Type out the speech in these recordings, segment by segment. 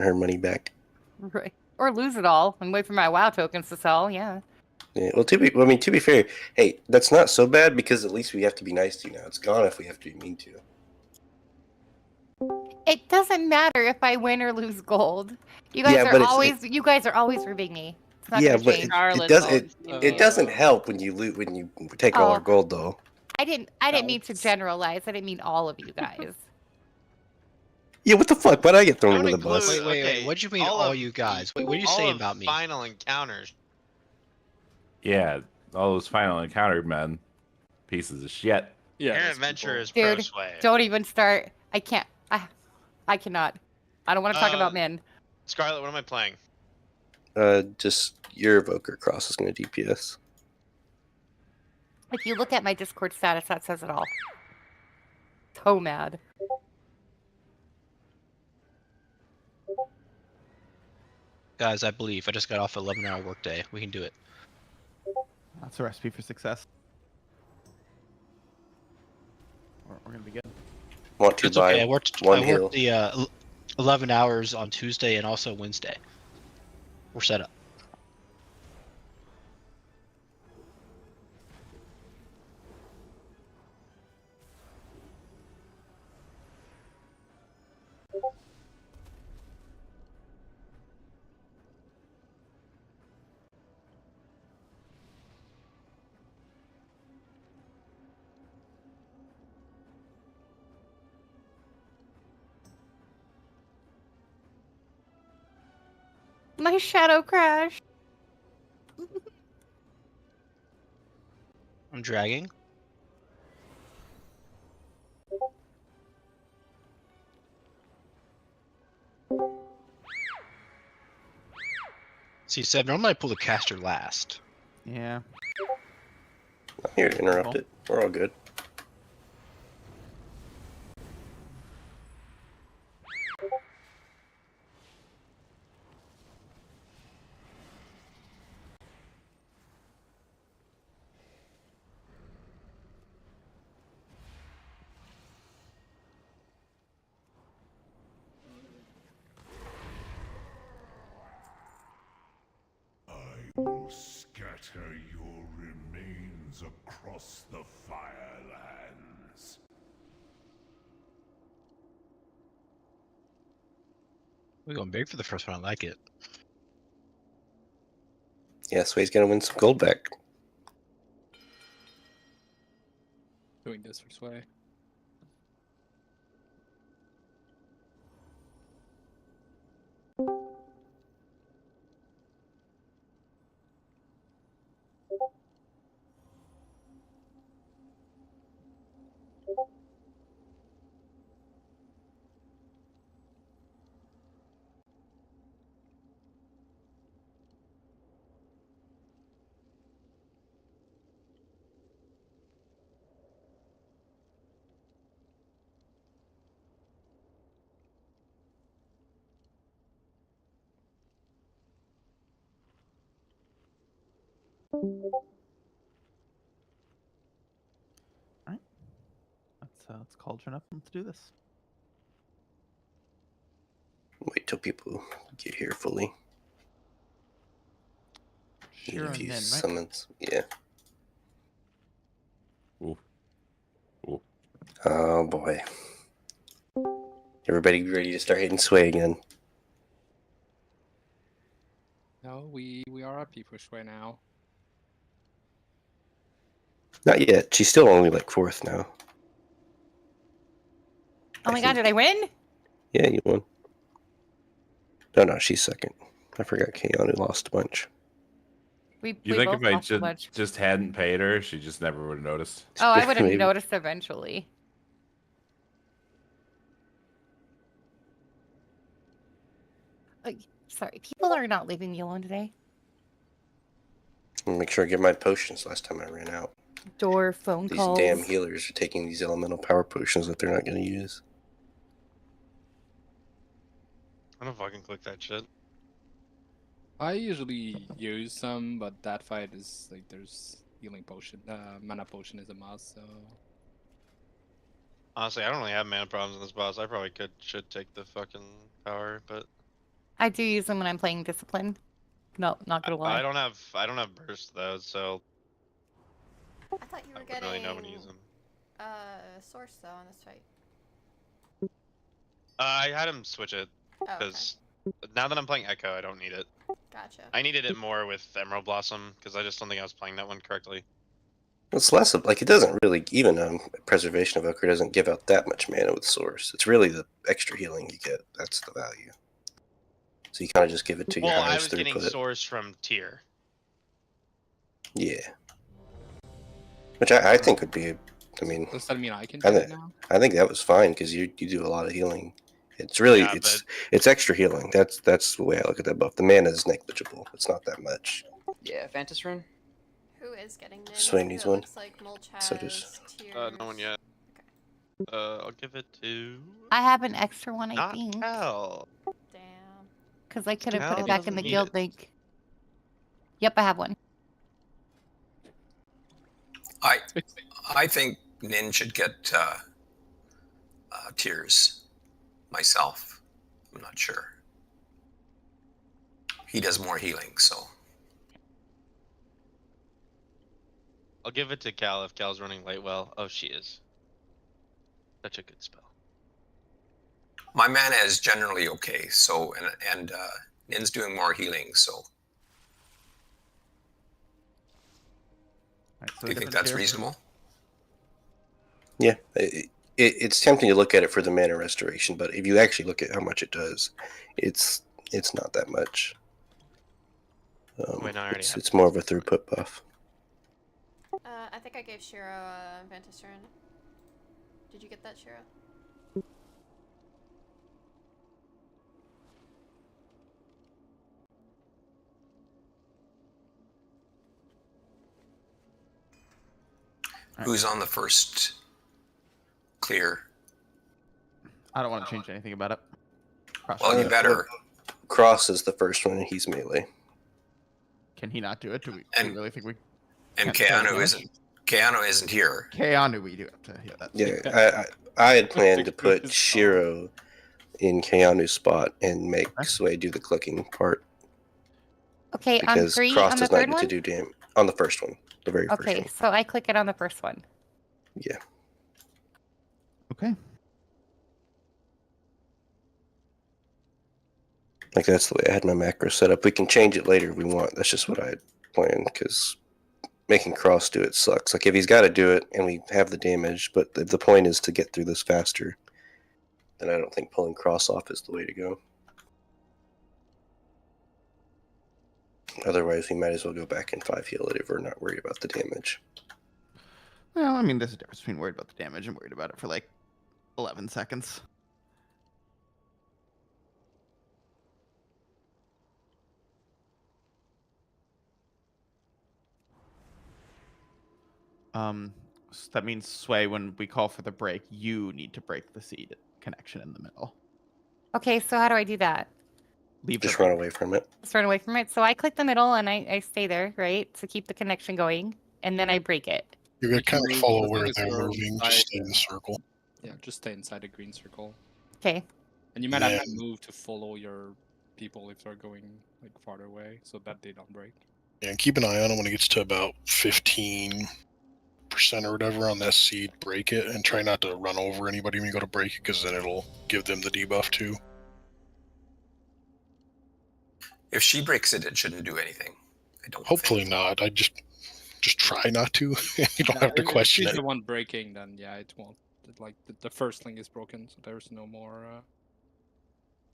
her money back. Right. Or lose it all and wait for my WoW tokens to sell. Yeah. Yeah, well, to be fair, hey, that's not so bad because at least we have to be nice to you now. It's gone if we have to be mean to you. It doesn't matter if I win or lose gold. You guys Yeah, are but you guys are always ribbing me. It's not yeah, gonna but change. it doesn't help when you take all our Oh, gold though. I didn't mean to generalize. I didn't mean all of you guys. Yeah, what the fuck? Why'd I get thrown I'm under gonna the bus? include. Wait. Okay, What do you mean, all you guys? Wait, what are you saying about me? Final encounters. Yeah, all those final encounter men, pieces of shit. Yeah, your adventure is Dude, pro sway. don't even start. I can't. I cannot. I don't want to talk about men. Scarlet, what am I playing? Just your evoker cross is gonna DPS. If you look at my Discord status, that says it all. So mad. Guys, I believe. I just got off an 11-hour workday. We can do it. That's a recipe for success. We're gonna be good. Want to It's buy okay. I worked the 11 hours on Tuesday and also Wednesday. We're set up. My shadow crash. I'm dragging. See, Seb, normally I pull the caster last. Yeah. I'm here to interrupt it. We're all good. Scatter your remains across the Firelands. We're going big for the first one. I like it. Yeah, Sway's gonna win some gold back. Doing this for Sway. Alright. Let's cauldron up and let's do this. Wait till people get here fully. Sure, Need a and few then, right? summons. Yeah. Ooh. Ooh. Oh boy. Everybody be ready to start hitting Sway again. No, we are up for Sway now. Not yet. She's still only like 4th now. Oh my god, did I win? Yeah, you won. No, she's 2nd. I forgot Keanu lost a bunch. We You think both if I lost a bunch. just hadn't paid her, she just never would have noticed? Oh, I would have Maybe. noticed eventually. Sorry, people are not leaving me alone today. I'll make sure I get my potions last time I ran out. Door, phone These calls. damn healers are taking these elemental power potions that they're not going to use. I don't fucking click that shit. I usually use some, but that fight is like there's healing potion, mana potion is a must. So Honestly, I don't really have mana problems in this boss. I probably should take the fucking power, but I do use them when I'm playing Discipline. No, not gonna lie. I don't have burst though, so I thought you I were wouldn't really know when to use them. Source though on this fight. I had him switch it Oh, okay. because now that I'm playing Echo, I don't need it. Gotcha. I needed it more with Emerald Blossom because I just don't think I was playing that one correctly. It's less of like it doesn't really even Preservation of Ochre doesn't give out that much mana with Source. It's really the extra healing you get. That's the value. So you kind of just give it to your Well, I highest was getting throughput. source from tier. Yeah. Which I think would be. I mean, Does that mean I can I do it think now? I think that was fine because you do a lot of healing. It's really Yeah, it's extra healing. That's the way I look at that buff. The mana is negligible. It's not that much. Yeah, Fantas Rune. Who is getting Nin? Sway needs one. Looks like Mulch has So does- tears. No one yet. I'll give it to. I have an extra one, I Not think. Cal. Damn. Because I could have put Cal it back in doesn't the need guild it. link. Yep, I have one. I think Nin should get tears myself. I'm not sure. He does more healing, so. I'll give it to Cal if Cal's running late well. Oh, she is. Such a good spell. My mana is generally okay, so and Nin's doing more healing, so Alright, so do you think different that's tier. reasonable? Yeah. It's tempting to look at it for the mana restoration, but if you actually look at how much it does, it's not that much. Wait, no, I already have It's more of a throughput buff. I think I gave Shiro a Ventus Rune. Did you get that, Shiro? Who's on the first clear? I don't want to change anything about it. Cross Well, you check. better. Cross is the first one, and he's melee. Can he not do it? Do we And- really think we? And can't do Keanu damage? isn't here. Keanu, we do have to. Yeah, that's Yeah, I had planned to put His Shiro in Keanu's spot and make Okay. Sway do the clicking part Okay, on because 3 Cross on the does not third get one? to do damage on the first one, the very first Okay, one. so I click it on the first one. Yeah. okay. Like that's the way I had my macro set up. We can change it later if we want. That's just what I had planned because making Cross do it sucks. Like if he's got to do it and we have the damage, but the point is to get through this faster, then I don't think pulling Cross off is the way to go. Otherwise, we might as well go back and 5 heal it if we're not worried about the damage. Well, I mean, there's a difference between worried about the damage and worried about it for like 11 seconds. So that means Sway, when we call for the break, you need to break the seed connection in the middle. Okay, so how do I do that? Leave Just the run break. away from it. Just run away from it. So I click the middle and I stay there, right? To keep the connection going. And then I break it. You're gonna You can kind of move follow as where long as they're you're moving. inside, Just stay in the circle. Yeah, just stay inside the green circle. Okay. And you might have Yeah. to move to follow your people if they're going like farther away, so that they don't break. And keep an eye on it when it gets to about 15% or whatever on that seed. Break it and try not to run over anybody when you go to break it, because then it'll give them the debuff too. If she breaks it, it shouldn't do anything. I don't. Hopefully think. not. I just try not to. You don't Yeah, have to if question she's it. the one breaking, then yeah, it won't. Like the first link is broken, so there's no more.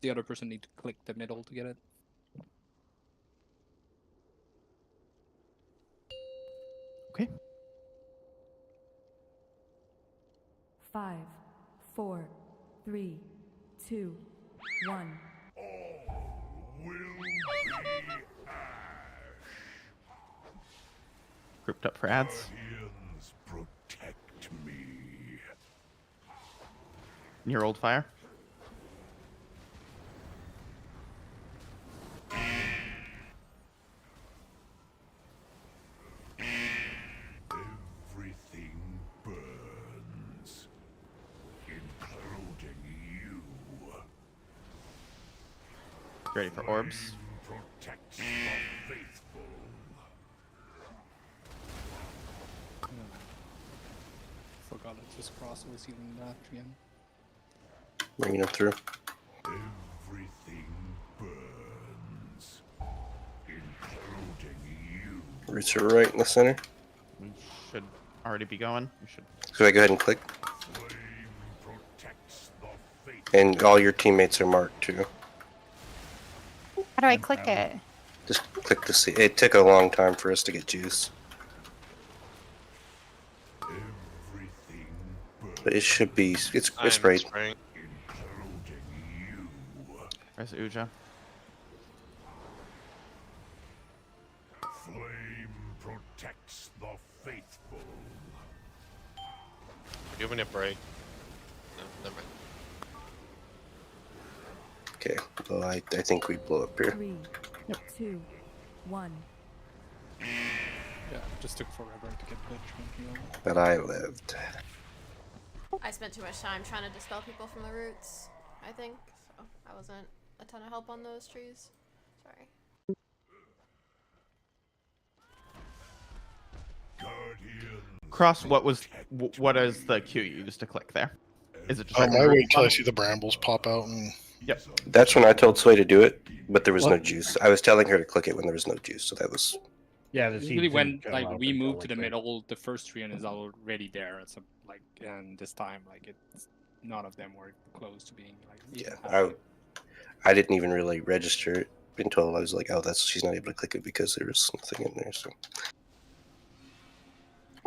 The other person need to click the middle to get it. Okay. 5, 4, 3, 2, 1. Will be Grouped up for ads. Guardians protect me. Near old fire. Everything burns, including you. Ready for orbs. Protects the faithful. Forgot that this cross was healing that again. Bringing him through. Everything burns, including you. Roots are right in the center. We should already be going. We should. So I go ahead and click. Flame protects the faithful. And all your teammates are marked too. How do I click it? Just click the seed. It took a long time for us to get juice. Everything burns, But it should be. It's I'm sprayed. spraying. including you. Where's Uja? Flame protects the faithful. You want me to break? No, never mind. Okay. Well, I think we blow up here. 3, 2, 1. Yeah, it just took forever to get the train heal. But I lived. I spent too much time trying to dispel people from the roots, I think. So I wasn't a ton of help on those trees. Sorry. Guardian. Cross. What is the cue you used to click there? Is it just like I wait until I see the brambles pop out and. Yep. That's when I told Sway to do it, but there was no juice. I was telling her to click it when there was no juice, so that was. Yeah, the Usually seeds when come like out we and go move to the that. middle, the first tree is already there. It's like, and this time like it's none of them were close to being like. Yeah, halfway. I didn't even really register it until I was like, oh, she's not able to click it because there was nothing in there. So.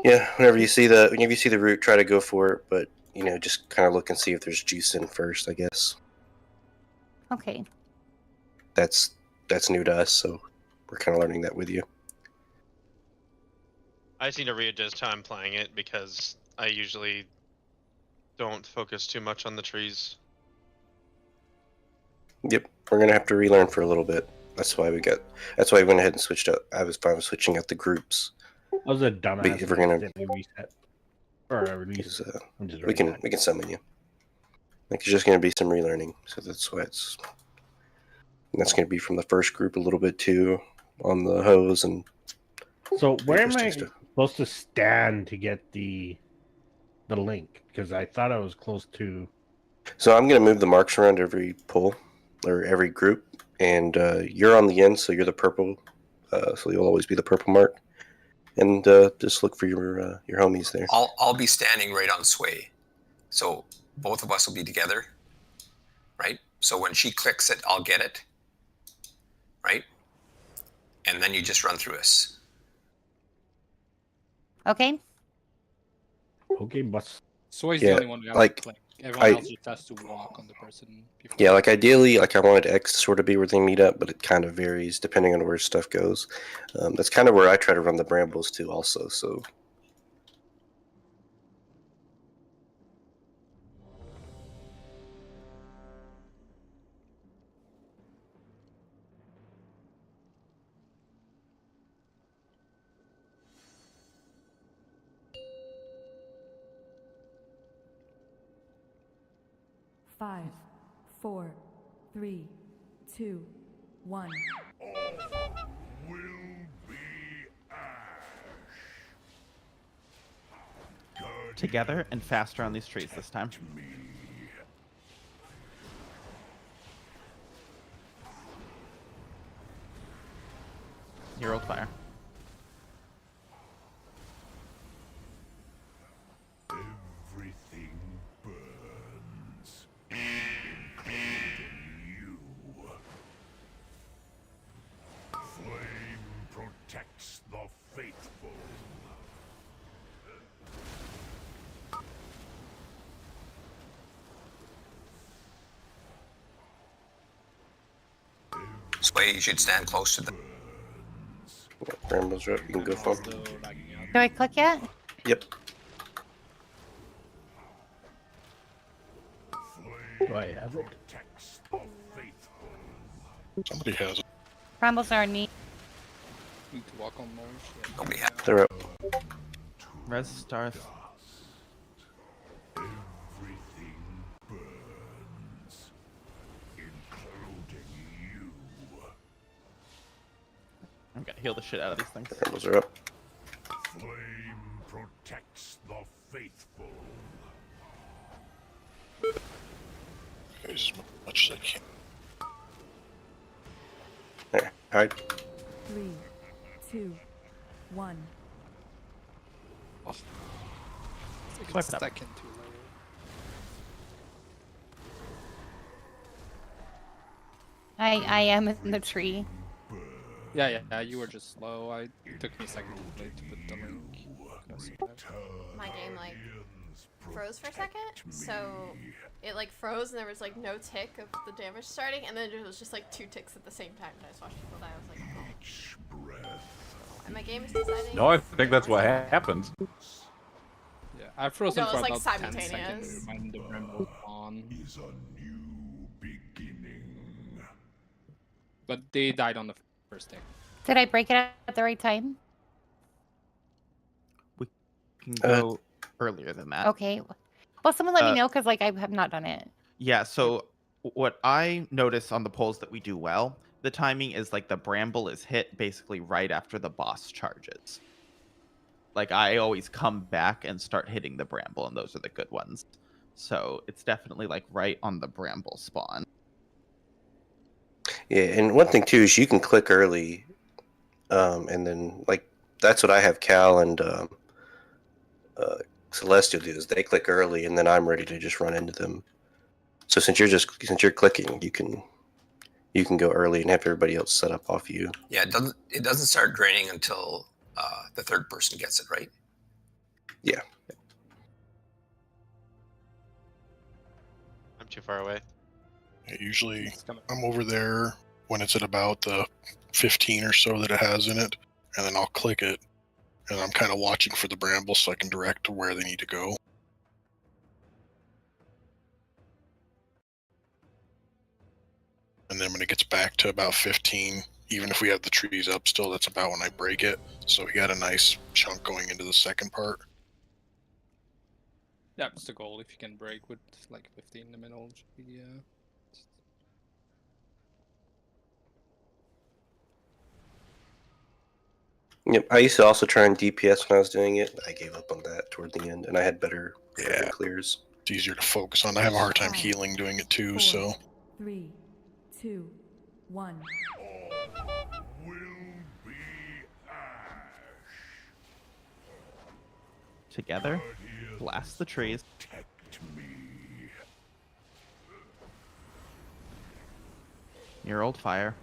Yeah, whenever you see the root, try to go for it, but just kind of look and see if there's juice in first. I guess Okay. that's new to us, so we're kind of learning that with you. I just need to readjust how I'm playing it because I usually don't focus too much on the trees. Yep, we're gonna have to relearn for a little bit. That's why we went ahead and switched up. I was fine with switching out the groups. That was a dumbass. If we're gonna- mistake. We reset or a release. Because, I'm just we can summon you. Like, it's just gonna be some relearning, so that's why it's. And that's gonna be from the first group a little bit too, on the hose and. So where am interesting I stuff. supposed to stand to get the link? Because I thought I was close to. So I'm gonna move the marks around every pull or every group, and you're on the end, so you're the purple. So you'll always be the purple mark, and just look for your homies there. I'll be standing right on Sway, so both of us will be together, right? So when she clicks it, I'll get it, right? And then you just run through us. Okay. Okay, but Soy's Yeah, the only one who has like, to click. Everyone else just has to walk on the person. Before. Yeah, like ideally, like I wanted X to sort of be where they meet up, but it kind of varies depending on where stuff goes. That's kind of where I try to run the brambles too, also. So. Five, 4, 3, 2, 1. Will be ash. Guardian Together and faster on these trees this time. me. Hero fire. Everything burns, including you. Flame protects the faithful. Sway, you should stand close to them. Brambles right, you can go for Still them. lagging out. Do I click yet? Yep. do I have it? Protects the faithful. Somebody has it. Brambles are neat. Need to walk on those. Yeah. Nobody has. They're up. Res Starth. Everything burns, including you. I'm gonna heal the shit out of these things. Brambles are up. Flame protects the faithful. As much as I can. There, hide. 3, 2, 1. It's Swipe it up. second too low. I am in the tree. Yeah, you were just slow. It took me a second to play to put the link. My game like froze for a second, so it like froze and there was like no tick of the damage starting, and then it was just like 2 ticks at the same time, and I just watched people die. I was like, oh. And my game is deciding. No, I think that's what happens. Yeah, I froze No, for it was, like, about 10 simultaneous. seconds when the bramble was on. Is a new beginning. But they died on the first tick. Did I break it at the right time? We can go earlier than that. Okay. Well, someone let me know because like I have not done it. Yeah, so what I notice on the polls that we do well, the timing is like the bramble is hit basically right after the boss charges. Like I always come back and start hitting the bramble, and those are the good ones. So it's definitely like right on the bramble spawn. Yeah, and one thing too is you can click early, and then like that's what I have Cal and Celestial do is they click early, and then I'm ready to just run into them. So since you're clicking, you can go early and have everybody else set up off you. Yeah, it doesn't start draining until the third person gets it, right? Yeah. I'm too far away. Usually I'm over there when it's at about the 15 or so that it has in it, and then I'll click it, and I'm kind of watching for the bramble so I can direct to where they need to go. And then when it gets back to about 15, even if we have the trees up still, that's about when I break it. So we got a nice chunk going into the second part. Yeah, it's the goal. If you can break with like 15 in the middle, should be Yep. I used to also try and DPS when I was doing it. I gave up on that toward the end, and I had better clears. It's easier to focus on. I have a hard time healing doing it too, 4, so 3, 2, 1. Will be ash. Together, blast the trees. Protect me. Your old fire.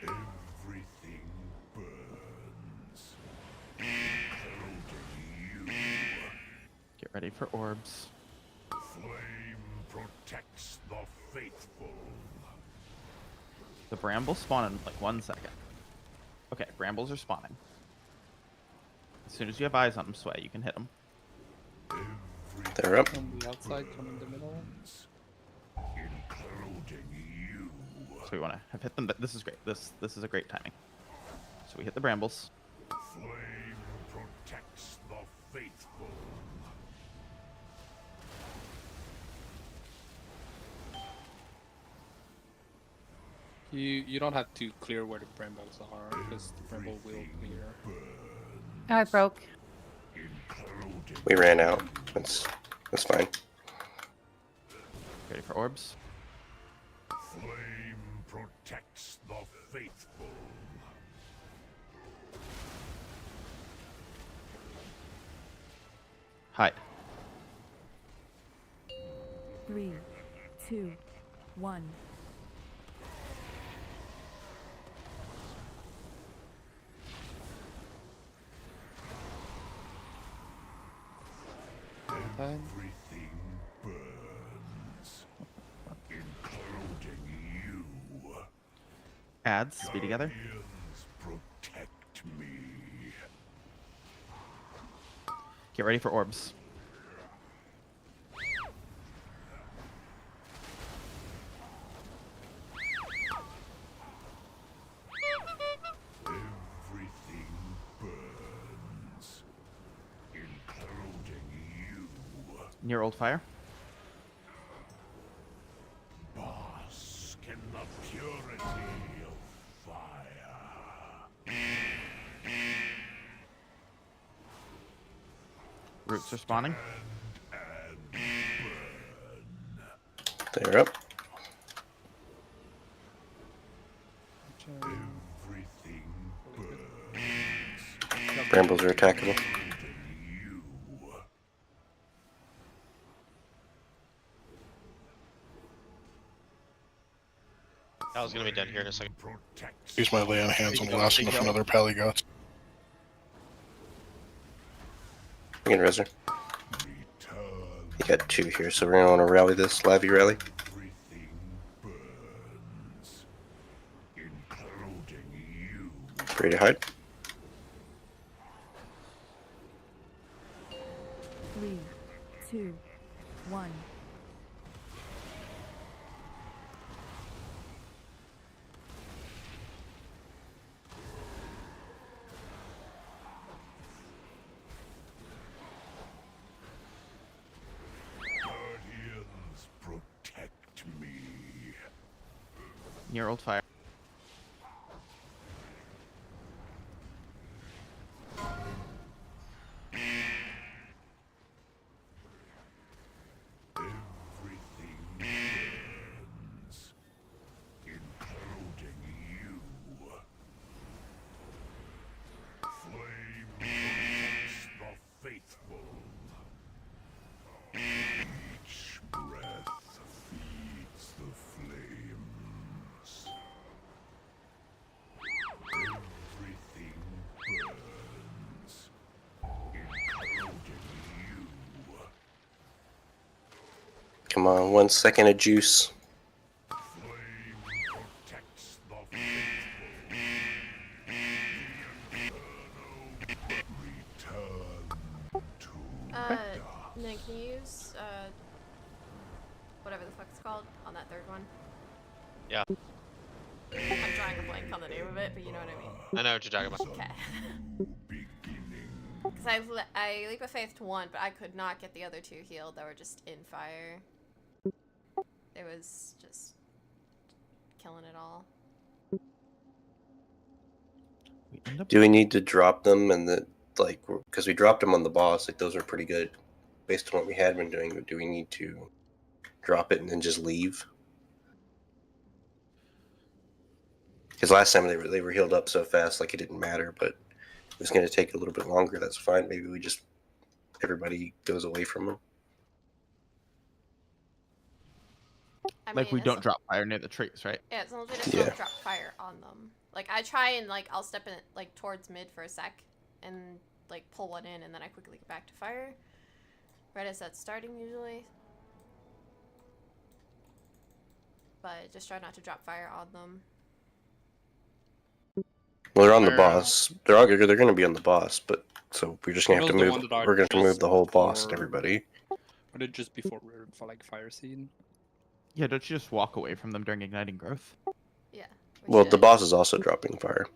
Everything burns, including you. Get ready for orbs. Flame protects the faithful. The brambles spawn in like 1 second. Okay, brambles are spawning. As soon as you have eyes on them, Sway, you can hit them. They're up. on the outside, come in the middle. Including you. So we want to have hit them. This is great. This is a great timing. So we hit the brambles. Flame protects the faithful. You don't have to clear where the brambles are, because the bramble will clear. Oh, I broke. We ran out. That's fine. Ready for orbs. Flame protects the faithful. Hide. 3, 2, 1. Everything burns, including you. Adds. Be together. Guardians protect me. Get ready for orbs. Everything burns, including you. Near old fire. Roots are spawning. They're up. Brambles are attackable. I was gonna be done here in a second. Use my lay on hands on the last one if another pally got. You can reser. You got 2 here, so we're gonna want to rally this. Lavi rally. Ready to hide. 3, 2, 1. Guardians, protect me. Near old fire. Everything burns, including you. Flame protects the faithful. Each breath feeds the flames. Everything burns, including you. Come on, 1 second of juice. Flame protects the faithful. Return to Nick, can you use whatever the fuck it's called on that third one? Yeah. I'm drawing a blank on the name of it, but you know what I mean. I know what you're talking about. Okay. Because I leap of faith to 1, but I could not get the other 2 healed that were just in fire. It was just killing it all. Do we need to drop them and the like? Because we dropped them on the boss. Like those are pretty good, based on what we had been doing. But do we need to drop it and then just leave? Because last time they were healed up so fast, like it didn't matter. But if it's going to take a little bit longer, that's fine. Maybe we just everybody goes away from them. Like we don't drop fire near the trees, right? Yeah, as long as we just don't drop fire on them. Like I try and like I'll step in like towards mid for a sec and like pull one in and then I quickly get back to fire. Right as that's starting usually. But just try not to drop fire on them. Well, they're on the boss. They're going to be on the boss, but so we're just going to have to move. We're going to move the whole boss and everybody. Or did just before for like fire seed? Yeah, don't you just walk away from them during igniting growth? Yeah. Well, the boss is also dropping fire.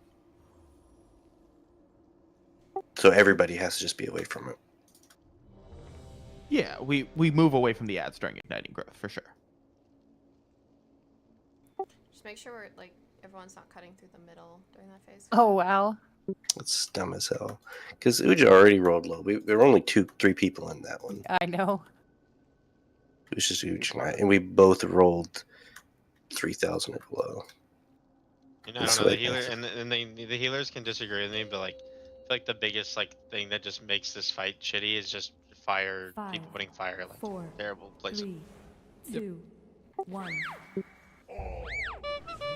So everybody has to just be away from it. Yeah, we move away from the ads during igniting growth for sure. Just make sure we're like everyone's not cutting through the middle during that phase. Oh wow. That's dumb as hell. Because Uja already rolled low. There were only 3 people in that one. I know. It was just Uja and we both rolled 3,000 or below. You know, I don't know, the healer and the healers can disagree with me, but like I feel like the biggest like thing that just makes this fight shitty is just fire. 5, people putting fire like 4, terrible place. 3, 2, 1. All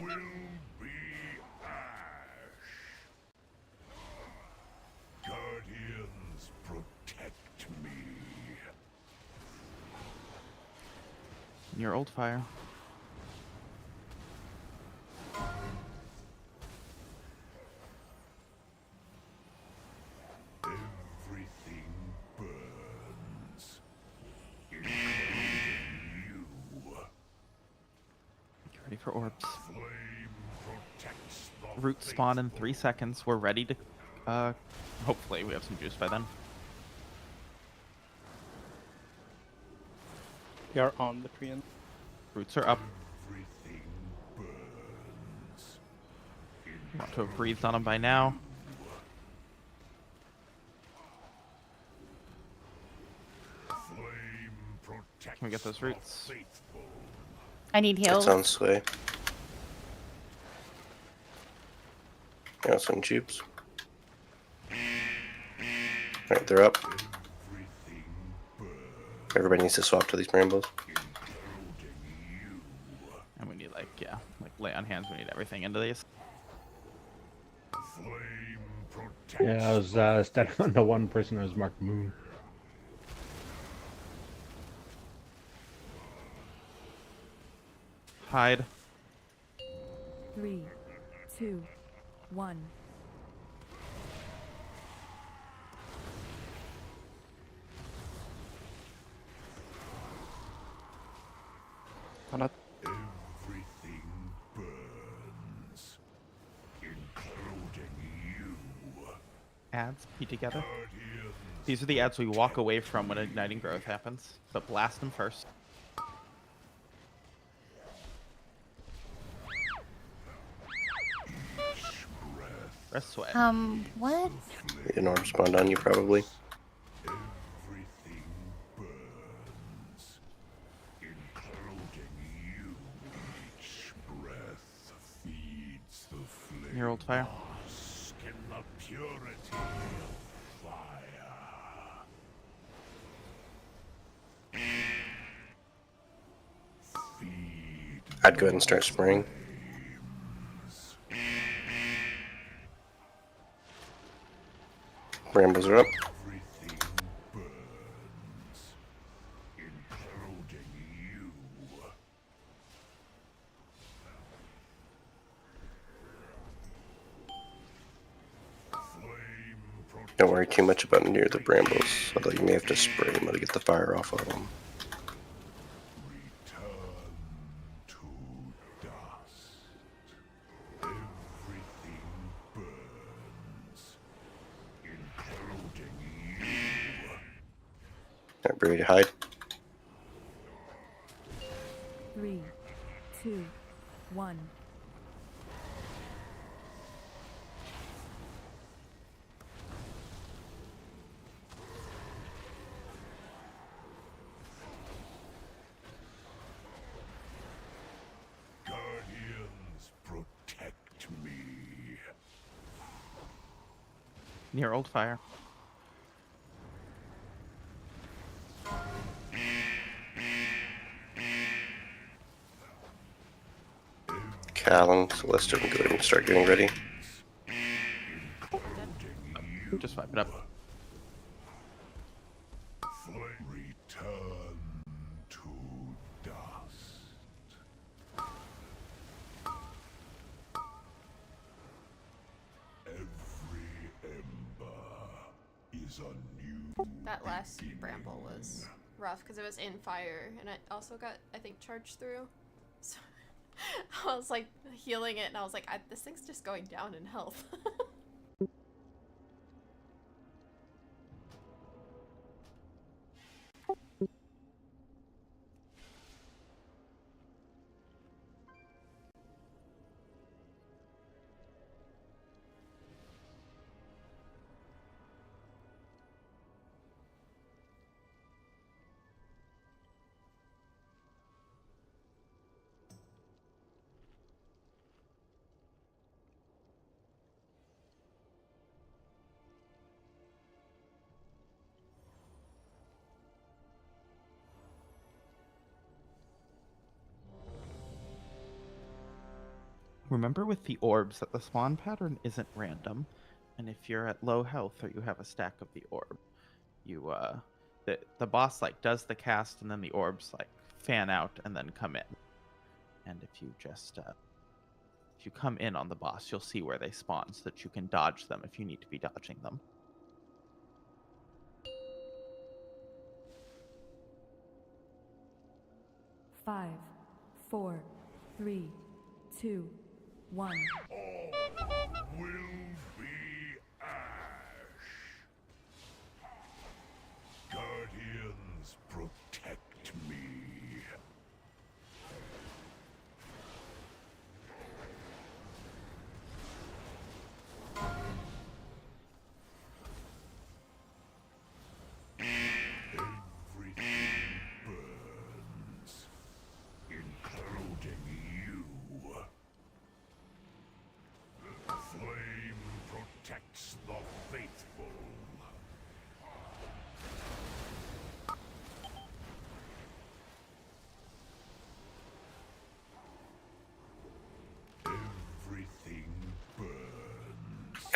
will be ash. Guardians, protect me. Near old fire. Everything burns, including you. Get ready for orbs. Flame protects the Root spawn in 3 seconds. We're ready to. Hopefully we have some juice by then. We are on the Korean. Roots are up. Everything burns. Want to have breathed on them by now. Can we get those roots? I need heals. It's on sway. Yeah, some tubes. Alright, they're up. Everybody needs to swap to these brambles. And we need like lay on hands. We need everything into these. Yeah, I was standing on the one person that was marked Moon. Hide. 3, 2, 1. Everything burns, including you. Ads be together. These are the ads we walk away from when igniting growth happens, but blast them first. Rest sweat. What? An orb spawned on you, probably. Everything burns, including you. Each breath feeds the flame. Your old fire. Bask in the purity of fire. Feed I'd go ahead and start spraying. Brambles are up. everything burns, including you. Don't worry too much about near the brambles, although you may have to spray them to get the fire off of them. Return to dust. Everything burns, including you. Alright, ready to hide. 3, 2, 1. Guardians, protect me. Near old fire. Cal and Celeste can go ahead and start getting ready. Just wipe it up. Return to dust. Every ember is a new. That last bramble was rough because it was in fire, and it also got, I think, charged through. So I was like healing it, and I was like, this thing's just going down in health. Remember with the orbs that the spawn pattern isn't random, and if you're at low health or you have a stack of the orb, you the boss like does the cast and then the orbs like fan out and then come in. And if you just if you come in on the boss, you'll see where they spawn so that you can dodge them if you need to be dodging them. Five, 4, 3, 2, 1. All will be ash. Guardians, protect me. Everything burns,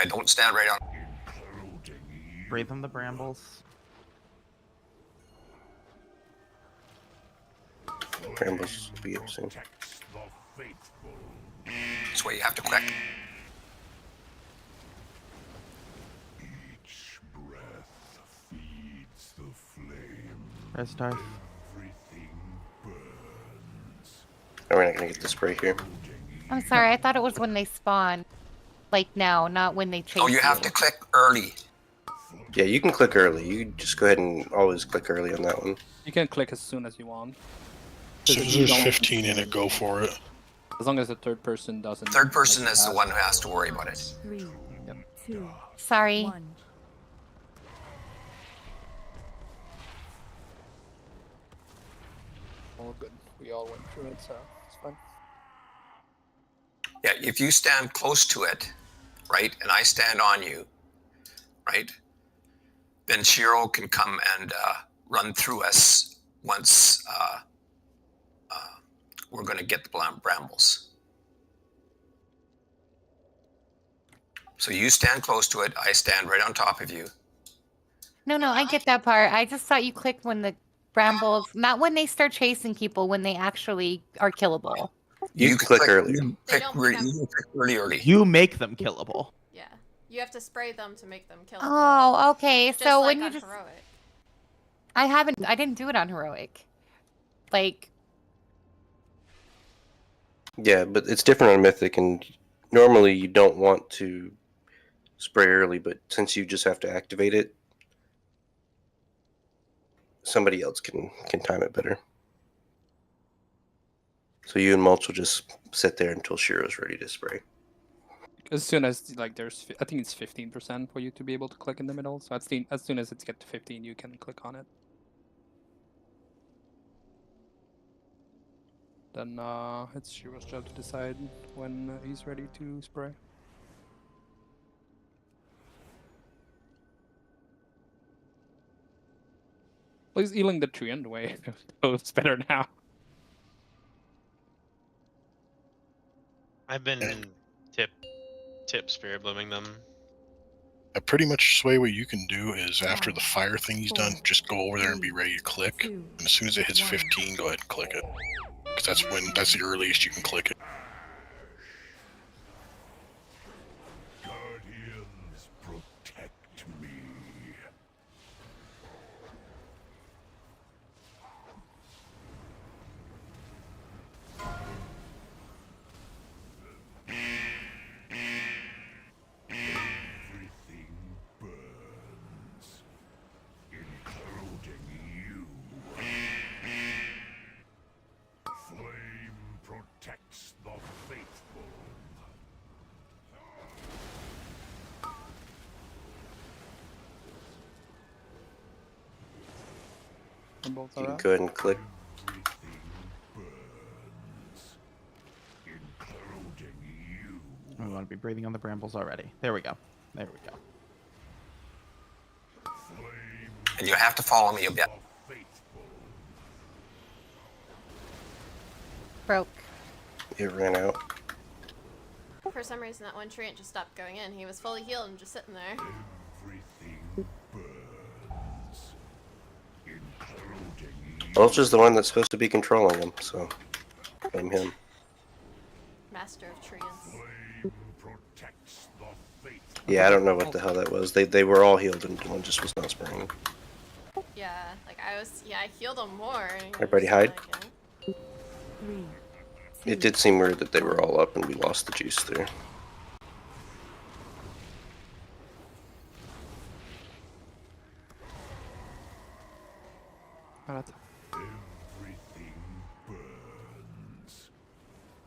I don't stand right on. Breathe on the brambles. Brambles will be up soon. That's why you have to click. Each breath feeds the flame. Press start. Everything burns. Oh, we're not gonna get the spray here. I'm sorry, I thought it was when they spawn. Like now, not when they chase Oh, you have to click early. Yeah, you can click early. You just go ahead and always click early on that one. You can click as soon as you want. As soon as there's 15 in it, go for it. As long as the third person doesn't. Third person is the one who has to worry about it. 3, 2, Sorry. 1. All good. We all went through it, so it's fine. Yeah, if you stand close to it, right, and I stand on you, right, then Shiro can come and run through us once we're going to get the brambles. So you stand close to it, I stand right on top of you. No, I get that part. I just thought you clicked when the brambles, not when they start chasing people, when they actually are killable. You can click early. You They click don't early. You make them killable. Yeah. You have to spray them to make them killable. Oh, okay. Just So like when you on just, heroic. I didn't do it on heroic. Like, Yeah, but it's different on Mythic, and normally you don't want to spray early, but since you just have to activate it, somebody else can time it better. So you and Mulch will just sit there until Shiro's ready to spray. As soon as like there's, I think it's 15% for you to be able to click in the middle. So as soon as it gets to 15, you can click on it. Then it's Shiro's job to decide when he's ready to spray. Well, he's healing the tree anyway, so it's better now. I've been tip spirit blooming them. Pretty much Sway, what you can do is after the fire thing he's done, just go over there and be ready to click. 2, And as soon as it hits 15, go ahead and click it. Because that's the earliest you can click it. Guardians, protect me. Everything burns, including you. Flame protects the faithful. And both You are can out. go ahead and click. Everything burns, including you. We want to be breathing on the brambles already. There we go. There we go. And you have to follow me a bit. broke. It ran out. For some reason, that one treant just stopped going in. He was fully healed and just sitting there. Everything burns, including you. Mulch is the one that's supposed to be controlling him, so blame him. Master of treants. Flame protects the faithful. Yeah, I don't know what the hell that was. They were all healed and one just was not spraying. Yeah, like I healed him more. And he was Everybody just hide? like, yeah. 3, It did seem weird that they were all up and we lost the juice there. Everything burns,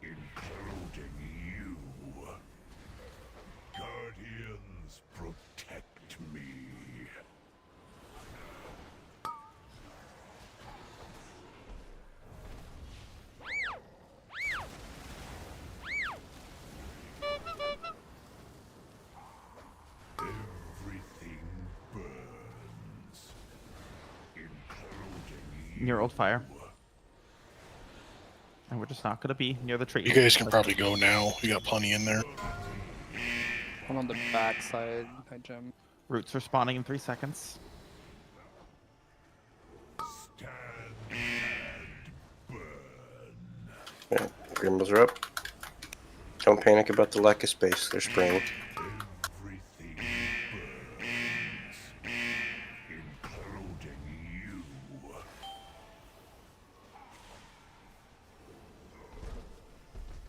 including you. Guardians, protect me. Everything burns, including Near old fire. And we're just not going to be near the tree. You guys can probably go now. You got plenty in there. One on the back side. I jump. Roots are spawning in 3 seconds. Yeah, Grimbles are up. Don't panic about the lack of space. They're spraying.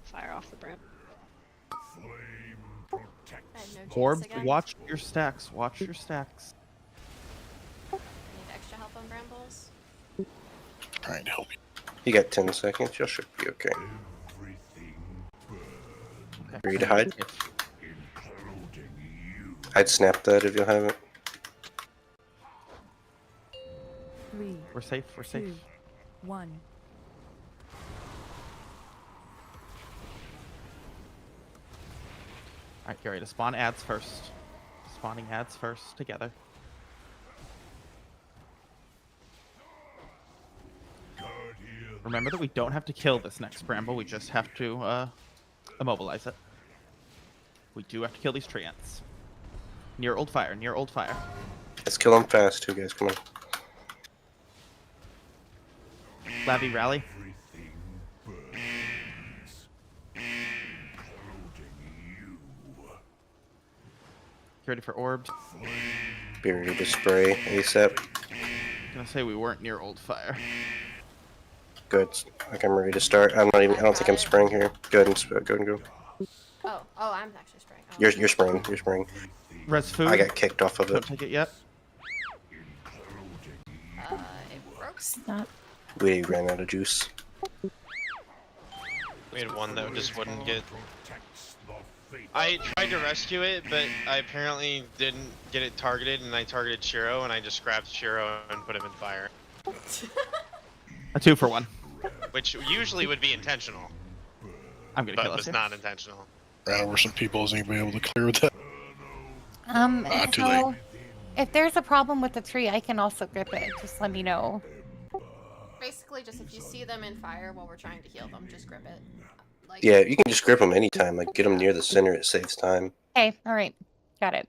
Fire off the brim. I have no chance Orb, again. watch your stacks. Watch your stacks. I need extra help on brambles. Trying to help you. You got 10 seconds. You should be okay. Ready to hide? I'd snap that if you'll have it. 3, We're safe. We're safe. 2, 1. Alright, get ready to spawn ads first. Spawning ads first together. Remember that we don't have to kill this next bramble, we just have to immobilize it. We do have to kill these tree ants. Near old fire, near old fire. Let's kill them fast, too, guys. Come on. Lavi, rally. Get ready for orbs. Be ready to spray ASAP. Gonna say we weren't near old fire. Good. Like I'm ready to start. I don't think I'm spraying here. Go ahead and go and go. Oh, I'm actually spraying. Oh. You're spraying. You're spraying. Res food. I got kicked off of Don't it. take it yet. It broke. Stop. We ran out of juice. We had one that just wouldn't get. I tried to rescue it, but I apparently didn't get it targeted, and I targeted Shiro, and I just grabbed Shiro and put him in fire. A 2 for 1. Which usually would be intentional, I'm gonna but kill us was here. not intentional. Ran over some people. Is anybody able to clear with that? Too So late. if there's a problem with the tree, I can also grip it. Just let me know. Basically, just if you see them in fire while we're trying to heal them, just grip it. Like, Yeah, you can just grip them anytime. Like get them near the center. It saves time. Okay, all right, got it.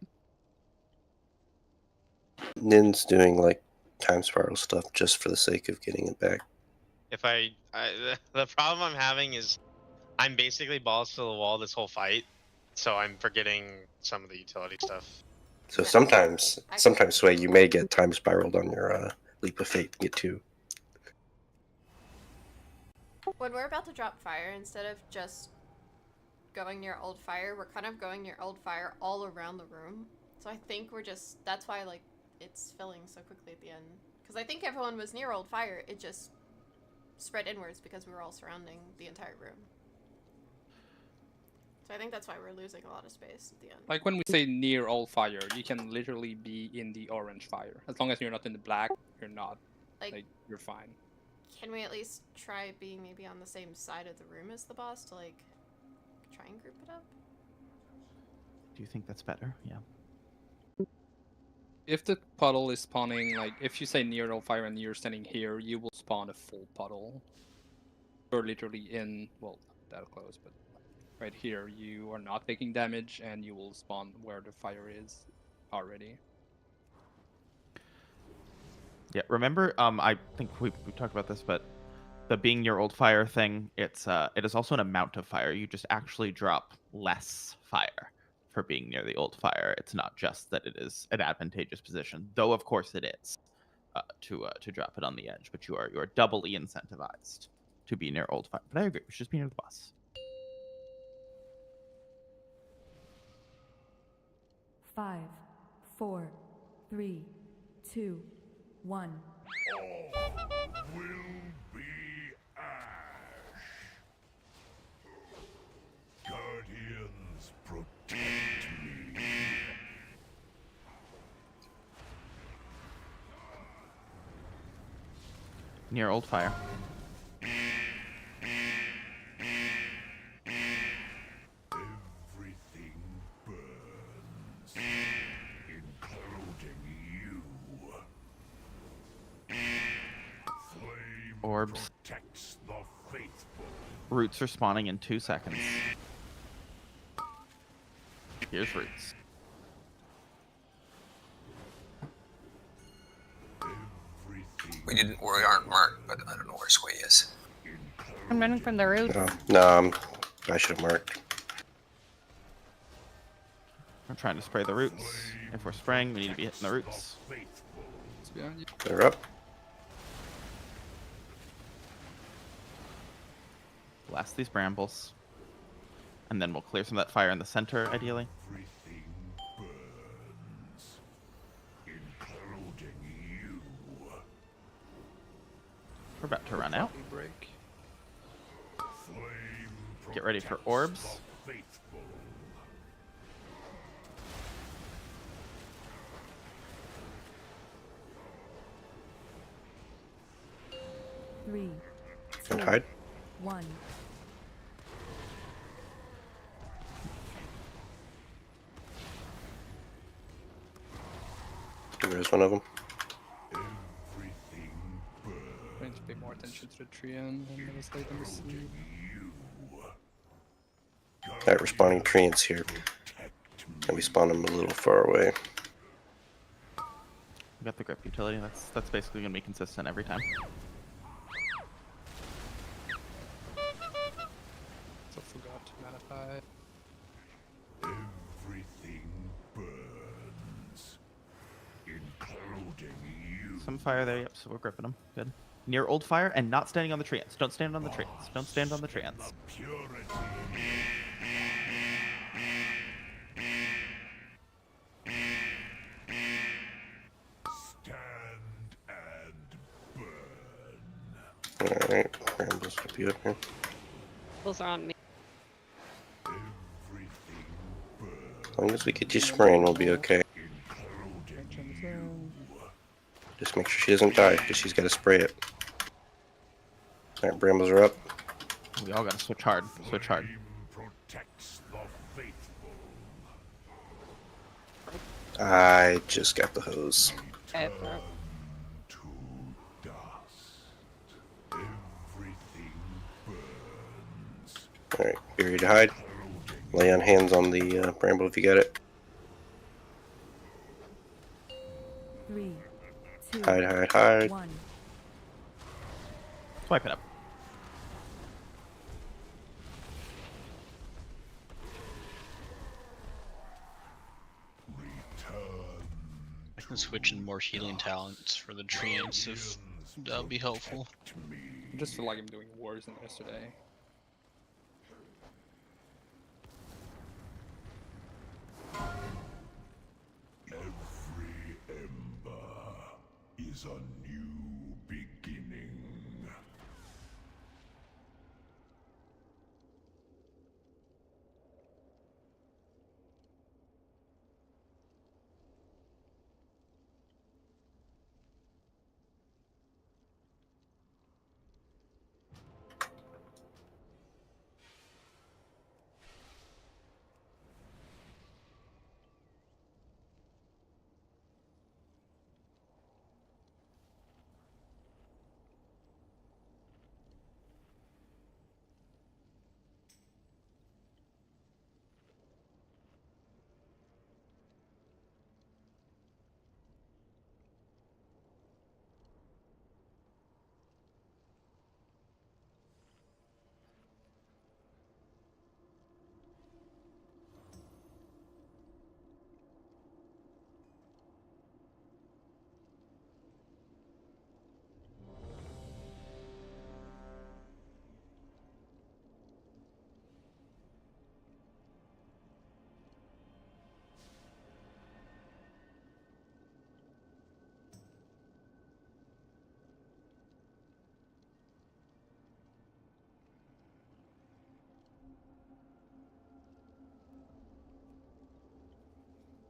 Nin's doing like time spiral stuff just for the sake of getting it back. If the problem I'm having is I'm basically balls to the wall this whole fight, so I'm forgetting some of the utility stuff. So sometimes Sway, you may get time spiraled on your leap of fate. Get 2. when we're about to drop fire, instead of just going near old fire, we're kind of going near old fire all around the room. So I think that's why like it's filling so quickly at the end. Because I think everyone was near old fire, it just spread inwards because we were all surrounding the entire room. So I think that's why we're losing a lot of space at the end. Like when we say near all fire, you can literally be in the orange fire. As long as you're not in the black, you're not. Like you're fine. Can we at least try being maybe on the same side of the room as the boss to like try and group it up? Do you think that's better? Yeah. If the puddle is spawning, like if you say near all fire and you're standing here, you will spawn a full puddle. You're literally in, well, not that close, but right here, you are not taking damage and you will spawn where the fire is already. Yeah, remember, I think we talked about this, but the being near old fire thing, it is also an amount of fire. You just actually drop less fire for being near the old fire. It's not just that it is an advantageous position, though of course it is, to drop it on the edge. But you are doubly incentivized to be near old fire. But I agree, we should just be near the boss. 5, 4, 3, 2, 1. Will be ash. Guardians, protect me. Near old fire. Everything burns, including you. Flame Orbs. protects the faithful. Roots are spawning in 2 seconds. Here's roots. We aren't marked, but I don't know where Sway is. I'm running from the roots. No, I should have marked. I'm trying to spray the roots. If we're spraying, we need to be hitting the roots. It's behind you. They're up. Blast these brambles. And then we'll clear some of that fire in the center, ideally. Everything burns, including you. We're about to run out. Break. Flame Get ready for protects orbs. the faithful. 3, And 2, hide. 1. There is one of them. Everything burns. Going to pay more attention to the tree and devastate them to sleep. That respawning treants here. And we spawn them a little far away. We got the grip utility. That's basically gonna be consistent every time. So forgot to manify. Everything burns, including you. Some fire there, yep, so we're gripping them. Good. Near old fire and not standing on the treants. Don't stand on the treants. Don't stand on the treants. Purity. Stand and burn. Alright, Brambles will be up here. Those are on me. Everything burns, As long as we get you spraying, we'll be okay. including you. Just make sure she doesn't die, because she's got to spray it. Alright, Brambles are up. We all gotta switch hard. Switch hard. Flame protects the faithful. I just got the hose. Okay, To dust. Everything burns. Alright, be ready to hide. Lay on hands on the Bramble if you got it. 3, 2, Hide, hide, hide. 1. Swipe it up. I can switch in more healing talents for the treants if that would be helpful. I just feel like I'm doing worse than yesterday. Every ember is a new beginning.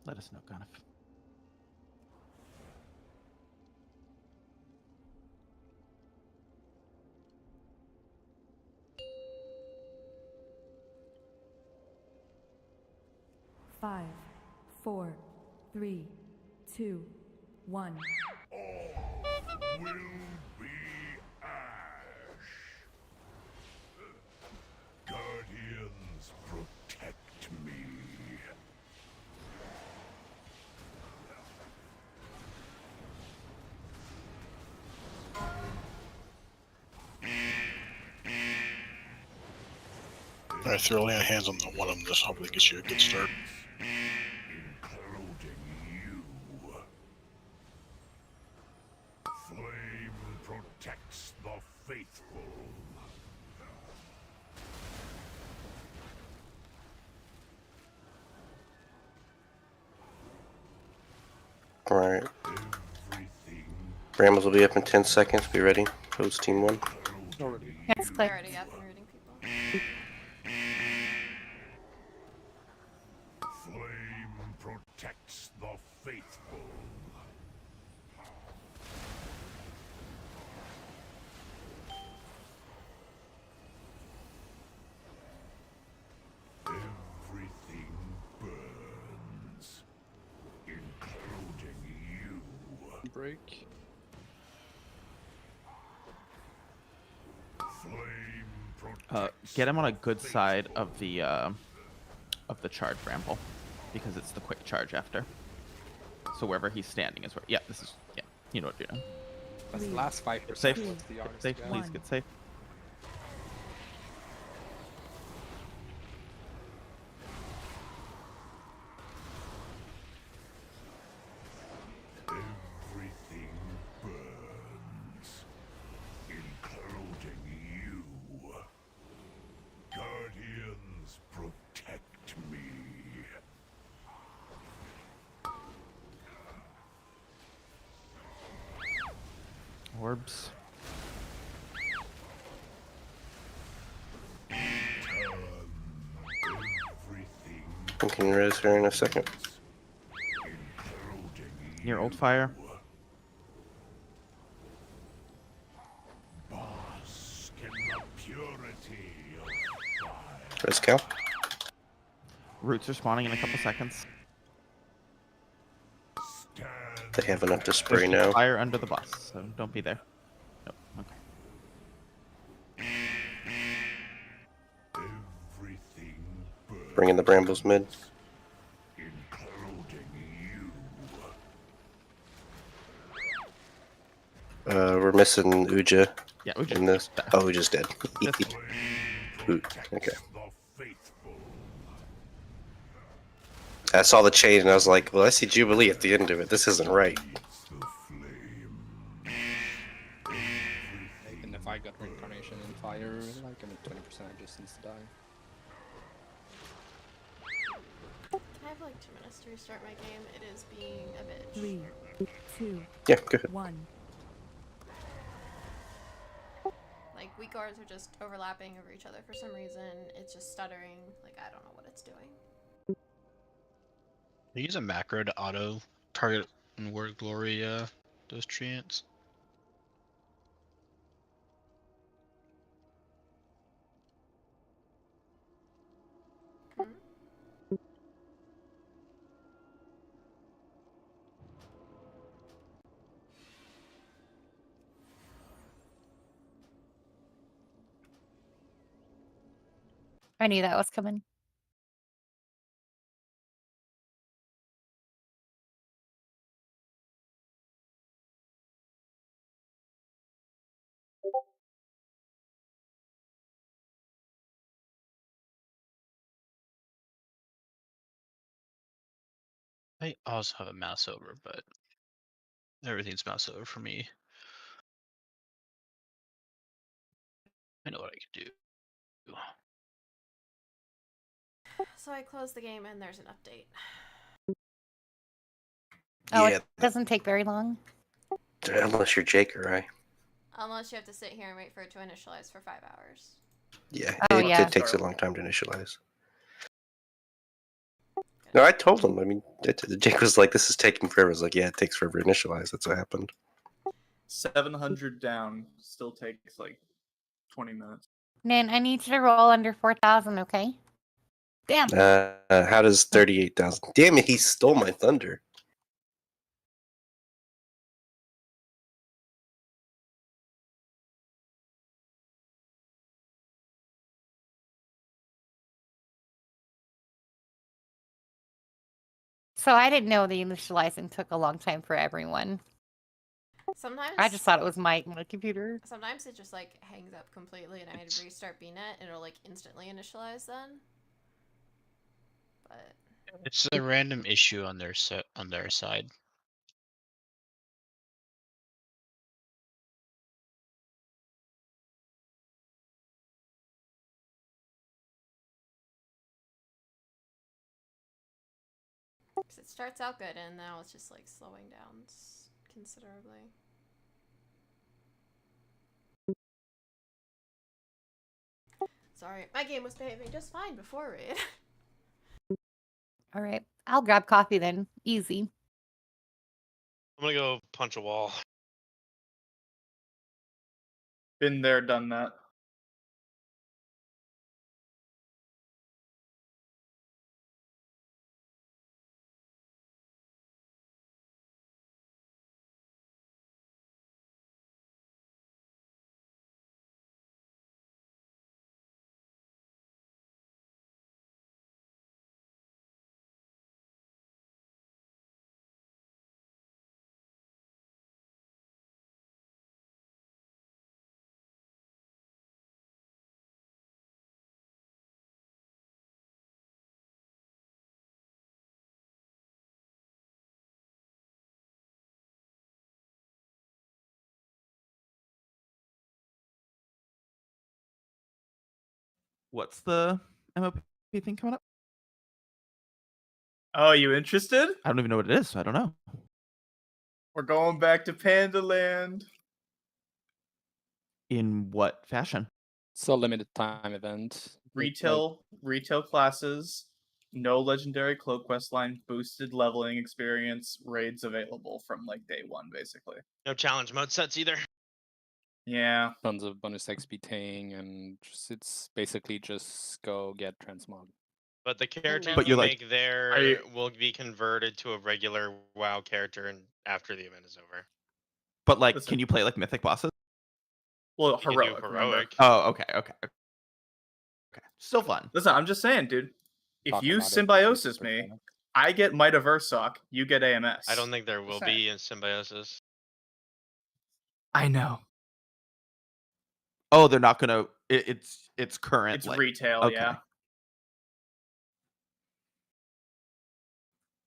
Let us know, Gunniff. Five, 4, 3, 2, 1. All will be ash. Guardians, protect me. All right, throw lay on hands on the one of them. This hopefully gets you a good start. Including you. Flame protects the faithful. All right. Brambles will be up in 10 seconds. Be ready. Host team 1. Already. It's I click. already got been reading people. Flame protects the faithful. Everything burns, including you. Break. Get him on a good side of the charge bramble, because it's the quick charge after. So wherever he's standing is where. Yeah, this is. Yeah, you know what you're doing. That's the last 5%. Safe. What's the Get artist safe, guy? please get safe. Everything burns, including you. Guardians, protect me. Orbs. I can res her in a second. Near old fire. Bask in the purity of fire. Res Cal. Roots are spawning in a couple seconds. They have enough to spray There's now. fire under the boss, so don't be there. Nope. Okay. Everything burns, Bring in the Brambles mid. including you. We're missing Uja. Yeah, Uja. In this. Oh, Uja's dead. Ooh, okay. The faithful. I saw the chain and I was like, well, I see Jubilee at the end of it. This isn't right. And if I got reincarnation in fire, like I'm at 20% distance to die. I have like 2 minutes to restart my game. It is being a bitch. 3, 2, Yeah, go ahead. 1. Like, weak guards are just overlapping over each other for some reason. It's just stuttering. Like, I don't know what it's doing. You use a macro to auto target and word glory those treants. I knew that was coming. I also have a mouse over, but everything's mouse over for me. I know what I can do. So I closed the game and there's an update. Oh, Yeah. it doesn't take very long. Unless you're Jake or I. Unless you have to sit here and wait for it to initialize for 5 hours. Yeah, Oh, it, yeah. it takes a long time to initialize. No, I told him. I mean, Jake was like, "This is taking forever." I was like, "Yeah, it takes forever to initialize." That's what happened. 700 down still takes like 20 minutes. Nan, I need you to roll under 4,000, okay? Damn. How does 38,000? Damn it! He stole my thunder. So I didn't know the initializing took a long time for everyone. Sometimes I just thought it was my computer. Sometimes it just like hangs up completely, and I had to restart BNet, and it'll like instantly initialize then. But It's a random issue on their side. because it starts out good, and now it's just like slowing down considerably. Sorry, my game was behaving just fine before raid. All right, I'll grab coffee then. Easy. I'm gonna go punch a wall. Been there, done that. What's the MOP thing coming up? Oh, you interested? I don't even know what it is, so I don't know. We're going back to Panda Land. In what fashion? It's a limited time event. Retail classes, no legendary cloak quest line, boosted leveling experience, raids available from like day one, basically. No challenge mode sets either. Yeah. Tons of bonus XP ting, and it's basically just go get transmog. But the character But you you're like- make there will be converted to a regular WoW character and after the event is over. But like, Listen. can you play like mythic bosses? Well, You can do heroic. Remember? heroic. Oh, okay. Still fun. Listen, I'm just saying, dude. If Talk you about it, symbiosis it's me, organic. I get Might of Ursoc, you get AMS. I don't think there will Just be in symbiosis. I know. Oh, they're not gonna. It's current. It's like, retail, okay. yeah.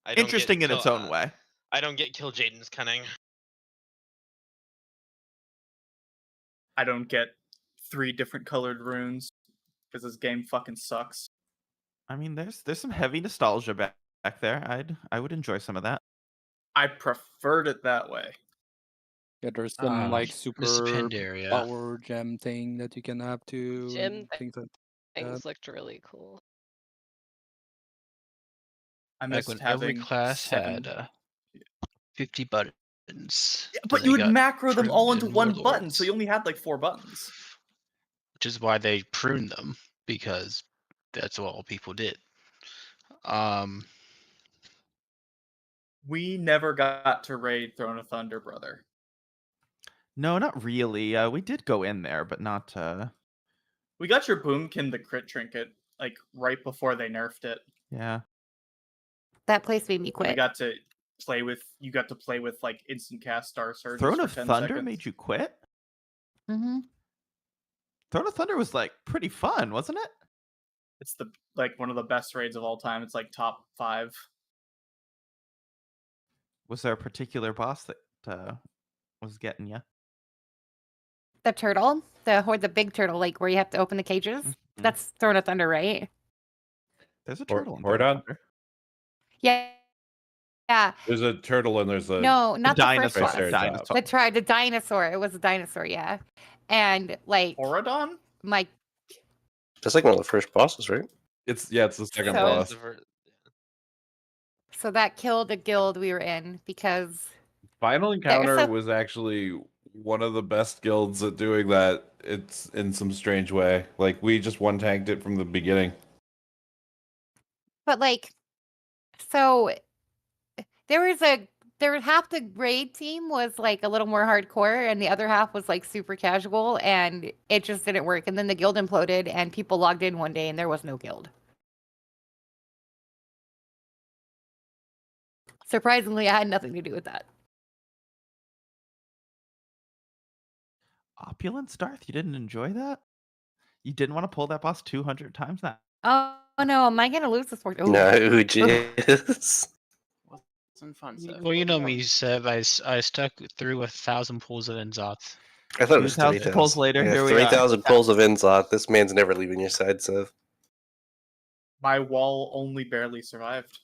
I don't Interesting get in its own way. I don't get Kill Jaden's cunning. I don't get 3 different colored runes because this game fucking sucks. I mean, there's some heavy nostalgia back there. I would enjoy some of that. I preferred it that way. Yeah, there's some like Miss super Pandaria. power gem thing that you can have too. Gem and things like Things that. looked really cool. I Like missed when every having class 7... had 50 buttons. Yeah, then but they you would got macro them all trimmed into in one button, Warlords, so you only had like 4 buttons. which is why they pruned them, because that's what all people did. We never got to raid Throne of Thunder, brother. No, not really. We did go in there, but not. We got your Boomkin the crit trinket like right before they nerfed it. Yeah. That place made me We quit. got to play with. You got to play with like instant cast Star Surges Throne for of 10 Thunder seconds. made you quit. Mm-hmm. Throne of Thunder was like pretty fun, wasn't it? It's the like one of the best raids of all time. It's like top 5. Was there a particular boss that was getting you? The turtle, the big turtle, like where you have to open the cages. That's Throne of Thunder, right? There's a turtle in Hordon? Throne of Thunder. Yeah. Yeah. There's a turtle and there's a No, not the first dinosaur. one. Dinosaur. The dinosaur. It was a dinosaur, yeah. And like Oradon? my That's like one of the first bosses, right? It's the second So- boss. so that killed a guild we were in because Final Encounter a- was actually one of the best guilds at doing that. It's in some strange way. Like we just one tanked it from the beginning. but like so there was half the raid team was like a little more hardcore and the other half was like super casual and it just didn't work. And then the guild imploded and people logged in one day and there was no guild. Surprisingly, I had nothing to do with that. Opulence, Darth? You didn't enjoy that? You didn't want to pull that boss 200 times? That Oh no, am I gonna lose this one? No, Ooh. jizz. Wasn't fun, Seth. Well, you know me, Seb. I stuck through 1,000 pulls of Enzoth. I thought it was 2,000 3,000. pulls later, Yeah, here we are. 3,000 pulls of Inzot. This man's never leaving your side, Sev. My wall only barely survived.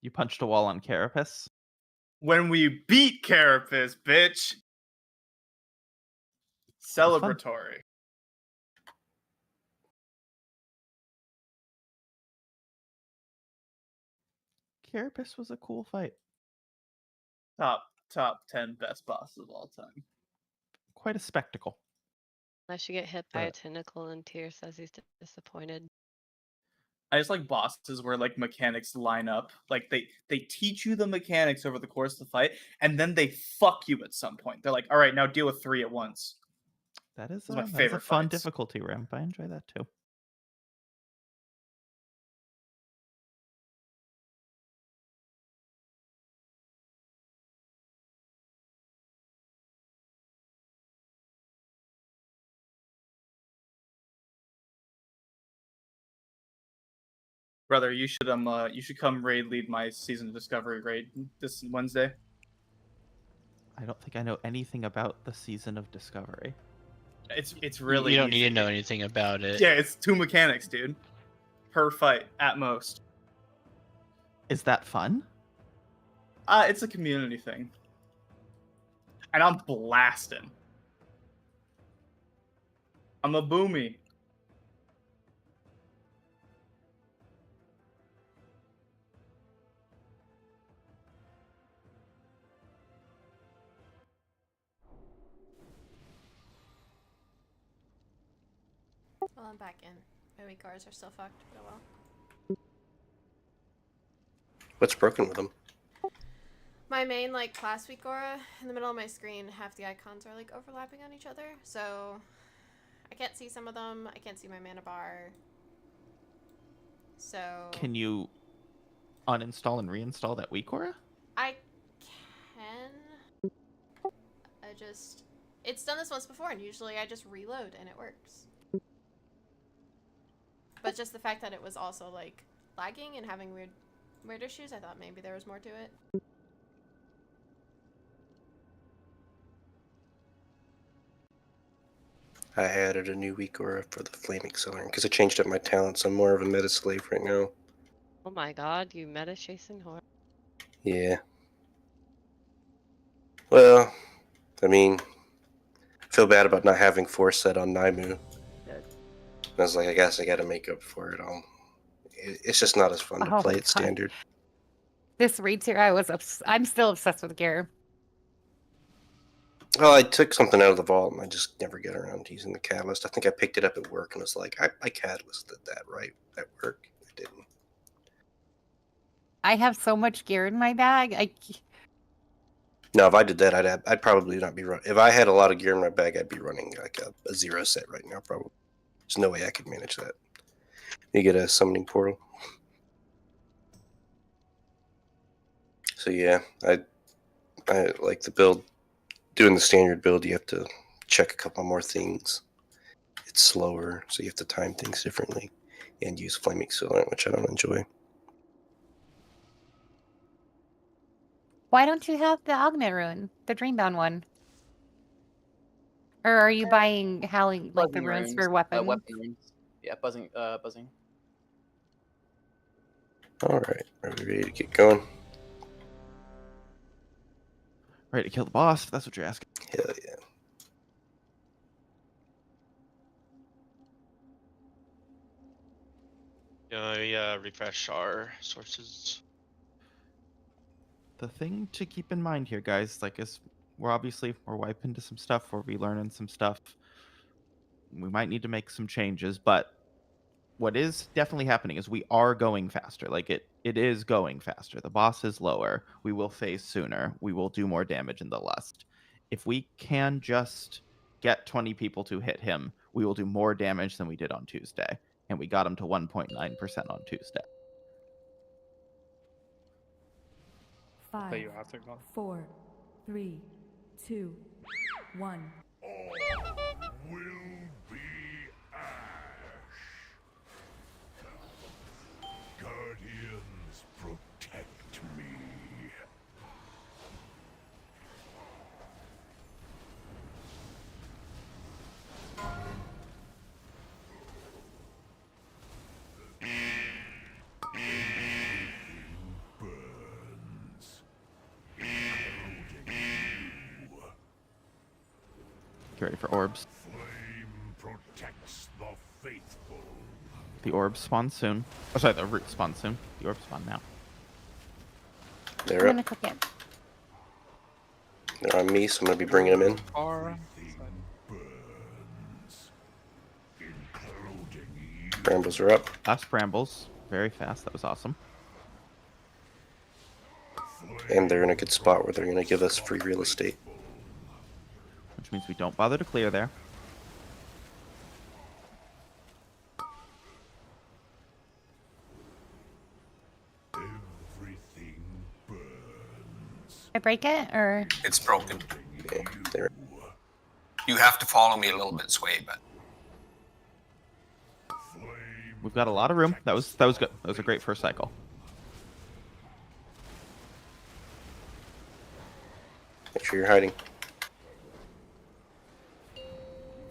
You punched a wall on Carapace? When we beat Carapace, bitch! Celebratory. Carapace was a cool fight. Top 10 best bosses of all time. Quite a spectacle. Unless you get hit by a But- tentacle and Tyr says he's disappointed. I just like bosses where like mechanics line up. Like they teach you the mechanics over the course of the fight, and then they fuck you at some point. They're like, all right, now deal with 3 at once. That is Those are my that's a favorite fun fights. difficulty ramp. I enjoy that too. Brother, you should come raid lead my season of Discovery raid this Wednesday. I don't think I know anything about the Season of Discovery. It's really You don't easy. need to know anything about it. Yeah, it's 2 mechanics, dude. Per fight at most. Is that fun? It's a community thing. And I'm blasting. I'm a boomy. Well, I'm back in. My weak cars are still fucked, but oh well. What's broken with them? My main like class weak aura in the middle of my screen, half the icons are like overlapping on each other, so I can't see some of them. I can't see my mana bar. So Can you uninstall and reinstall that weak aura? I can. It's done this once before, and usually I just reload and it works. But just the fact that it was also like lagging and having weird issues, I thought maybe there was more to it. I added a new weak aura for the Flame Accelerant because I changed up my talents. I'm more of a meta slave right now. Oh my god, you meta chasing horror. Yeah. Well, I mean, I feel bad about not having Force set on Naimu. I was like, I guess I gotta make up for it all. It's just not as fun to Oh play my it God. standard. This raid tier, I'm still obsessed with gear. Well, I took something out of the vault and I just never get around to using the catalyst. I think I picked it up at work and was like, I catalysted that right at work. I didn't. I have so much gear in my bag. No, if I did that, I'd probably not be running. If I had a lot of gear in my bag, I'd be running like a 0 set right now, probably. There's no way I could manage that. You get a summoning portal. So yeah, I like the build. Doing the standard build, you have to check a couple more things. It's slower, so you have to time things differently and use Flame Accelerant, which I don't enjoy. Why don't you have the Augment Rune, the Dreambound one? Or are you buying Howling, like the Buzzing runes runes, for weapons? weapon runes. Yeah, buzzing. All right, are we ready to get going? Ready to kill the boss, if that's what you're asking. Hell yeah. Refresh our sources. The thing to keep in mind here, guys, like is we're wiping into some stuff, we're relearning some stuff. We might need to make some changes, but what is definitely happening is we are going faster. Like it is going faster. The boss is lower. We will phase sooner. We will do more damage in the lust. If we can just get 20 people to hit him, we will do more damage than we did on Tuesday. And we got him to 1.9% on Tuesday. 5, you have to go. 4, 3, 2, 1. Will be ash. Guardians, protect me. Burns. Get ready for orbs. Flame protects the faithful. The orbs spawn soon. Oh, sorry, the root spawn soon. The orbs spawn now. They're I'm gonna up. cook it. They're on me, so I'm gonna be bringing them in. Or Burns. Including you. Brambles are up. Last brambles. Very fast. That was awesome. And they're in a good spot where they're going to give us free real estate. Which means we don't bother to clear there. Everything burns. I break it or It's broken. Okay, they're You have to follow me a little bit, Sway, but We've got a lot of room. That was good. That was a great first cycle. make sure you're hiding.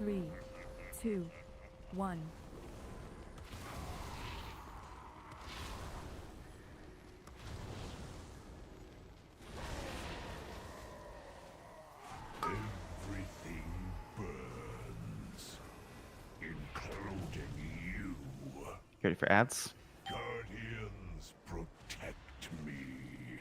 3, 2, 1. Everything burns. Including you. Get ready for ads. Guardians, protect me.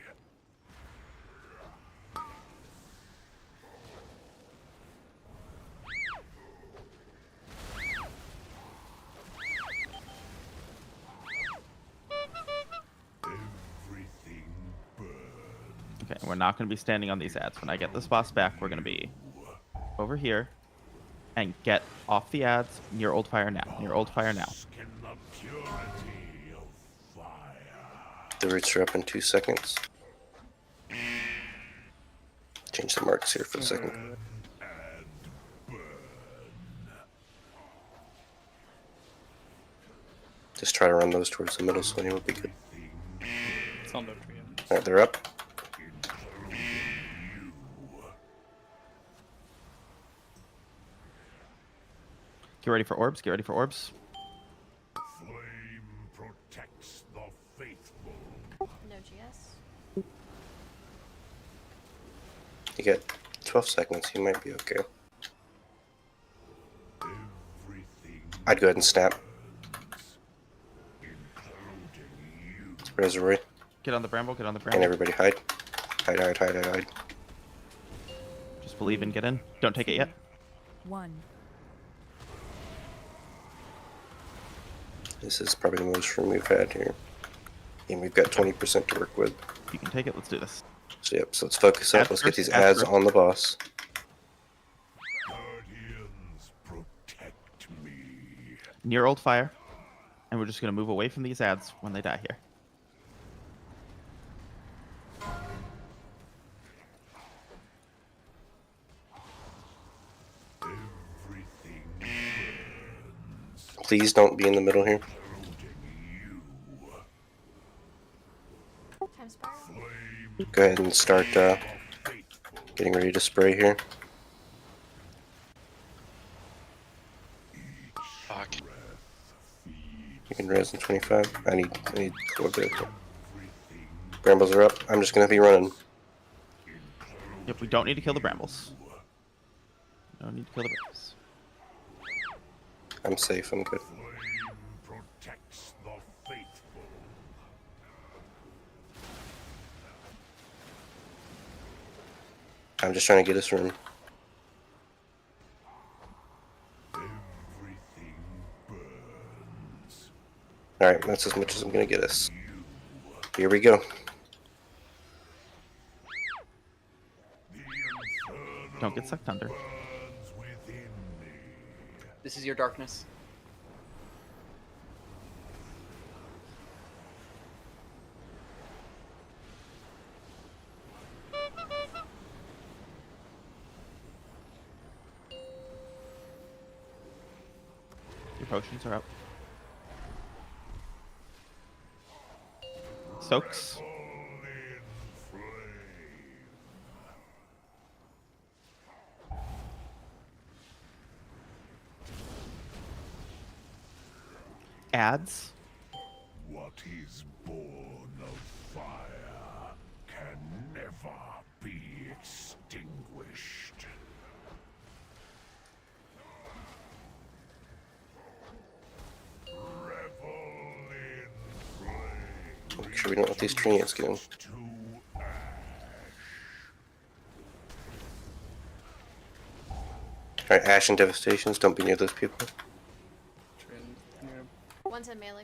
Everything burns. Okay, we're not going to be standing on these ads. When I get this boss back, we're going to be over here and get off the ads near old fire now. Near old fire now. In the purity of fire. The roots are up in 2 seconds. Change the marks here for a second. And burn. Just try to run those towards the middle, so it would be good. it's on the tree. Alright, they're up. Get ready for orbs. Get ready for orbs. Flame protects the faithful. No GS. You get 12 seconds, you might be okay. I'd go ahead and snap. Reservoir. Get on the bramble. Get on the And bramble. everybody hide. Hide, hide, hide, hide, hide. Just believe and get in. Don't take it yet. 1. This is probably the most room we've had here. And we've got 20% to work with. You can take it. Let's do this. So yep, so let's focus up. Ads Let's get first, these ads ads first. on the boss. Guardians, protect me. Near old fire. And we're just going to move away from these ads when they die here. Everything burns. Please don't be in the middle here. Time spiral. Go ahead and start getting ready to spray here. Fuck. You can res in 25. I need a little bit. Brambles are up. I'm just gonna be running. Yep, we don't need to kill the brambles. No need to kill the brambles. I'm safe. I'm good. Flame protects the faithful. I'm just trying to get us room. Everything burns. Alright, that's as much as I'm gonna get us. Here we go. Don't get sucked under. Burns within me. This is your darkness. Your potions are up. Soaks. Ads. What is born of fire can never be extinguished. Make sure we don't let these treants get in. Alright, Ash and Devastations, don't be near those people. One's in melee.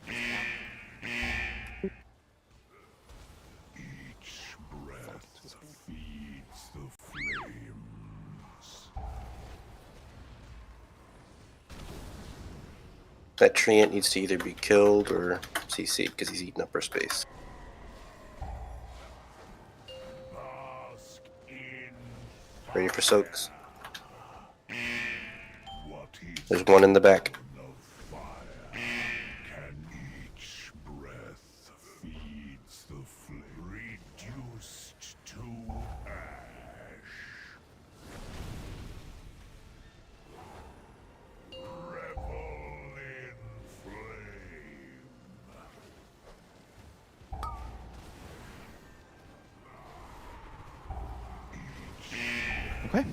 Each breath feeds the flames. That treant needs to either be killed or CC'd because he's eating up our space. Ready for soaks? There's one in the back. Each breath feeds the flame, reduced to ash. Revel in flame. Okay.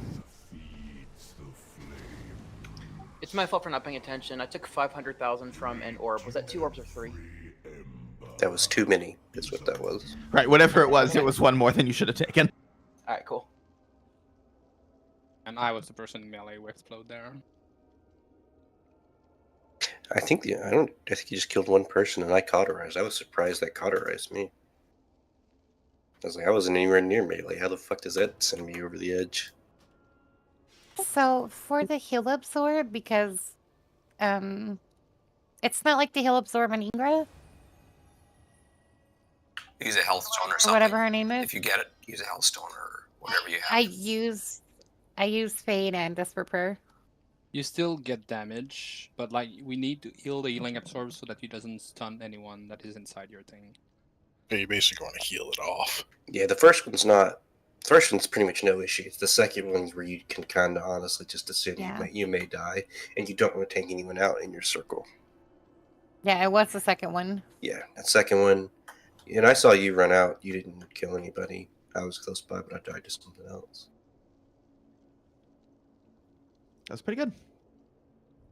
It's my fault for not paying attention. I took 500,000 from an orb. Was that 2 orbs or 3? That was too many, is what that was. Right, whatever it was one more than you should have taken. Alright, cool. And I was the person in melee who exploded there. I think I think you just killed one person and I cauterized. I was surprised that cauterized me. I was like, I wasn't anywhere near melee. How the fuck does that send me over the edge? So for the heal absorb, because it's not like the heal absorb on Ingra, Use a health stone or or something. whatever her name is. If you get it, use a health stone or whatever you have. I use Fade and Desperate Prayer. You still get damage, but like we need to heal the healing absorb so that he doesn't stun anyone that is inside your thing. Yeah, you basically want to heal it off. Yeah, the first one's not. The first one's pretty much no issue. It's the second one's where you can kind of honestly just assume you may die, and you don't want to take anyone out in your circle. Yeah, it was the second one. Yeah, that second one, and I saw you run out. You didn't kill anybody. I was close by, but I died to something else. That's pretty good.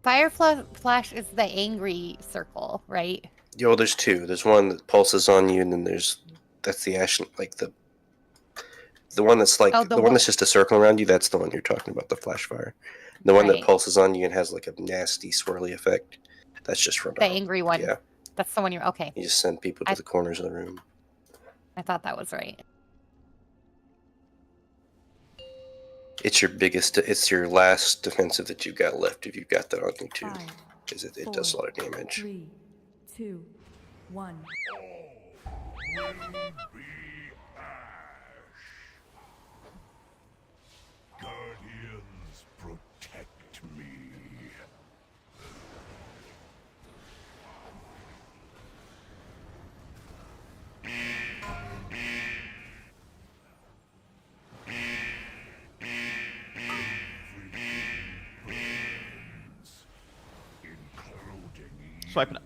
Fire Flash is the angry circle, right? Yeah, well, there's two. There's one that pulses on you, and then that's the ash, like the one that's like the one that's just a circle around you. That's the one you're talking about, the flash fire. The one that pulses on you and has like a nasty swirly effect. That's just from the angry one. Yeah, that's the one you're okay. You just send people to the corners of the room. I thought that was right. It's your biggest. It's your last defensive that you've got left. If you've got that on you too, because it does a lot of damage. 3, 2, 1. Guardians, protect me. Swiping up.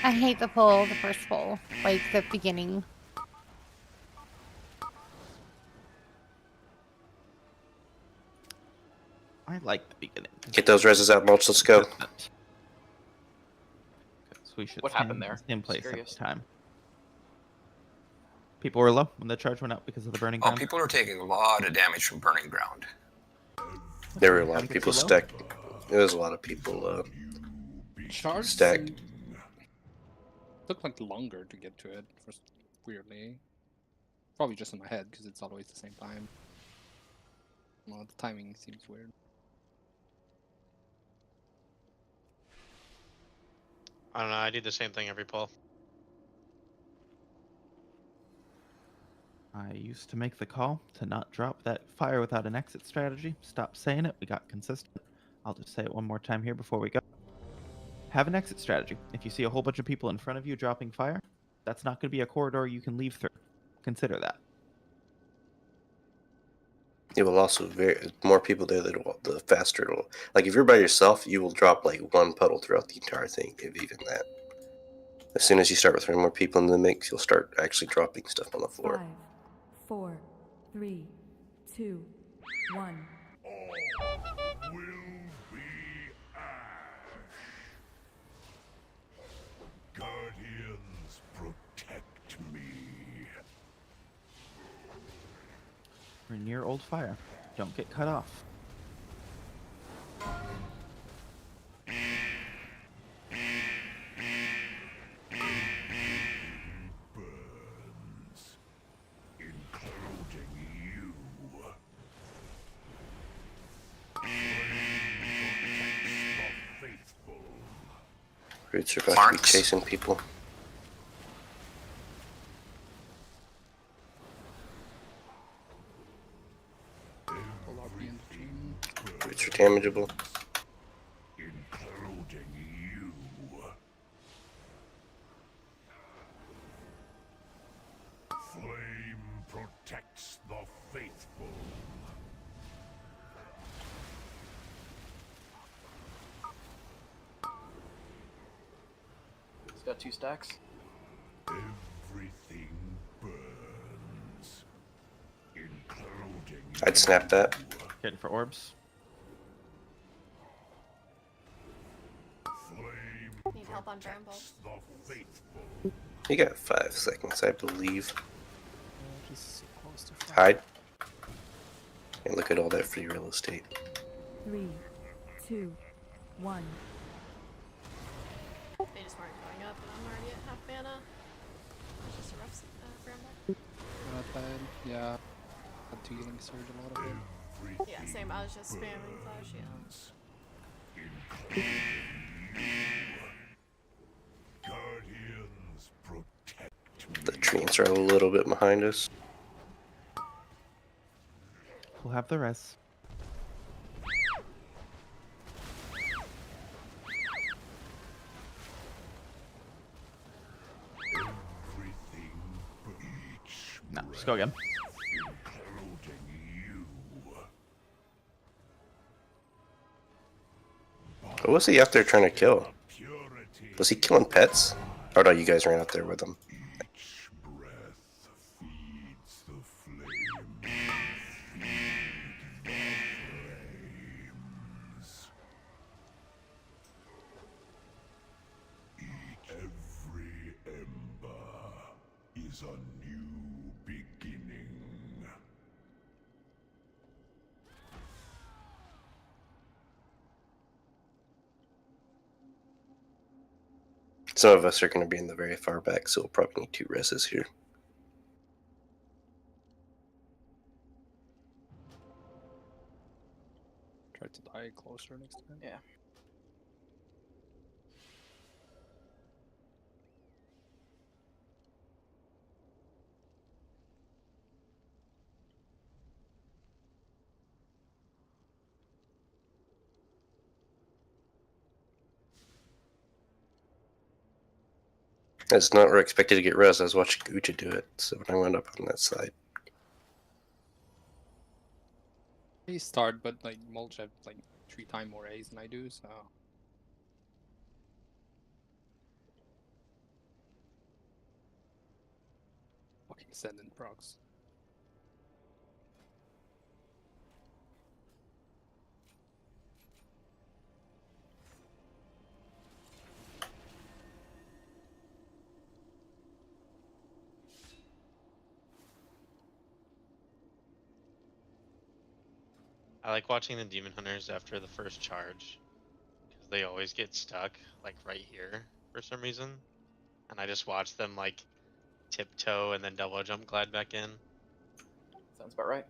I hate the pull, the first pull, like the beginning. I like the beginning. Get those reses out, Mulch. Let's go. So we should What happened there? In place at Curious. the time. People were low when the charge went out because of the burning Oh, ground. people are taking a lot of damage from burning ground. There were a lot of people stacked. There was a lot of people stacked. Took like longer to get to it, weirdly. Probably just in my head because it's always the same time. Well, the timing seems weird. I don't know. I do the same thing every pull. I used to make the call to not drop that fire without an exit strategy. Stop saying it. We got consistent. I'll just say it one more time here before we go. Have an exit strategy. If you see a whole bunch of people in front of you dropping fire, that's not going to be a corridor you can leave through. Consider that. It will also more people there, the faster it'll. Like if you're by yourself, you will drop like one puddle throughout the entire thing, if even that. As soon as you start with throwing more people in the mix, you'll start actually dropping stuff on the floor. 5, 4, 3, 2, 1. All will be ash. Guardians, protect me. We're near old fire. Don't get cut off. Burns, including you. Flame protects the faithful. Roots are about to be chasing people. Roots are damageable. Including you. Flame protects the faithful. It's got 2 stacks. Everything burns. Including I'd snap that. Getting for orbs. flame Need help on Bramble. protects the faithful. You got 5 seconds, I believe. He's supposed to Hide. And look at all that free real estate. 3, 2, 1. They just weren't going up, and I'm already at half mana. It's just a rough Bramble. Not bad. Yeah. Had to healing surge a lot of it. Yeah, same. I was just spamming Flash Heals. Guardians, protect me. The treants are a little bit behind us. We'll have the res. Everything bleach. No, just go again. Including you. What was he out there trying to kill? Was he killing pets? Oh no, you guys ran out there with him. Each breath feeds the flame. Feed the flames. Every ember is a new beginning. Some of us are going to be in the very far back, so we'll probably need 2 reses here. Try to die closer next time. Yeah. That's not where I expected to get res. I was watching Ucha do it, so when I wound up on that side. He start, but like Mulch have like 3 times more A's than I do, so. Fucking sending procs. I like watching the demon hunters after the first charge, because they always get stuck like right here for some reason, and I just watch them like tiptoe and then double jump glide back in. Sounds about right.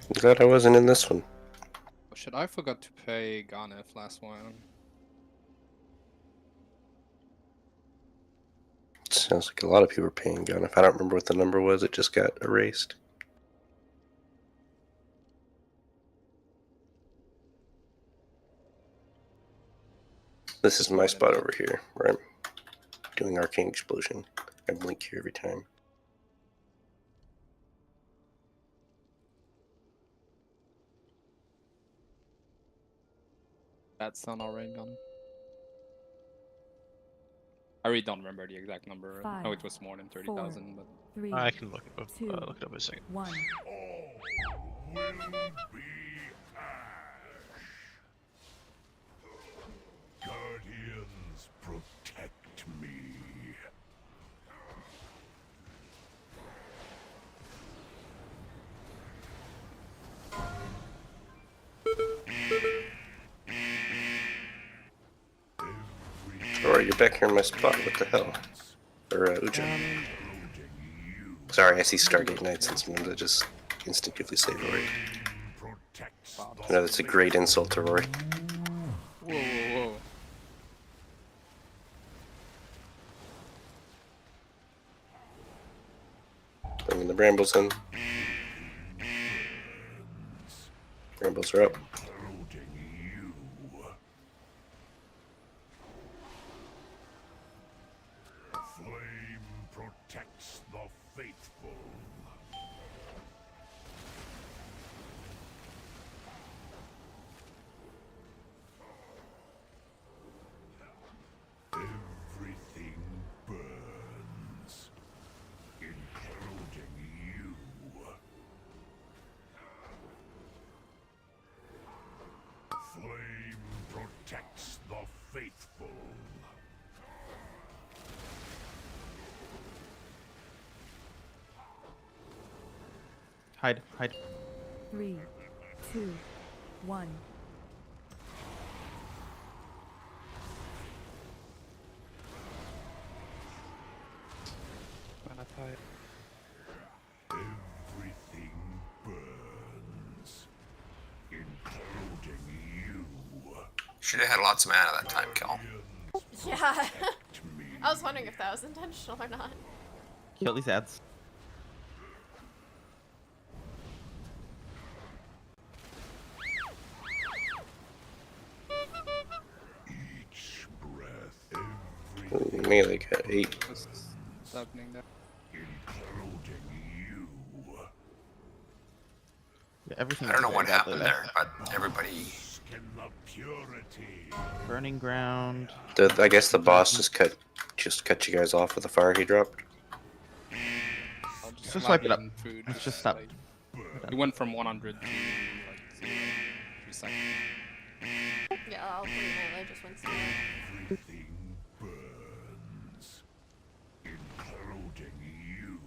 I'm glad I wasn't in this one. Oh shit, I forgot to pay Garneth last one. Sounds like a lot of people are paying gun. If I don't remember what the number was, it just got erased. This is my spot over here, where I'm doing Arcane Explosion. I blink here every time. That's on our rain gun. I really don't remember the exact number. I know it was more than 30,000, but 3, I can look it up. 2, Look it up in a second. 1. Will be ash. Guardians, protect me. Alright, you're back here in my spot. What the hell? Or, Uja. Sorry, I see Stargate Knights and sometimes I just instinctively say Rory. I know that's a great insult to Rory. whoa, whoa, whoa. Bringing the brambles in. Brambles are up. Flame protects the faithful. Everything burns, including you. Flame protects the faithful. Hide, hide. 3, 2, 1. Everything burns, including you. Should have had lots of mana that time, Kel. Yeah. I was wondering if that was intentional or not. Kill these ads. Each breath, every Melee got 8. What's happening there? including you. Yeah, everything. I don't know what happened there, but everybody. In the purity. Burning ground. I guess the boss just cut you guys off with the fire he dropped. I'll Just wipe it up. slap in Food. Let's just stop. Like, it went from 100 to like 0 in 3 seconds. Yeah, I'll put melee just once more. Everything burns, including you.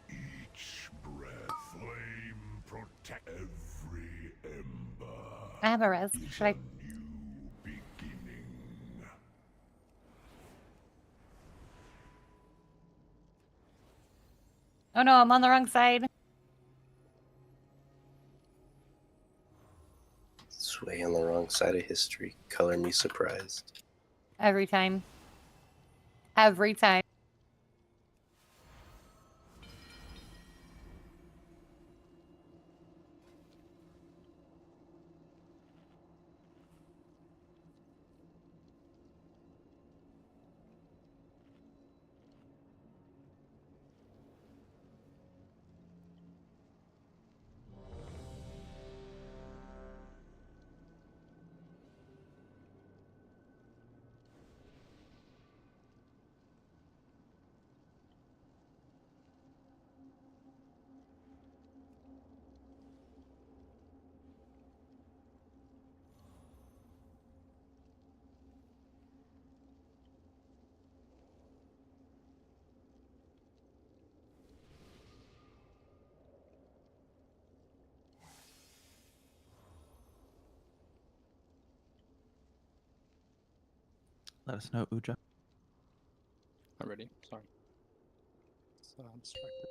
Each breath, flame protect every ember. I have a res. Should I? New beginning. Oh no, I'm on the wrong side. Sway on the wrong side of history. Color me surprised. Every time. Every time. Let us know, Uja. Not ready. Sorry. So I'm distracted.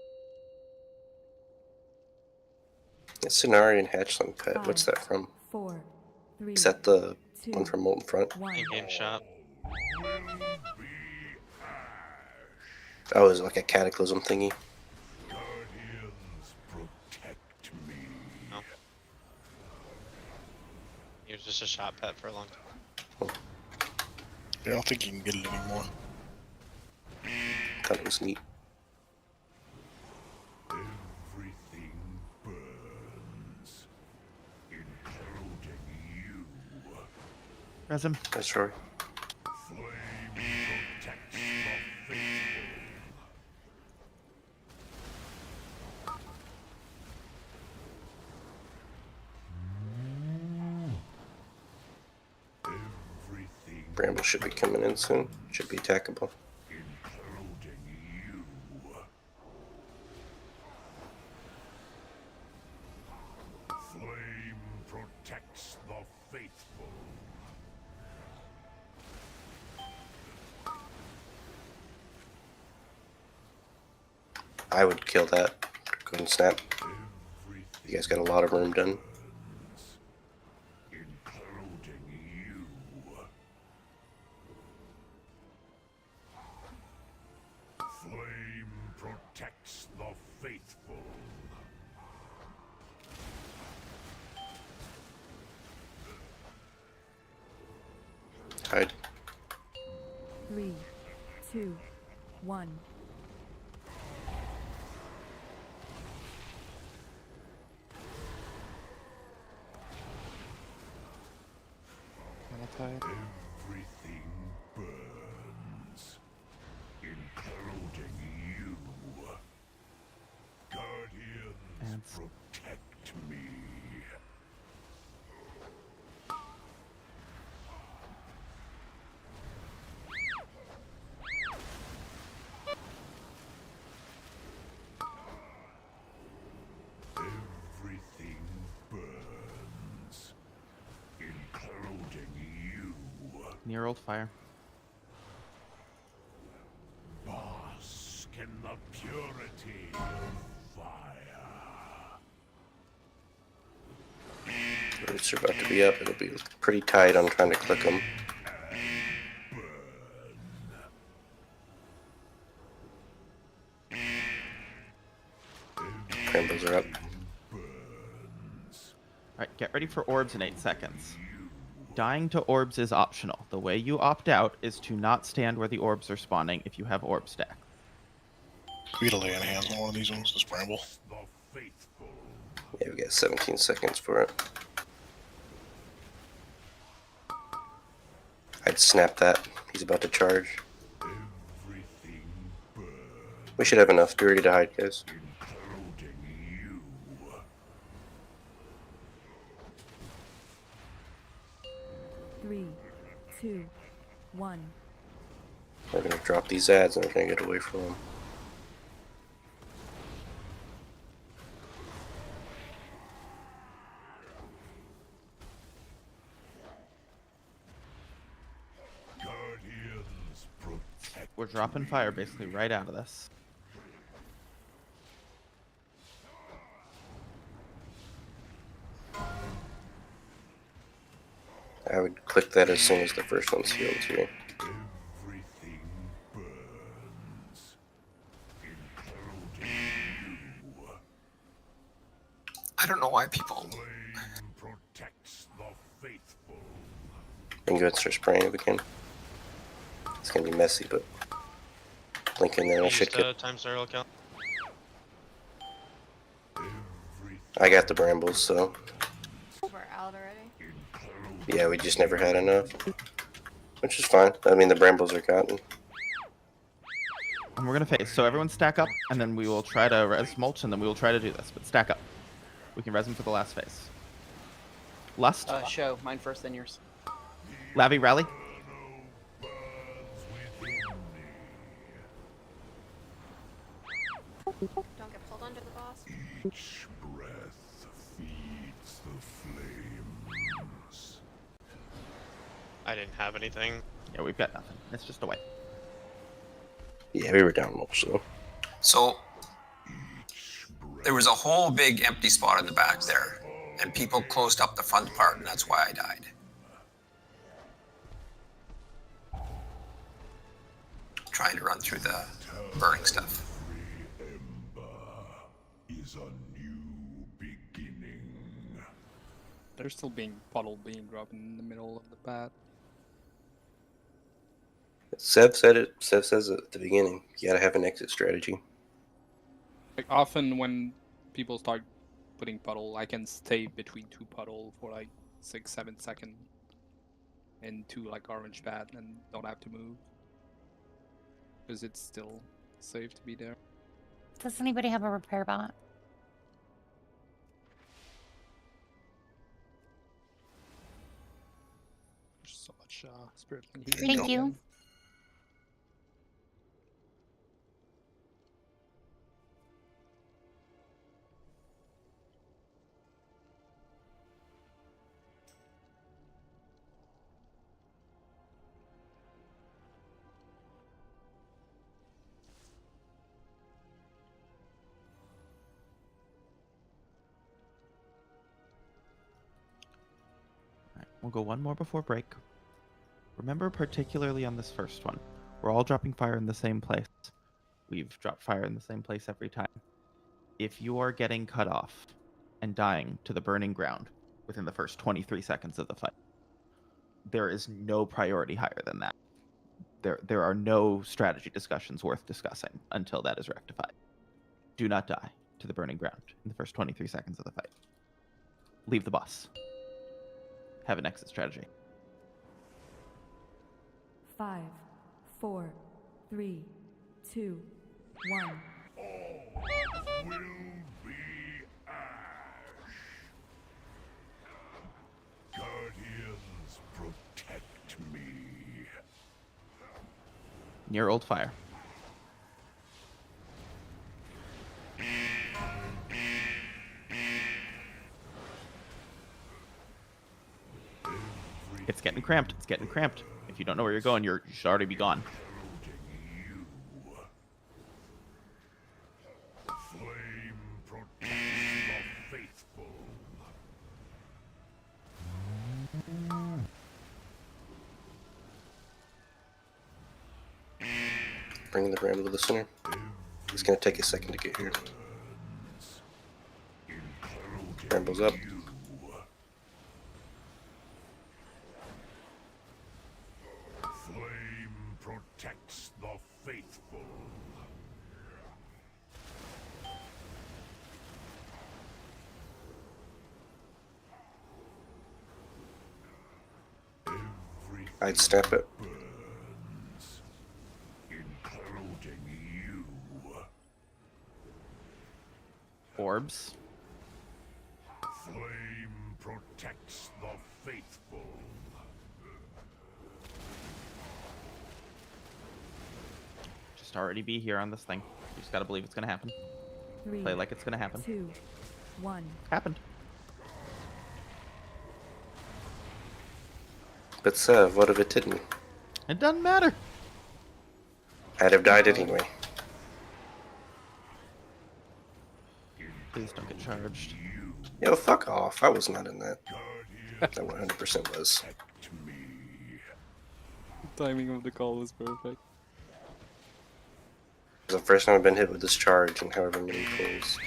It's Cenarian Hatchling Pet. What's 5, that from? 4, 3, Is that the 2, one from Molten Front? 1. In-game shop. Oh, is it like a cataclysm thingy? No. He was just a shop pet for a long time. I don't think you can get it anymore. Thought it was neat. Everything burns, including you. Res him. That's right. Flame protects the faithful. Everything Bramble should be coming in soon. Should be attackable. including you. Flame protects the faithful. I would kill that. Go ahead and snap. You guys got a lot of room done. Including you. Flame protects the faithful. Hide. 3, 2, 1. Everything burns, including you. Guardians protect me. Everything burns, including you. Near old fire. Bask in the purity of fire. Roots are about to be up. It'll be pretty tight on trying to click them. Brambles are up. Alright, get ready for orbs in 8 seconds. Dying to orbs is optional. The way you opt out is to not stand where the orbs are spawning if you have orb stack. We gotta lay in hands on one of these ones, this Bramble. Yeah, we got 17 seconds for it. I'd snap that. He's about to charge. We should have enough. Be ready to hide, guys. 3, 2, 1. We're gonna drop these ads and we're gonna get away from them. Guardians protect. We're dropping fire basically right out of this. I would click that as soon as the first one's healed too. Everything burns, including you. I don't know why people. Flame protects the faithful. We can go ahead and start spraying if we can. It's gonna be messy, but blink in there and I should kill. Time zero count. I got the brambles, so We're out already. yeah, we just never had enough. Which is fine. I mean, the brambles are gotten. And we're gonna phase. So everyone stack up, and then we will try to res mulch, and then we will try to do this. But stack up. We can res them for the last phase. Lust. Show. Mine first, then yours. Lavi, rally. Don't get pulled under the boss. Each breath feeds the flames. I didn't have anything. Yeah, we've got nothing. It's just a way. Yeah, we were down low, so. So there was a whole big empty spot in the back there. And people closed up the front part, and that's why I died. Trying to run through the burning stuff. Is a new beginning. There's still being puddle being dropped in the middle of the path. Sev said it. Sev says it at the beginning. You gotta have an exit strategy. Like often when people start putting puddle, I can stay between two puddle for like 6-7 seconds into like orange pad and don't have to move because it's still safe to be there. Does anybody have a repair bot? There's so much spirit link here. Thank you. Alright, we'll go one more before break. Remember, particularly on this first one, we're all dropping fire in the same place. We've dropped fire in the same place every time. If you are getting cut off and dying to the burning ground within the first 23 seconds of the fight, there is no priority higher than that. There are no strategy discussions worth discussing until that is rectified. Do not die to the burning ground in the first 23 seconds of the fight. Leave the boss. Have an exit strategy. 5, 4, 3, 2, 1. All will be ash. Guardians, protect me. Near old fire. It's getting cramped. It's getting cramped. If you don't know where you're going, you should already be gone. Flame protects the faithful. Bringing the bramble to the center. It's gonna take a second to get here. Bramble's up. Flame protects the faithful. I'd snap it. Burns, including you. Orbs. Flame protects the faithful. Just already be here on this thing. You just gotta believe it's gonna happen. 3, Play like it's gonna happen. 2, 1. Happened. But Sev, what if it didn't? It doesn't matter. I'd have died anyway. Please don't get charged. Yo, fuck off. I was not in that. That 100% was. The timing of the call was perfect. It's the first time I've been hit with this charge in however many pulls.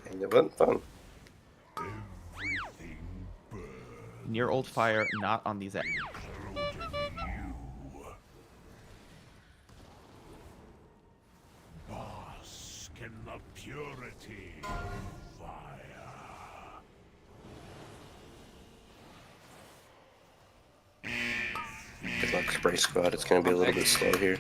And it wasn't fun. Near old fire, not on these. Bask in the purity of fire. Good luck, Spray Squad. It's gonna be a little bit slow here.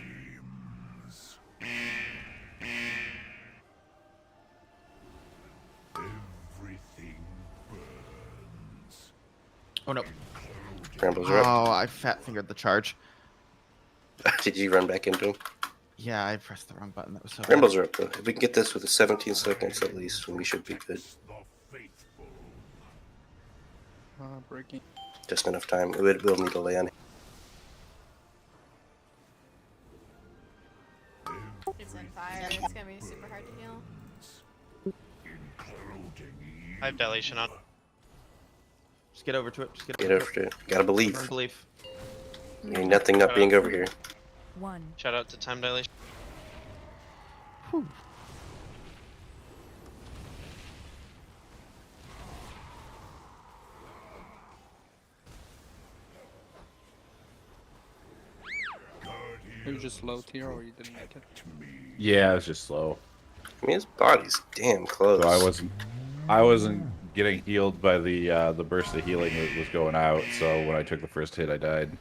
Everything burns. Oh no. Brambles are up. Oh, I fat fingered the charge. Did you run back into him? Yeah, I pressed the wrong button. That was so Brambles bad. are up though. If we can get this with 17 seconds at least, we should be good. Breaking. Just enough time. We'll need to lay on. It's on fire. It's gonna be super hard to heal. I have dilation on. Just get over to it. Just get, Get over to it. Gotta believe. Believe. Ain't nothing not being over here. One. Shout out to time dilation. Are you just low tier or you didn't make it? Yeah, it was just slow. I mean, his body's damn close. So I wasn't getting healed by the burst of healing that was going out. So when I took the first hit, I died.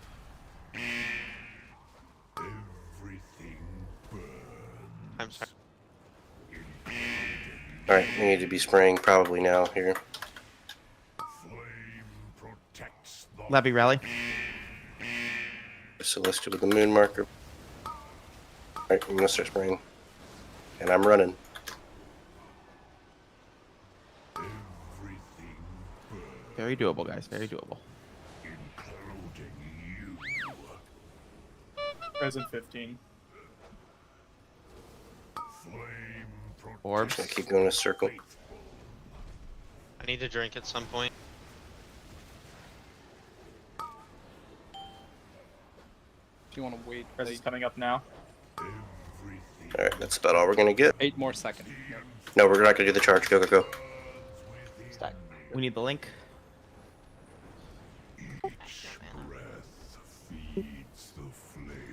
I'm sorry. Alright, we need to be spraying probably now here. Labby rally. Celestia with the moon marker. Alright, I'm gonna start spraying. And I'm running. Very doable, guys. Very doable. Present 15. Orbs. Just gonna keep going in a circle. I need to drink at some point. If you want to wait, Res is coming up now. Alright, that's about all we're gonna get. 8 more seconds. No, we're not gonna do the charge. Go, go, go. Stack. We need the link.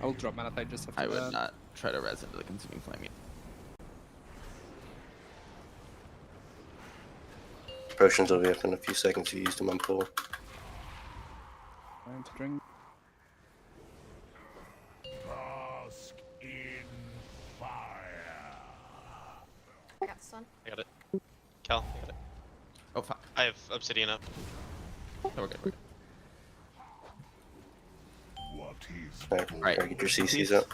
I will drop Manatite just after I would that. not try to res into the consuming flame yet. Potions will be up in a few seconds. You used them on pull. Trying to drink. Bask in fire. I got stun. I got it. Cal, I got it. Oh fuck. I have obsidian up. No, we're good. We're good. Alright, get your CCs up.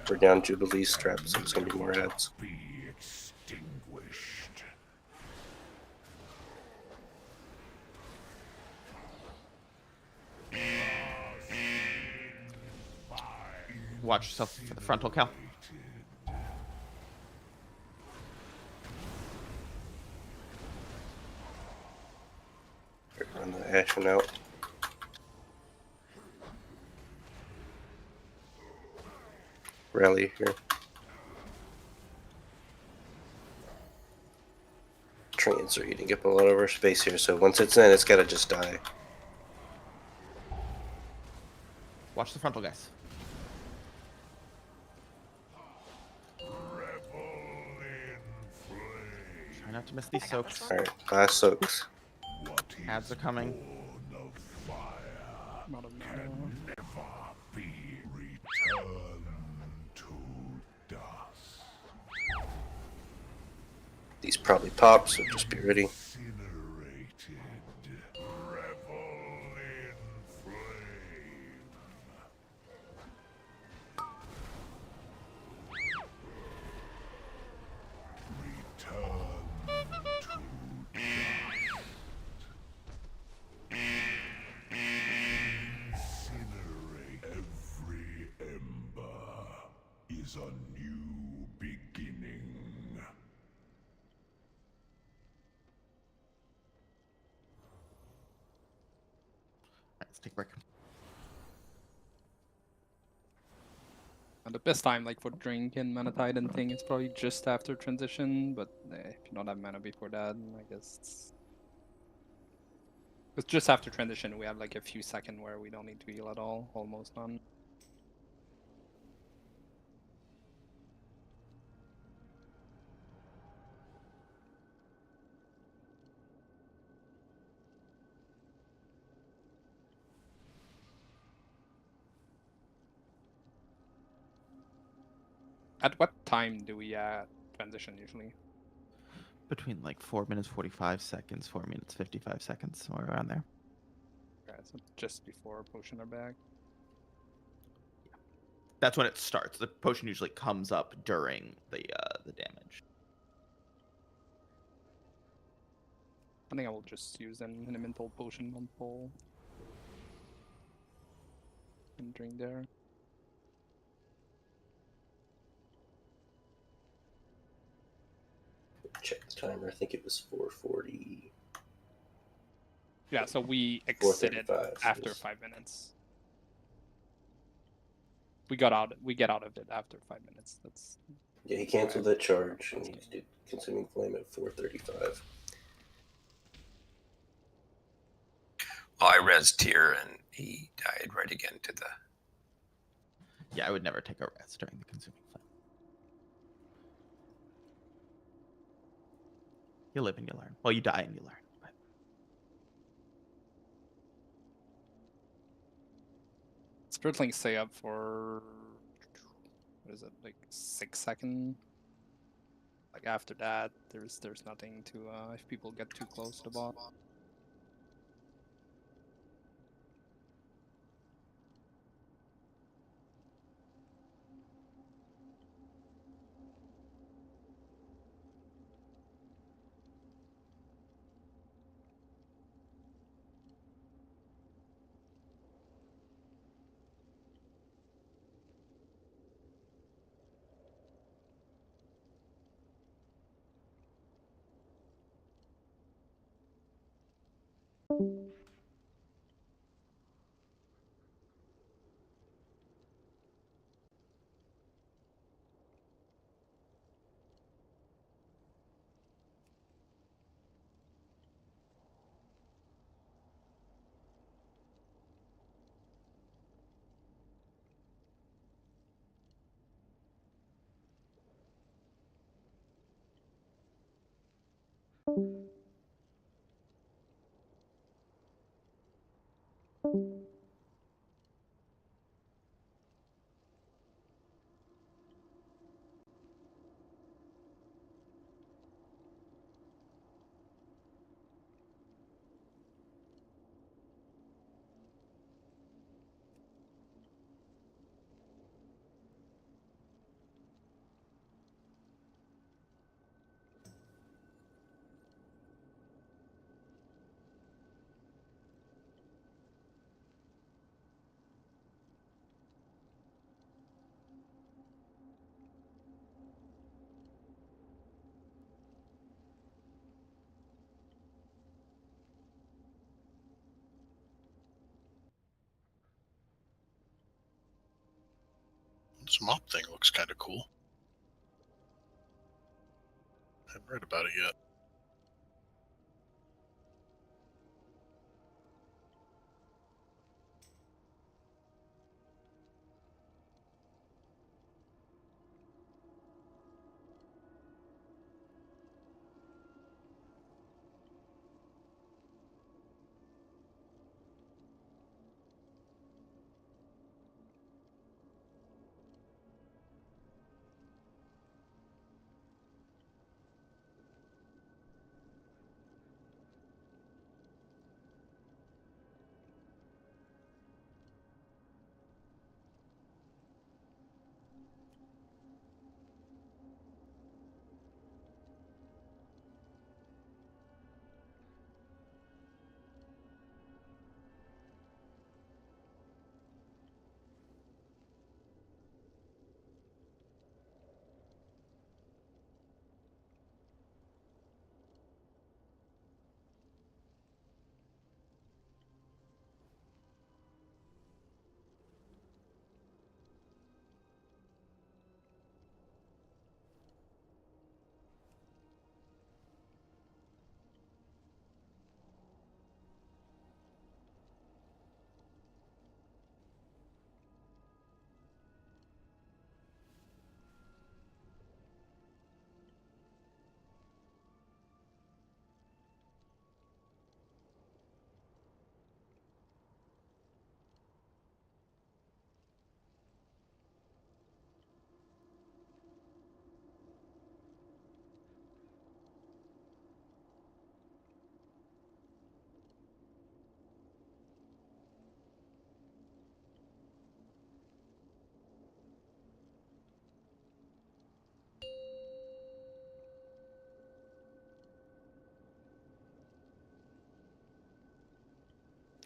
We're down Jubilee straps, so it's gonna be more ads. Be extinguished. Watch yourself for the frontal, Cal. Run the Ashen out. Rally here. Trains are eating up a lot of our space here, so once it's in, it's gotta just die. Watch the frontal, guys. Try not to miss these soaks. Alright, last soaks. Ads are coming. Not a Be returned to dust. These probably pop, so just be ready. Incinerated. Revel in flame. Return to dust. Incinerate. Every ember is a new beginning. Let's take a break. And the best time like for drink and Manatite and thing is probably just after transition, but if you don't have mana before that, I guess it's just after transition we have like a few seconds where we don't need to heal at all, almost none. At what time do we transition usually? Between like 4 minutes 45 seconds, 4 minutes 55 seconds, somewhere around there. Okay, so just before potion are back. That's when it starts. The potion usually comes up during the damage. I think I will just use an elemental potion on pull. And drink there. Check the timer. I think it was 4:40. Yeah, so we exited 4:35 after is- 5 minutes. We get out of it after 5 minutes. That's Yeah, he canceled that charge and he's consuming flame at 4:35. Well, I res Tyr and he died right again to the. Yeah, I would never take a rest during the consuming flame. You live and you learn. Well, you die and you learn. But... Spiritlings stay up for what is it, like 6 seconds? Like after that, there's nothing to if people get too close to the bot. This mop thing looks kind of cool. I haven't read about it yet.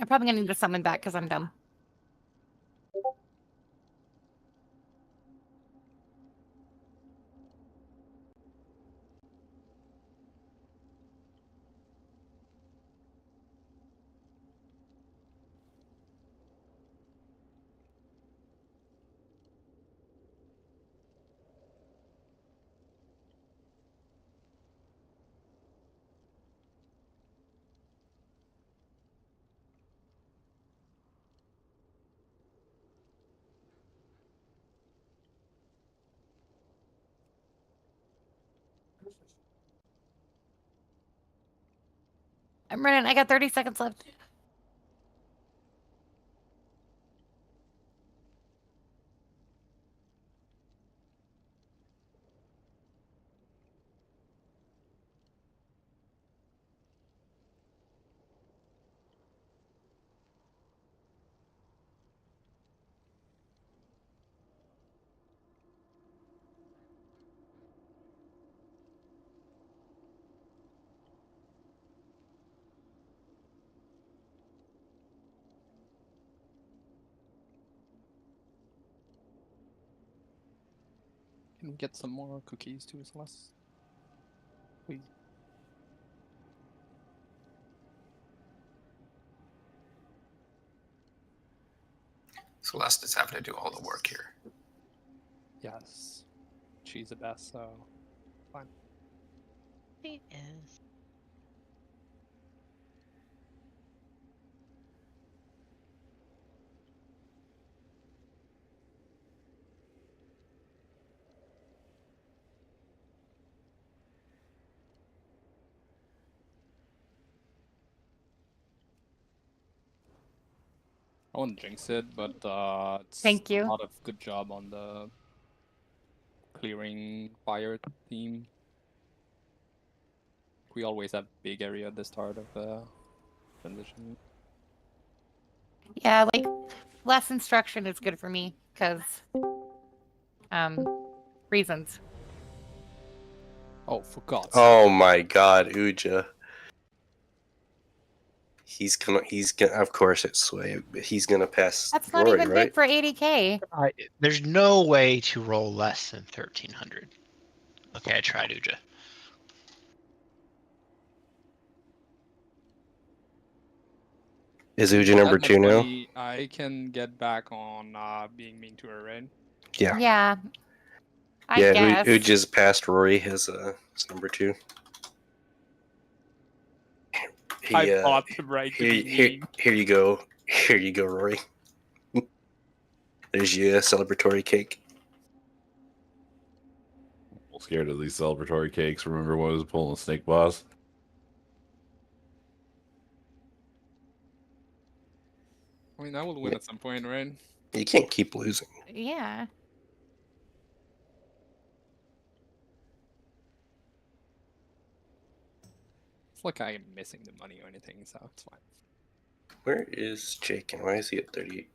I'm probably gonna need to summon back because I'm dumb. I'm running. I got 30 seconds left. Can we get some more cookies too, Celeste? Please. Celeste is having to do all the work here. Yes. She's the best, so fine. She is. I wouldn't jinx it, but it's Thank you. a lot of good job on the clearing fire theme. We always have big area at the start of the transition. Yeah, like less instruction is good for me because reasons. Oh, for God's Oh my God, Uja. He's gonna. Of course, it's Sway. He's gonna pass That's not Rory, even right? big for 80k. There's no way to roll less than 1300. Okay, I tried Uja. Is Uja number That much 2 now? money, I can get back on being mean to her, right? Yeah. Yeah. I Yeah, guess. Uja's past Rory as number 2. I bought the right to be mean. Here you go. Here you go, Rory. There's your celebratory cake. I'm scared of these celebratory cakes. Remember when I was pulling a snake boss? I mean, I will win at some point, right? You can't keep losing. Yeah. It's like I am missing the money or anything, so it's fine. Where is Jake and why is he at 38%?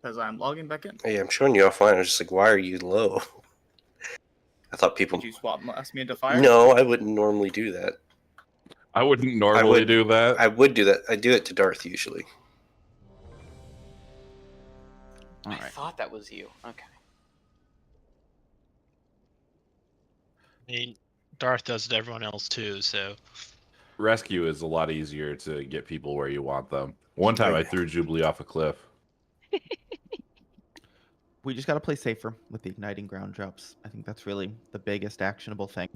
Because I'm logging back in. Hey, I'm showing you offline. I was just like, why are you low? I thought people. Did you swap me into fire? No, I wouldn't normally do that. I wouldn't normally do that. I would do that. I do it to Darth usually. I thought that was you. Okay. I mean, Darth does it to everyone else too, so. Rescue is a lot easier to get people where you want them. One time I threw Jubilee off a cliff. We just got to play safer with the igniting ground drops. I think that's really the biggest actionable thing.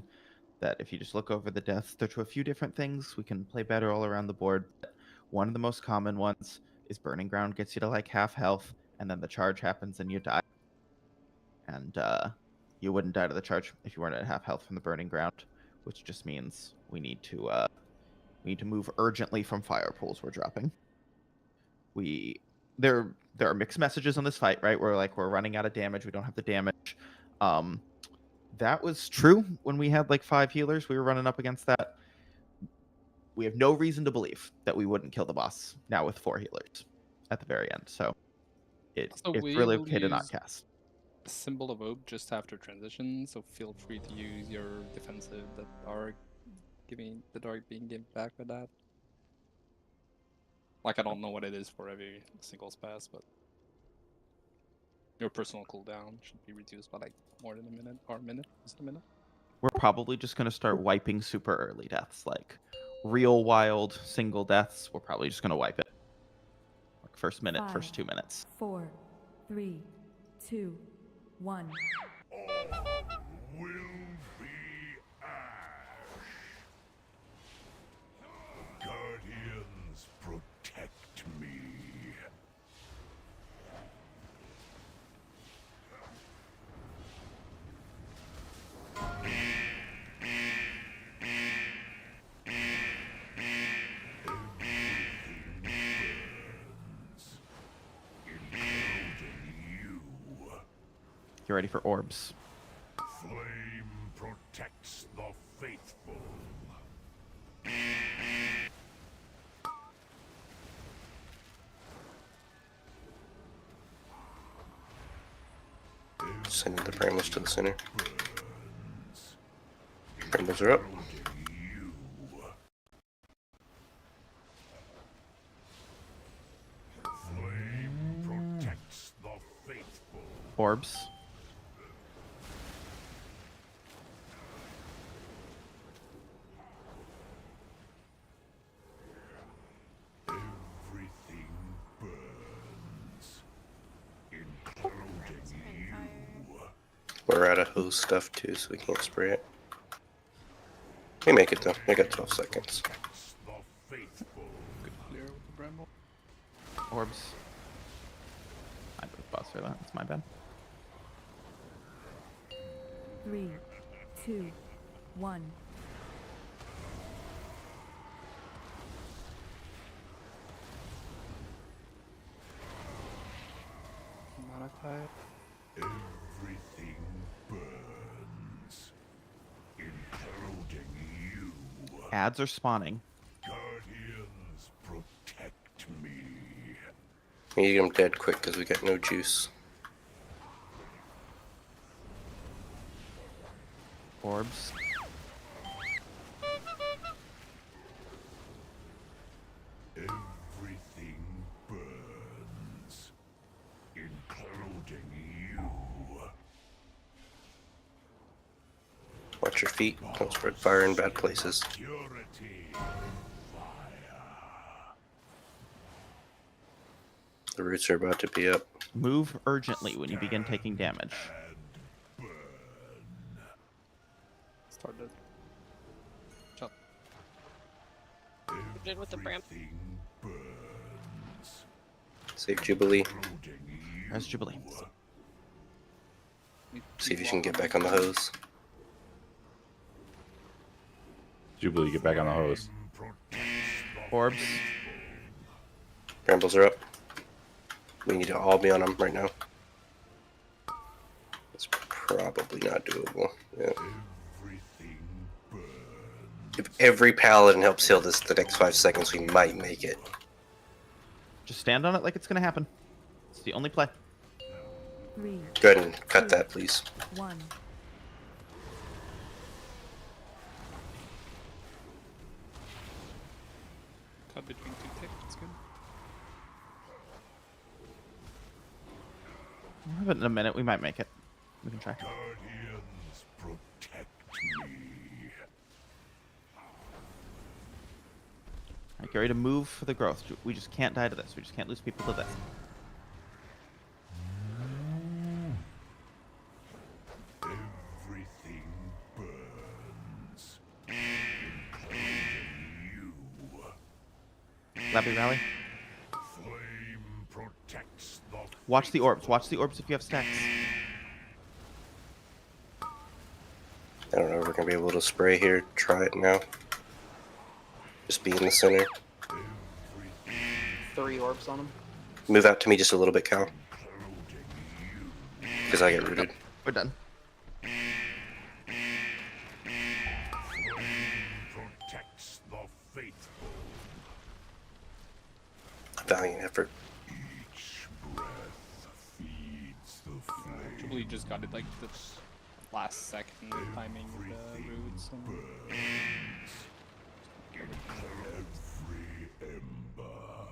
That if you just look over the deaths, there's a few different things. We can play better all around the board. One of the most common ones is burning ground gets you to like half health, and then the charge happens and you die. And you wouldn't die to the charge if you weren't at half health from the burning ground, which just means we need to move urgently from fire pools we're dropping. There are mixed messages on this fight, right? We're running out of damage. We don't have the damage. That was true when we had like 5 healers. We were running up against that. We have no reason to believe that we wouldn't kill the boss now with 4 healers at the very end. So it's really okay to not cast. Symbol of Hope just after transition, so feel free to use your defensive that are being given back with that. Like, I don't know what it is for every single pass, but your personal cooldown should be reduced by like more than a minute, or a minute. Is it a minute? We're probably just going to start wiping super early deaths, like real wild single deaths. We're probably just going to wipe it. Like first minute, 5, first 2 minutes. 4, 3, 2, 1. Will be ash. Guardians, protect me. Get ready for orbs. Flame protects the faithful. Sending the brambles to the center. Brambles are up. Flame protects the faithful. Orbs. Everything burns, including you. We're out of hose stuff too, so we can't spray it. We make it though. I got 12 seconds. The faithful. Good clear with the bramble. Orbs. I put boss for that. It's my bad. 3, 2, 1. Mana type. Everything burns, including you. Ads are spawning. Guardians, protect me. We need them dead quick because we got no juice. Orbs. Everything burns, including you. Watch your feet. Don't spread fire in bad places. Purity, The roots are about to be up. Move urgently when you begin taking damage. Started. Chop. Did with the bram. Save Jubilee. Where's Jubilee? See if you can get back on the hose. Jubilee, get back on the hose. Orbs. Brambles are up. We need to all be on them right now. It's probably not doable. Yeah. If every paladin helps heal this the next 5 seconds, we might make it. Just stand on it like it's gonna happen. It's the only play. 3, Go ahead and cut that, please. 1. Cut between two ticks. That's good. We'll have it in a minute. We might make it. We can try. Guardians, protect me. Alright, get ready to move for the growth. We just can't die to this. We just can't lose people to this. Everything burns, including you. Lappy rally. Flame protects the Watch the orbs. Watch the orbs if you have stacks. I don't know if we're gonna be able to spray here. Try it now. Just be in the center. 3 orbs on him. Move out to me just a little bit, Cal. Because I get rooted. We're done. protects the faithful. Valiant effort. Each breath feeds the flame. Jubilee just got it like the last second timing with the roots. And... Every ember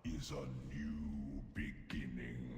is a new beginning.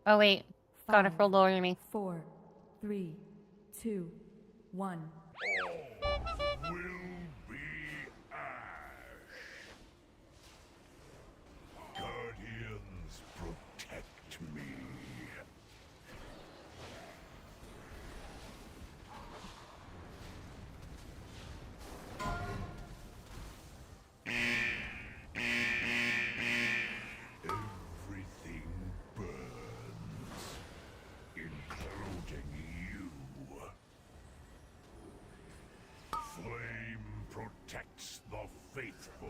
Oh wait, got it for Five, lowering me. 4, 3, 2, 1. Will be ash. Guardians, protect me. Everything burns, including you. Flame protects the faithful.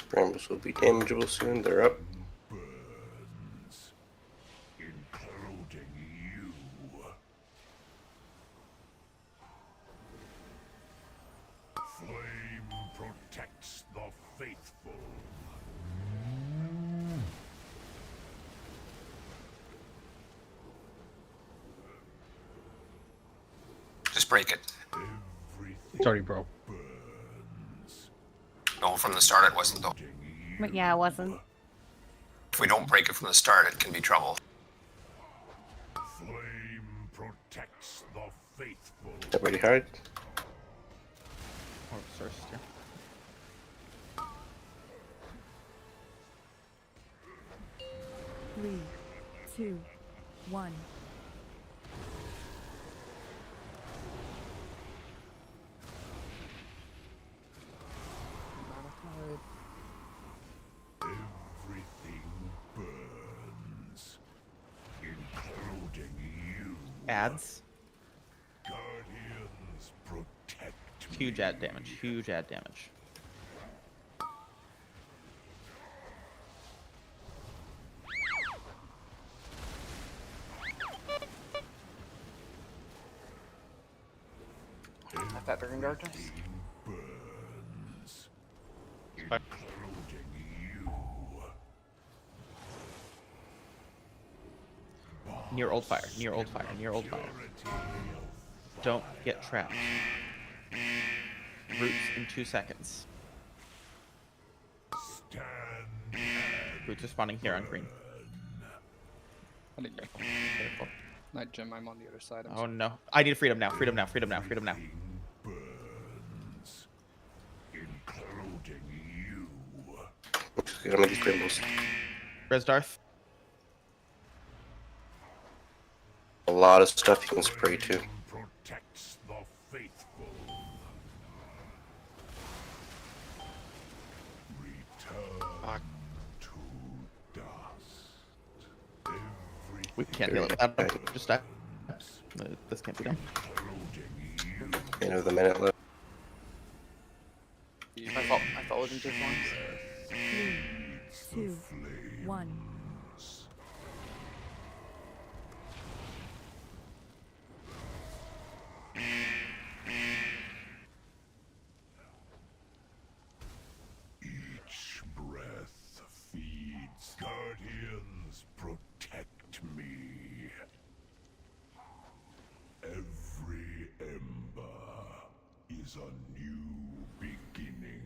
Brambles will be damageable soon. They're up. Burns, including you. Flame protects the faithful. Just break it. It's already broke. No, from the start it wasn't though. But yeah, it wasn't. If we don't break it from the start, it can be trouble. Flame protects the faithful. Everybody hide. Oh, sorry, sister. Three, two, 1. Everything burns, including you. Ads. Guardians, protect me. Huge ad damage. Huge ad damage. That Dragon Darkness. Burns, Fire. including you. Near old fire. Near old fire. Near old fire. Don't get trapped. Roots in 2 seconds. Stand Roots are spawning here on green. I didn't go. Careful. Night Gem, I'm on the other side. I'm Oh sorry. no. I need freedom now. Freedom now. Freedom now. Freedom now. burns, including you. Just get him with these Brambles. Res Darth. A lot of stuff you can spray too. Protects the faithful. Return to dust. We can't deal with that. Just die. This can't be done. End of the minute left. My fault. I followed into forms. 3, 2, 1. Each breath feeds. Guardians, protect me. Every ember is a new beginning.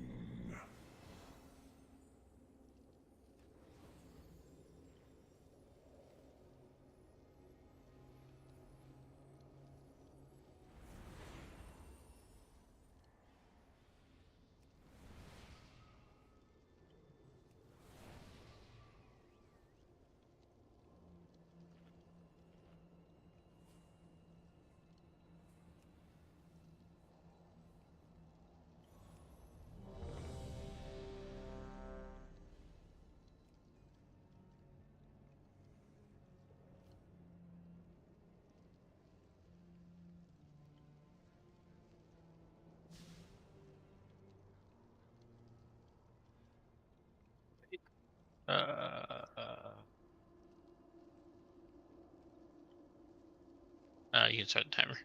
You can start the timer.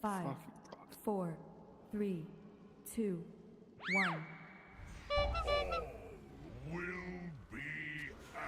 5, 4, 3, 2, 1. Will be ash.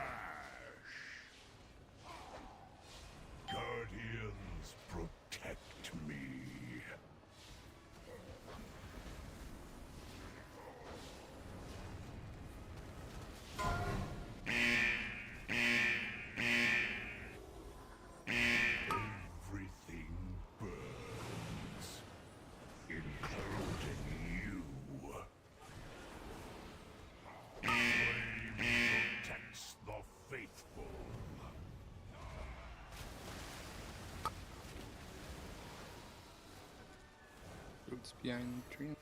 It's behind the tree.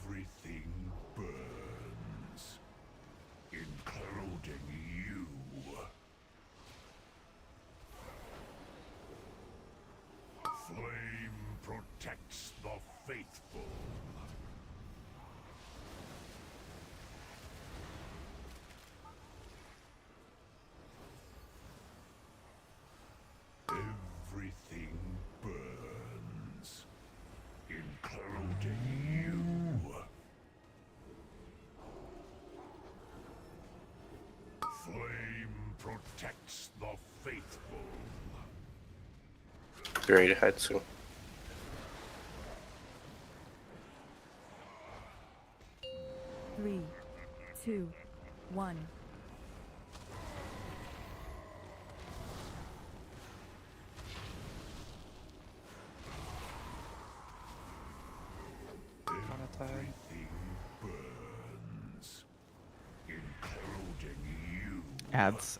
Everything burns, including you. Flame protects the faithful. Everything burns, including you. Flame protects the faithful. Be ready to hide soon. Three, two, one. Everything burns, including you. Ads.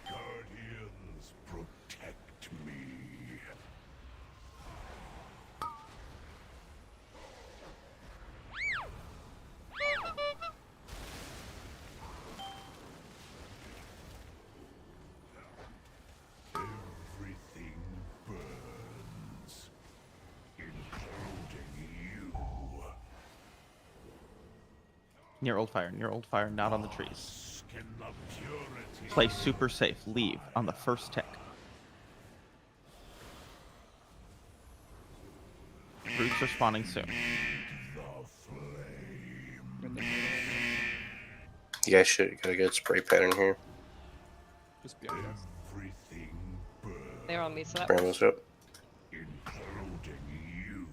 Guardians, protect me. Everything burns, including you. Near old fire, not on the trees. In the purity. Play super safe. Leave on the first tick. Roots are spawning soon. You guys should got a good spray pattern here. Just behind us. Everything They're on me, so that Brambles up. including you.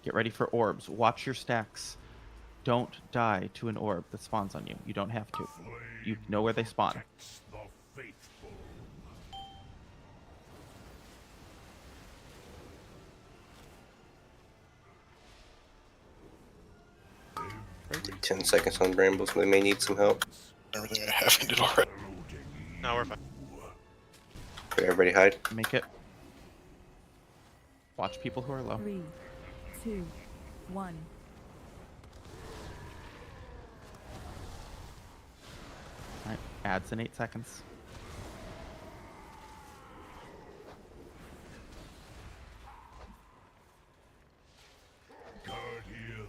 Get ready for orbs. Watch your stacks. Don't die to an orb that spawns on you. You don't have to. You know where they spawn. Protects the faithful. 10 seconds on Brambles. They may need some help. Everything I have ended already. No, we're fine. Okay, everybody hide. Make it. Watch people who are low. 3, 2, 1. Alright, ads in 8 seconds.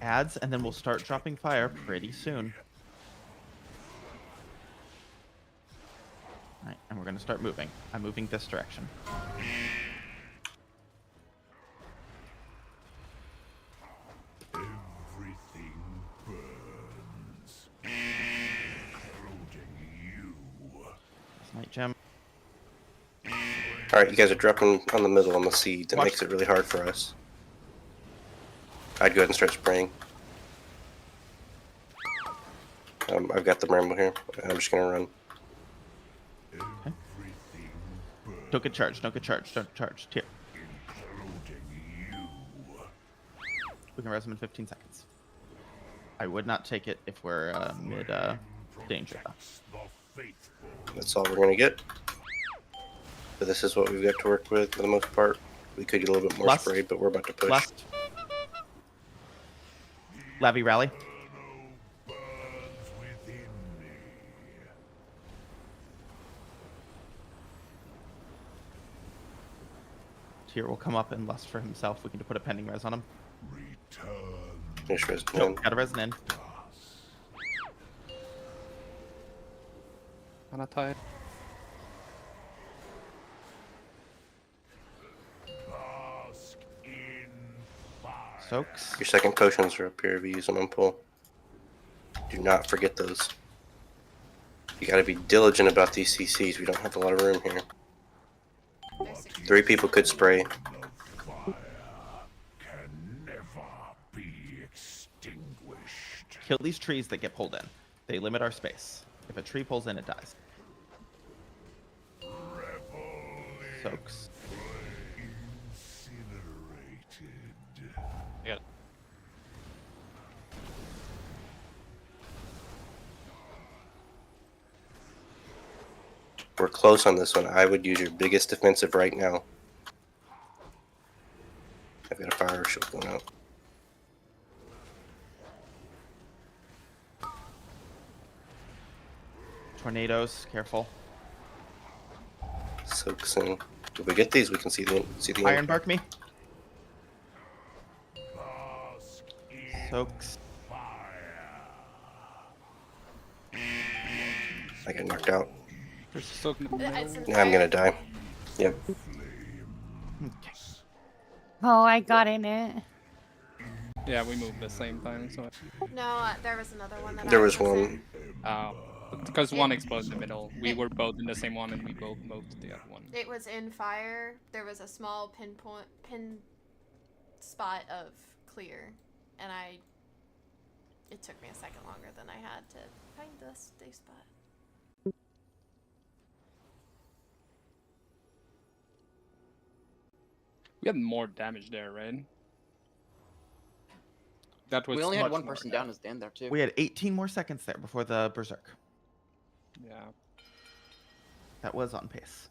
Ads, and then we'll start dropping fire pretty soon. Alright, and we're gonna start moving. I'm moving this direction. Everything burns, including you. Night gem. Alright, you guys are dropping on the middle on the seed. That Watch. makes it really hard for us. I'd go ahead and start spraying. I've got the Bramble here. I'm just gonna run. Don't get charged, don't get charged, don't charge. Here. We can res them in 15 seconds. I would not take it if we're mid danger. That's all we're gonna get. But this is what we've got to work with for the most part. We could get a little bit more Last- sprayed, but we're about to push. Last. Lavi rally. Tyr will come up and lust for himself. We can put a pending res on him. Finish res Nope, in. got a res in. Mana tide. Soaks. Your second potions are up here if you use them on pull. Do not forget those. You gotta be diligent about these CCs. We don't have a lot of room here. 3 people could spray. Kill these trees that get pulled in. They limit our space. If a tree pulls in, it dies. Soaks. I got it. We're close on this one. I would use your biggest defensive right now. I've got a fire shield going out. Tornadoes, careful. Soaks in. If we get these, we can see the Iron bark me. Soaks. I get knocked out. There's a soak in the middle. Now I'm gonna die. Yep. Oh, I got in it. Yeah, we moved at the same time, so. No, there was another one that There I was one. in. Because one exploded in the middle. We were both in the same one, and we both moved to the other one. It was in fire. There was a small pin spot of clear, and it took me a second longer than I had to find the stay spot. We had more damage there, right? That was We only had much one more person down as Dan there too. We had 18 more seconds there before the berserk. Yeah. That was on pace.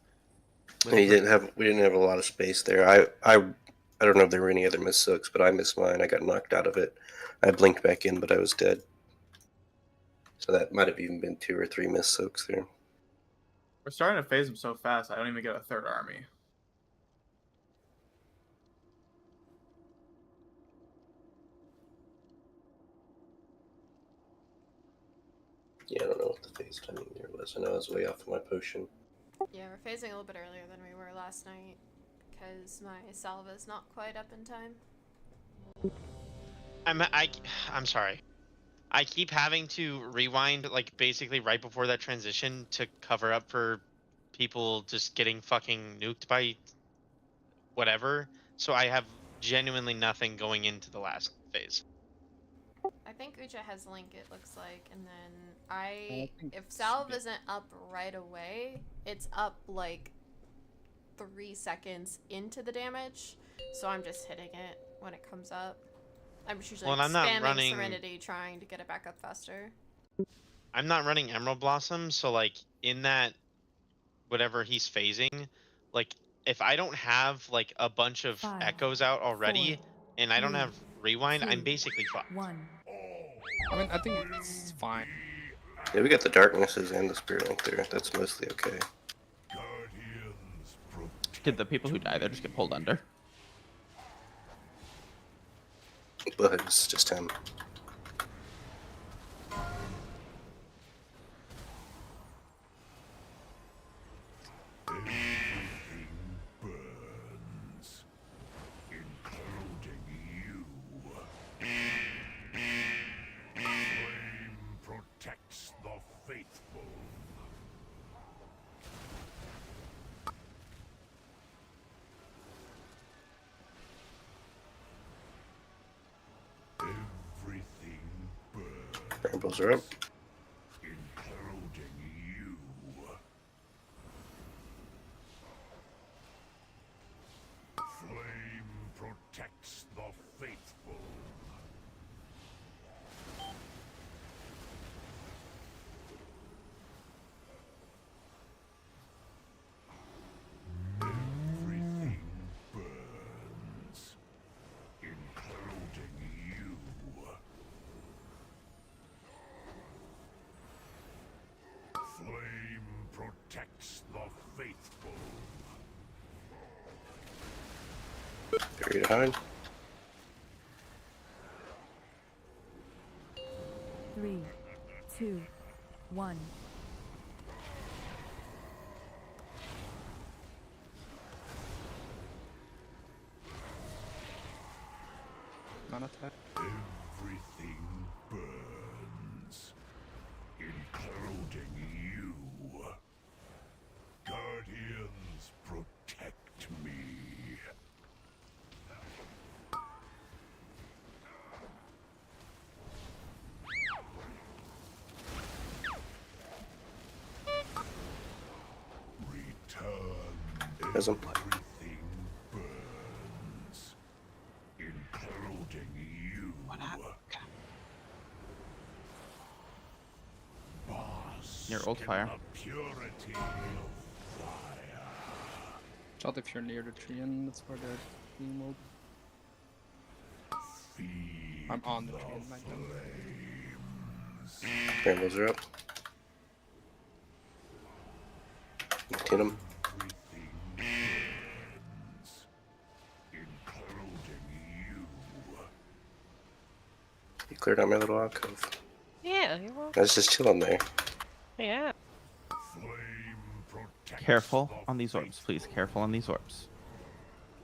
And we didn't have a lot of space there. I don't know if there were any other miss soaks, but I missed mine. I got knocked out of it. I blinked back in, but I was dead. So that might have even been 2 or 3 miss soaks there. We're starting to phase them so fast, I don't even get a third army. Yeah, I don't know what the phase timing there was. I know I was way off of my potion. Yeah, we're phasing a little bit earlier than we were last night because my salva's not quite up in time. I'm sorry. I keep having to rewind, like, basically right before that transition to cover up for people just getting fucking nuked by whatever. So I have genuinely nothing going into the last phase. I think Ucha has Link, it looks like, and then if Salve isn't up right away, it's up like 3 seconds into the damage, so I'm just hitting it when it comes up. I'm just usually spamming Serenity trying to get it back up faster. I'm not running Emerald Blossom, so like in that whatever he's phasing, like if I don't have like a bunch of echoes out already and I don't have rewind, I'm basically fucked. I mean, I think it's fine. Yeah, we got the darknesses and the spirit link there. That's mostly okay. Did the people who die there just get pulled under? But it's just him. Burns, including you. Flame protects the faithful. Everything burns. Brambles are up. Including you. Flame protects the faithful. Everything burns, including you. Flame protects the faithful. Area to hide. 3, 2, 1. Non-attack. Everything burns, including you. Guardians, protect me. Return. Prism. Everything burns, including you. Near old fire. Purity of fire. Shot if you're near the tree, and that's where the team will I'm on the tree and like them. Brambles are up. Hit him. You cleared out my little alcove. Yeah, you're welcome. Let's just chill on there. Yeah. Careful on these orbs, please. Careful on these orbs.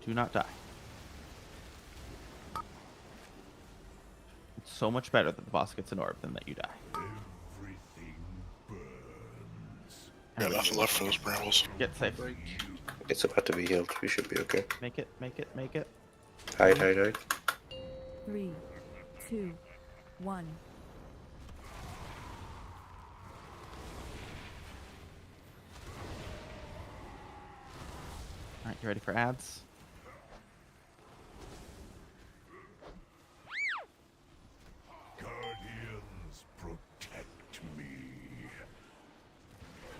Do not die. It's so much better that the boss gets an orb than that you die. Got nothing left for those brambles. Get safe. It's about to be healed. We should be okay. Make it, make it, make it. Hide, hide, hide. 3, 2, 1. Alright, you ready for ads? Guardians, protect me.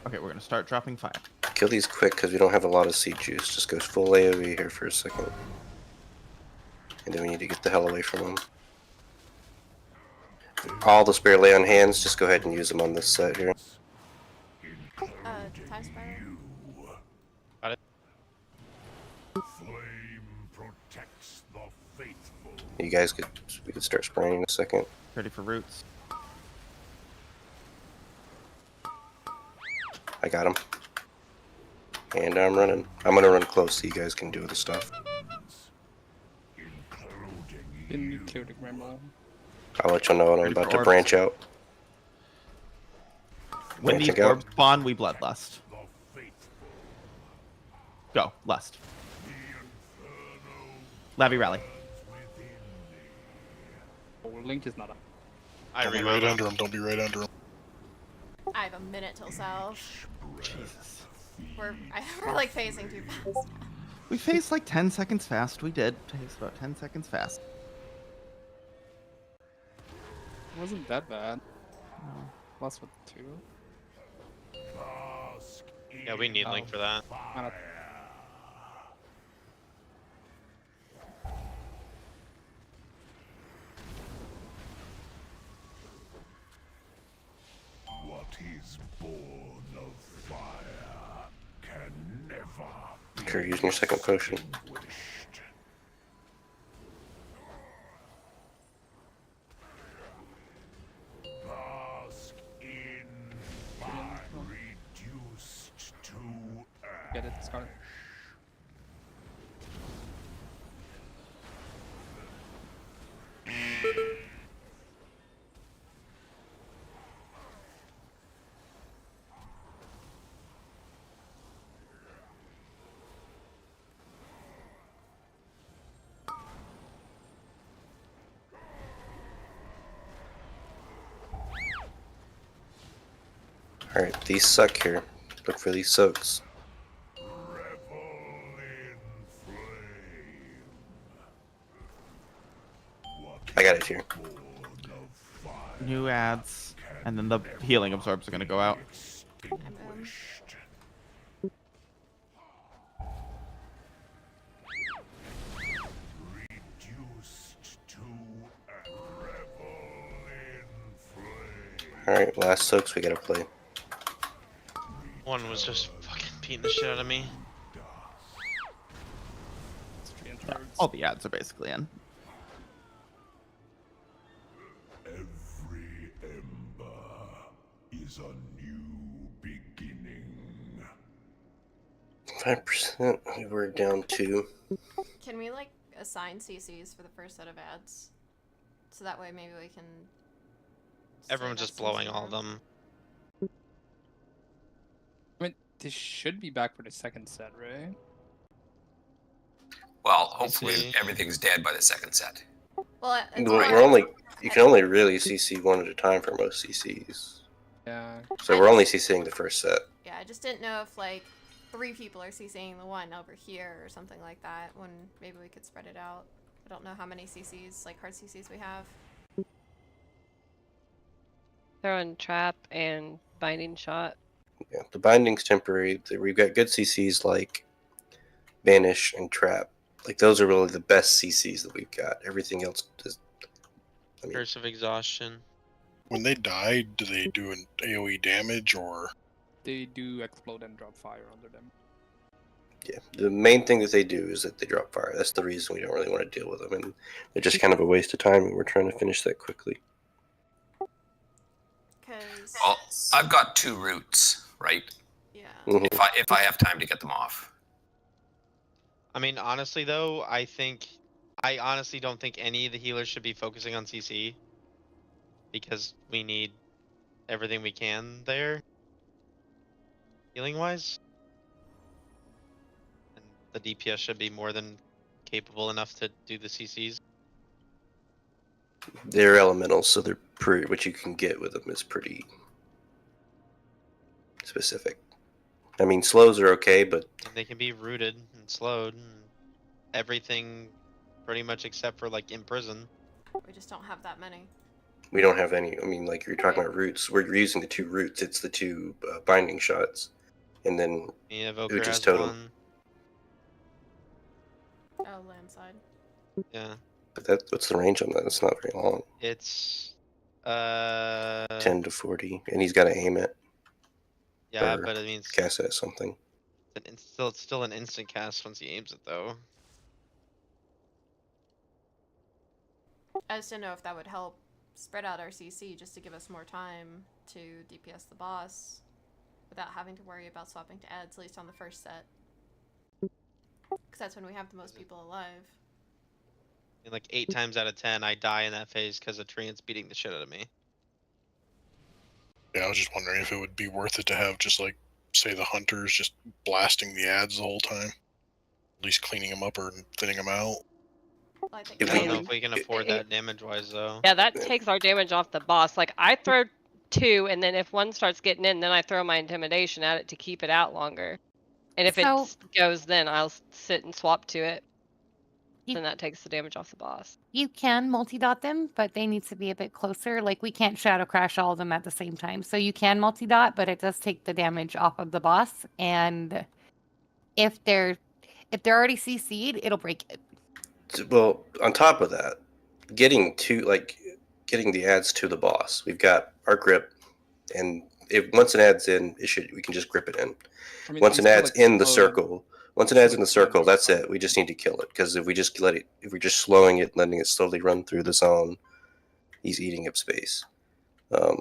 Okay, we're gonna start dropping fire. Kill these quick because we don't have a lot of seed juice. Just go full AoE here for a second. And then we need to get the hell away from them. All the spare lay on hands, just go ahead and use them on this set here. Time spiral. Got it. Flame protects the faithful. You guys we could start spraying in a second. Ready for roots. I got him. And I'm running. I'm gonna run close so you guys can do the stuff. Didn't you clear the Gremlin? I'll let you know when I'm about to branch out. When Branching these orbs spawn, we bloodlust. Go, lust. Lavi rally. Oh, Link is not up. Don't be right under him. Don't be right under him. I have a minute till south. Jesus. We're like phasing too fast. We faced like 10 seconds fast. We did. Takes about 10 seconds fast. It wasn't that bad. No. Plus with 2. Yeah, we need Link for that. What is born of fire can never be You're using your second potion. bask in fire, reduced to Get it, Scar. Alright, these suck here. Look for these soaks. I got it here. New ads. And then the healing absorbs are going to go out. Alright, last soaks we gotta play. One was just fucking beating the shit out of me. All the ads are basically in. every ember is a new beginning. 5%. We were down 2. Can we like assign CCs for the first set of ads? So that way maybe we can. Everyone's just blowing all of them. I mean, they should be back for the second set, right? Well, hopefully everything's dead by the second set. Well, We're only you can only really CC one at a time for most CCs. Yeah. So we're only CCing the first set. Yeah, I just didn't know if like 3 people are CCing the one over here or something like that. When maybe we could spread it out. I don't know how many CCs, like hard CCs, we have. Throwing trap and binding shot. Yeah, the binding's temporary. We've got good CCs like banish and trap. Like those are really the best CCs that we've got. Everything else is Curse of Exhaustion. When they die, do they do an AoE damage or? They do explode and drop fire under them. Yeah, the main thing that they do is that they drop fire. That's the reason we don't really want to deal with them, and they're just kind of a waste of time, and we're trying to finish that quickly. Well, I've got 2 roots, right? Yeah. If I have time to get them off. I mean, honestly though, I honestly don't think any of the healers should be focusing on CC because we need everything we can there, healing wise, and the DPS should be more than capable enough to do the CCs. They're elementals, so they're what you can get with them is pretty specific. I mean, slows are okay, but And they can be rooted and slowed and everything pretty much except for like imprison. We just don't have that many. we don't have any. I mean, like you're talking about roots. We're using the 2 roots. It's the 2 binding shots, and then Yeah, Evoker Uja's has totem. one. Oh, landside. Yeah. But what's the range on that? It's not very long. It's 10 to 40, and he's got to aim it. Yeah, or but it means cast it at something. it's still an instant cast once he aims it though. I just didn't know if that would help spread out our CC just to give us more time to DPS the boss without having to worry about swapping to ads, at least on the first set. Because that's when we have the most people alive. And like 8 times out of 10, I die in that phase because a treant's beating the shit out of me. Yeah, I was just wondering if it would be worth it to have just like, say, the hunters just blasting the ads the whole time, at least cleaning them up or thinning them out. I don't know if we can afford that damage-wise though. Yeah, that takes our damage off the boss. Like I throw 2, and then if one starts getting in, then I throw my intimidation at it to keep it out longer. And if So- it goes, then I'll sit and swap to it. Then that takes the damage off the boss. You can multi-dot them, but they need to be a bit closer. Like we can't shadow crash all of them at the same time. So you can multi-dot, but it does take the damage off of the boss. And if they're already CC'd, it'll break it. Well, on top of that, getting the ads to the boss. We've got our grip, and if once an ad's in, we can just grip it in. I mean, Once I'm an still, ad's like, in the slow- circle, once an ad's in the circle, that's it. We just need to kill it because if we're just slowing it, letting it slowly run through the zone, he's eating up space. The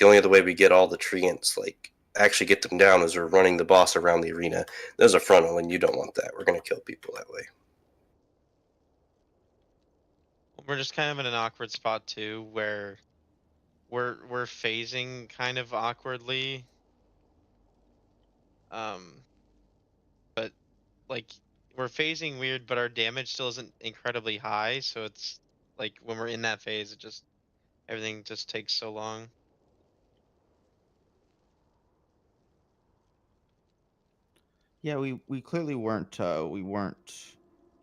only other way we get all the treants, like actually get them down, is we're running the boss around the arena. There's a frontal, and you don't want that. We're gonna kill people that way. We're just kind of in an awkward spot too, where we're phasing kind of awkwardly. But like we're phasing weird, but our damage still isn't incredibly high. So it's like when we're in that phase, everything just takes so long. Yeah, we clearly weren't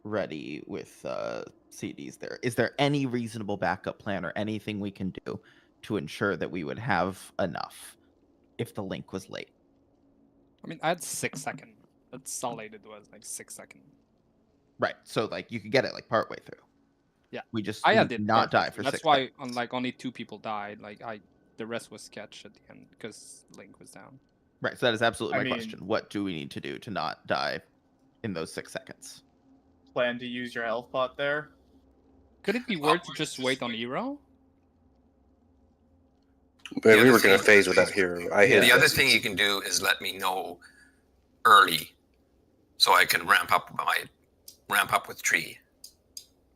ready with CDs there. Is there any reasonable backup plan or anything we can do to ensure that we would have enough if the link was late? I mean, I had 6 seconds. That's all I did was like 6 seconds. Right. So like you could get it like partway through. Yeah. We just I did did not die perfect. for That's 6 why seconds. on like only 2 people died. Like the rest was sketch at the end because Link was down. Right. So that is absolutely I my mean- question. What do we need to do to not die in those 6 seconds? Plan to use your health pot there. Could it be worth to just wait on Eero? But we other were gonna thing- phase without hero. The other thing you can do is let me know early, so I can ramp up with tree.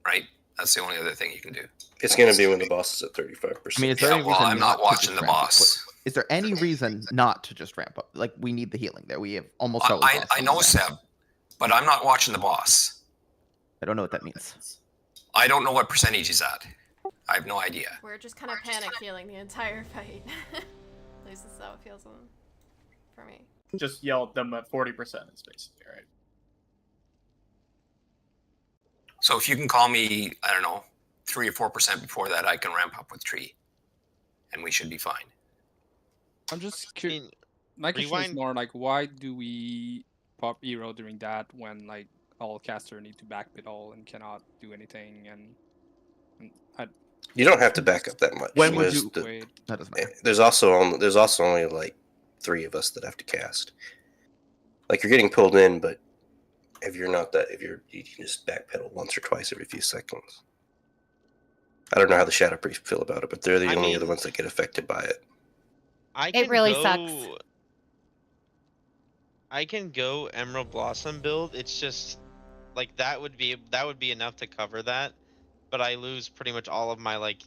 Right. That's the only other thing you can do. It's gonna be when the boss is at 35%. I mean, is there Yeah, any well, reason I'm not to watching just the ramp up boss. quick? Is there any reason not to just ramp up? Like we need the healing there. We have almost always lost I know, those Seb, rounds. but I'm not watching the boss. I don't know what that means. I don't know what percentage he's at. I have no idea. We're just kind of panic healing the entire fight. At least this is how it feels for me. Just yell at them at 40%. Is basically right. So if you can call me, I don't know, 3 or 4% before that, I can ramp up with tree, and we should be fine. I'm just curious. My question is rewind- more like, why do we pop Eero during that when like all caster need to backpedal and cannot do anything? And You don't have to back up that much. When would There's you the- Wait. That doesn't matter. There's also only like 3 of us that have to cast. Like you're getting pulled in, but if you're not that, you can just backpedal once or twice every few seconds. I don't know how the Shadow Priest feel about it, but they're the only other ones that get affected by it. It really sucks. I can go Emerald Blossom build. It's just like that would be enough to cover that, but I lose pretty much all of my like.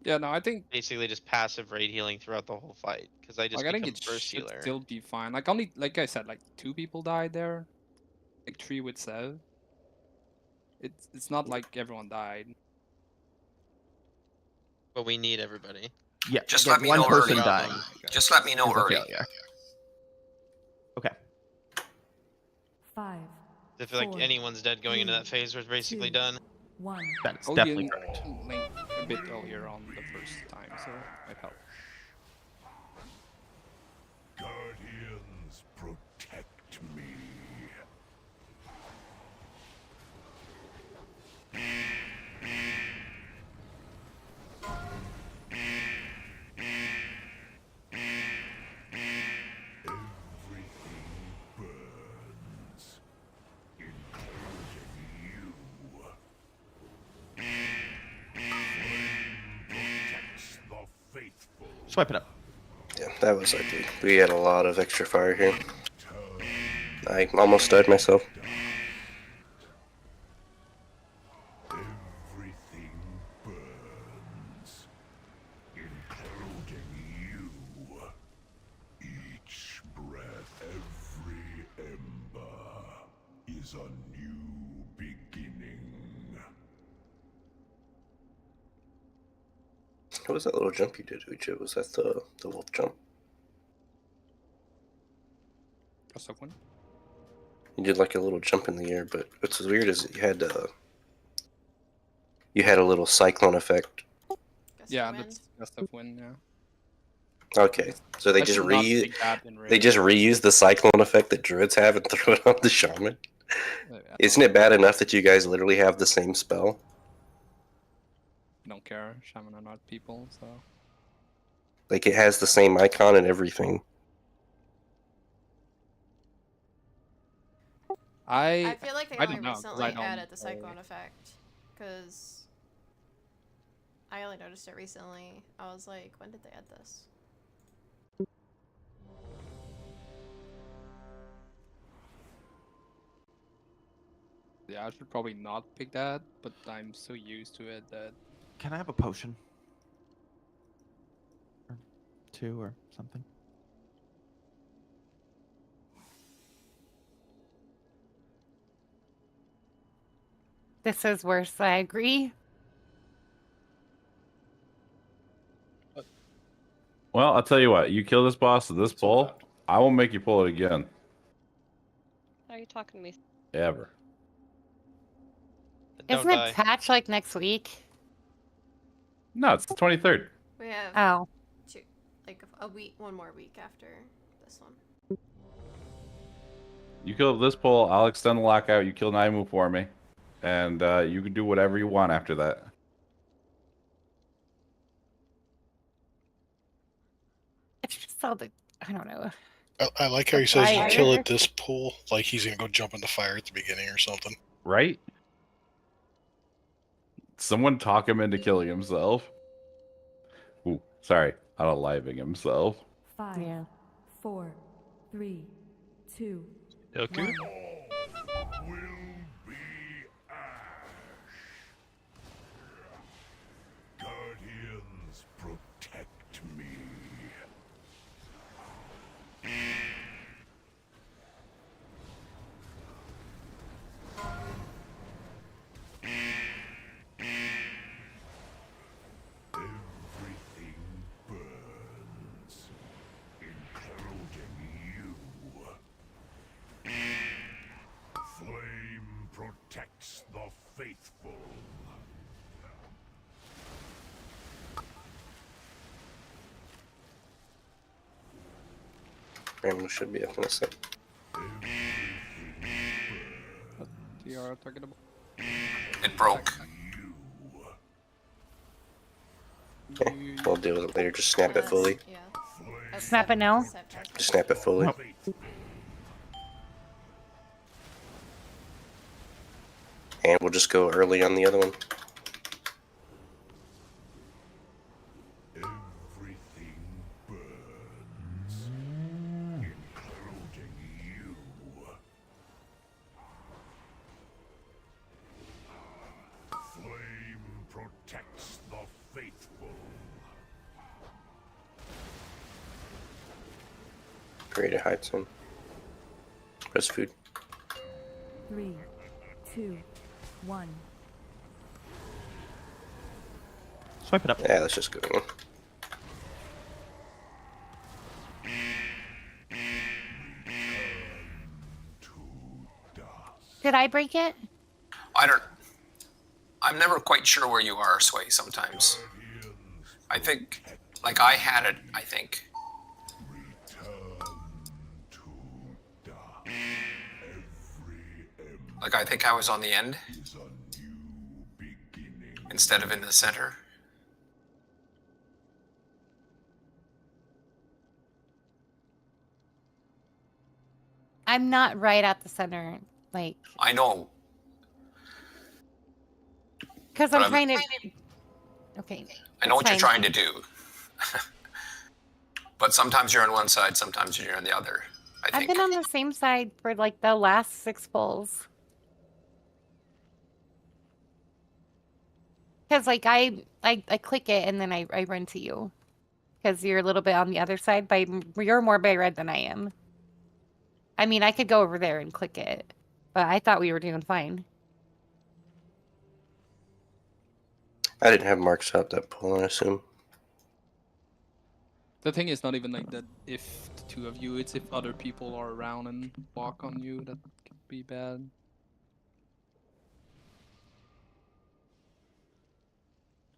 Yeah, no, I think Basically just passive raid healing throughout the whole fight because I just like I think become it burst should healer. still be fine. Like only like I said, like 2 people died there, like 3 with Sev. It's not like everyone died. But we need everybody. Yeah, Just yeah, let me one know person early. dying. Just let me know is a early. failure. Okay. 5. If like 4, anyone's dead going into that phase, we're basically 2, done. 1. That's Oh, definitely you correct. link a bit earlier on the first time, so it helped. Guardians, protect me. Everything burns, including you. Flame protects the faithful. Swipe it up. Yeah, that was ugly. We had a lot of extra fire here. I almost died myself. Everything burns, including you. Each breath, every ember is a new beginning. What was that little jump you did, Ucha? Was that the wolf jump? What's up, one? You did like a little jump in the air, but what's weird is you had a little cyclone effect. Yeah, that's gust of wind. Yeah. Okay, so they I just should not pick that in they just reused the cyclone effect that druids have and threw it on the shaman. Isn't it bad enough that you guys literally have the same spell? Don't care. Shaman are not people, so. Like it has the same icon and everything. I feel like they I only don't know, 'cause recently I don't added the play. cyclone effect, because I only noticed it recently. I was like, when did they add this? Yeah, I should probably not pick that, but I'm so used to it that. Can I have a potion? Or 2 or something? This is worse. I agree. Well, I'll tell you what. You kill this boss with this pull, I will make you pull it again. Are you talking to me? Ever. Isn't it patch like next week? No, it's the 23rd. We have Oh. like a week, one more week after this one. You kill this pull, I'll extend the lockout. You kill Naimu for me, and you can do whatever you want after that. It's just all the I don't know. I like how he says you Fire. kill at this pool, like he's gonna go jump in the fire at the beginning or something. Right? Someone talk him into killing himself. Ooh, sorry, unaliving himself. 5, 4, 3, 2, Okay. 1. Guardians, protect me. Everything burns, including you. Flame protects the faithful. Random should be up in a sec. You are talking about. It broke. Okay, we'll deal with it later. Just snap it fully. Yeah. Snap it now? Just snap it fully. Nope. And we'll just go early on the other one. Everything burns, including you. Flame protects the faithful. Create a hide zone. Press food. 3, 2, 1. Swipe it up. Yeah, let's just go. Did I break it? I'm never quite sure where you are, Sway, sometimes. I think, like, I had it, I think. Like, I think I was on the end instead of in the center. I'm not right at the center, like, I know. because But I'm trying to. Okay. I know it's what you're fine. trying to do. But sometimes you're on one side, sometimes you're on the other. I I've think. been on the same side for like the last 6 pulls. Because like I click it and then I run to you. Because you're a little bit on the other side. You're more by red than I am. I mean, I could go over there and click it. But I thought we were doing fine. I didn't have marks out that pull, I assume. The thing is not even like that if the two of you, it's if other people are around and walk on you that could be bad.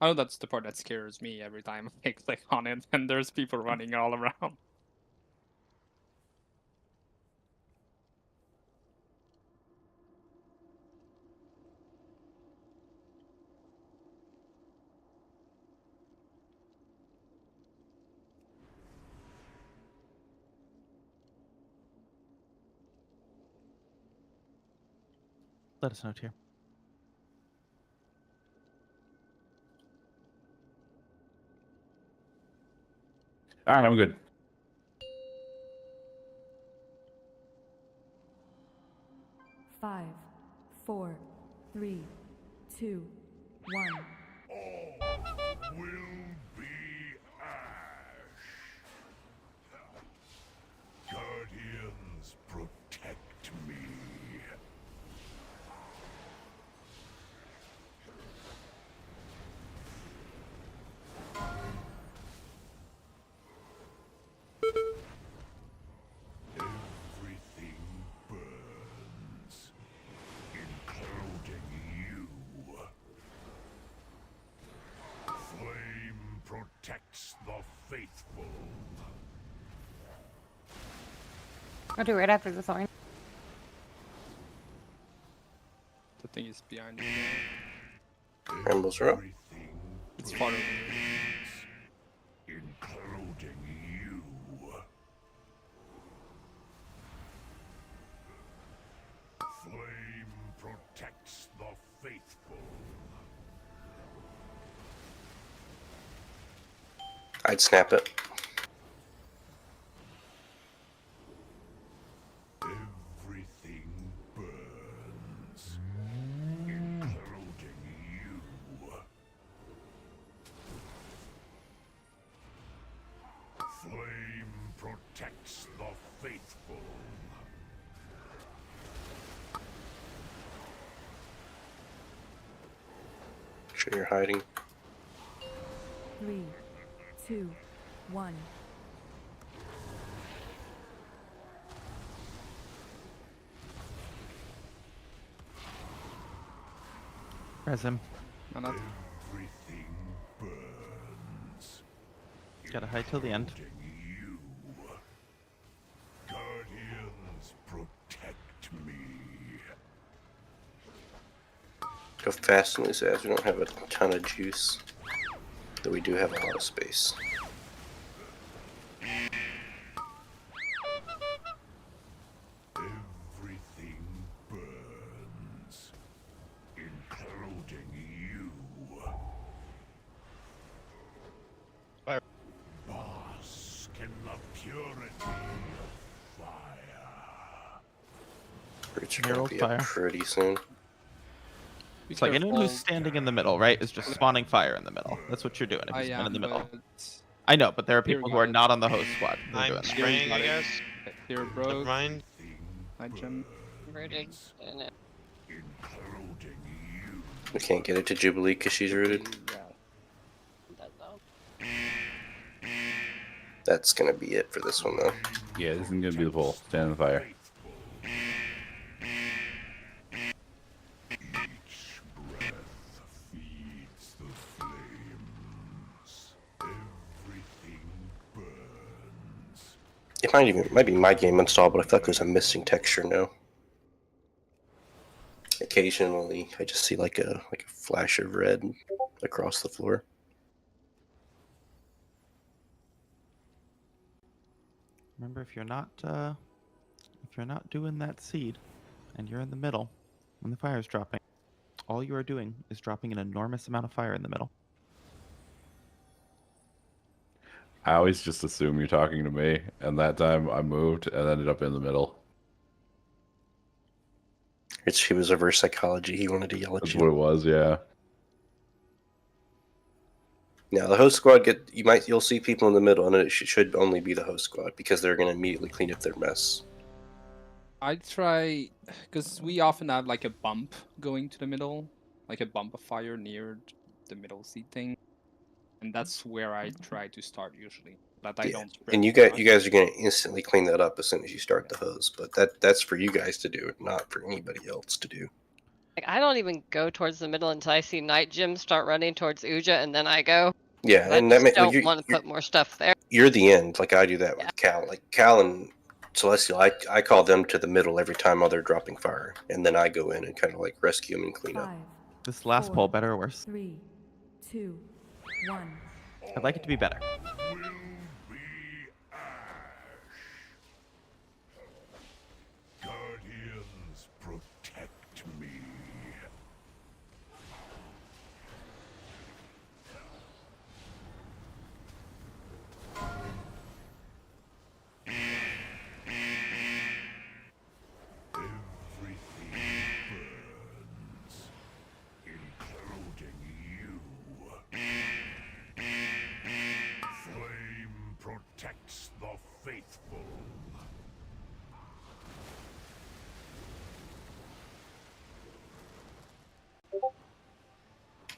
I know that's the part that scares me every time I click on it and there's people running all around. Let us know, too. All right, I'm good. Five, 4, 3, 2, 1. All will be ash. Guardians, protect me. Everything burns, including you. Flame protects the faithful. I'll do it right after the thorn. The thing is behind you. Rambles are up. It's farther than Including you. Flame protects the faithful. I'd snap it. Everything burns, including you. Flame protects the faithful. Make sure you're hiding. 3, 2, 1. Res him. no, not. Everything burns, Gotta hide till the end. including you. Guardians, protect me. Go fast and loose as we don't have a ton of juice. Though we do have a lot of space. Everything burns, including you. Fire. Bask in the purity of fire. Breach are Near gonna old be fire. up pretty soon. It's like anyone who's standing in the middle, right, is just spawning fire in the middle. That's what you're doing if I you spawn in am, the middle. but I know, but there are Here, people who got are it. not on the host squad. Who are I'm doing that. spraying, I got it. guess. Here, Never bro. mind. Hi, Jim. Rooted in it. Including you. We can't get it to Jubilee because she's rooted. Yeah. That though. That's gonna be it for this one though. Yeah, this isn't gonna be the pull. Stand in the fire. Each breath feeds the flames. Everything burns. It might be my game installed, but I feel like there's a missing texture now. Occasionally, I just see like a flash of red across the floor. Remember, if you're not doing that seed, and you're in the middle, when the fire is dropping, all you are doing is dropping an enormous amount of fire in the middle. I always just assume you're talking to me, and that time I moved and ended up in the middle. He was reverse psychology. He wanted to yell at That's you. what it was, yeah. Now the host squad you'll see people in the middle, and it should only be the host squad because they're going to immediately clean up their mess. I try, because we often have like a bump going to the middle, like a bump of fire near the middle seat thing, and that's where I try to start usually. That I don't spread. And you guys are going to instantly clean that up as soon as you start the hose, but that's for you guys to do, not for anybody else to do. Like I don't even go towards the middle until I see Night Jim start running towards Uja, and then I go. Yeah, I and just that don't want to put more stuff there. You're the end, like I do that with Cal. Like Cal and Celestial, I call them to the middle every time while they're dropping fire, and then I go in and kind of like rescue them and clean up. 5, This last 4, poll, better or worse? 3, 2, 1. I'd like it to be better. Will be ash. Guardians protect me. Everything burns, including you. Flame protects the faithful.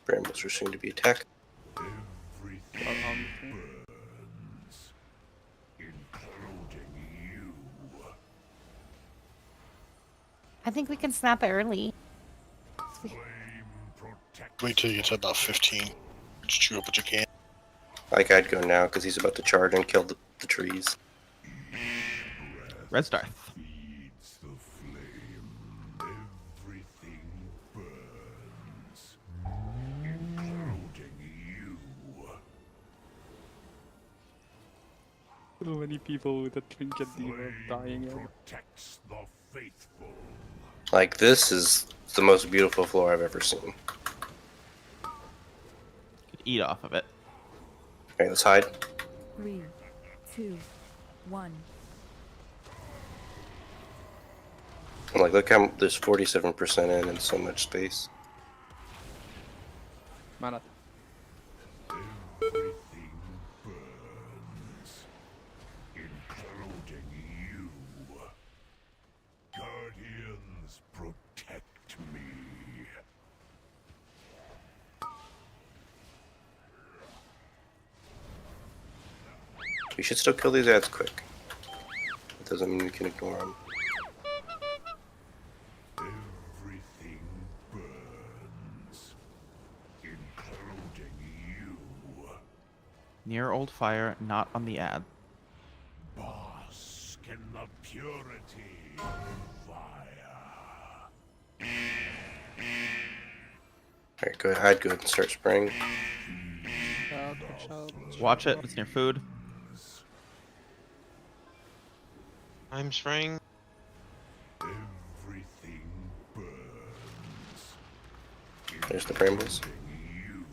Brambles are soon to be attacked. Everything burns, including you. I think we can snap it early. Flame protects. Wait till you get to about 15. Just chew up what you can. Like I'd go now because he's about to charge and kill the trees. Red Star. Feeds the flame. Everything burns, including you. So many people with a trinket dealer dying. Protects the faithful. Like this is the most beautiful floor I've ever seen. Could eat off of it. Okay, let's hide. 3, 2, 1. Like look how there's 47% in and so much space. Mana. Everything burns, including you. Guardians protect me. We should still kill these ads quick. It doesn't mean we can ignore them. Everything burns, including you. Near old fire, not on the ad. Bask in the purity of fire. Alright, go ahead, and start spraying. Watch it. It's near food. I'm spraying. Everything burns. There's the brambles. You.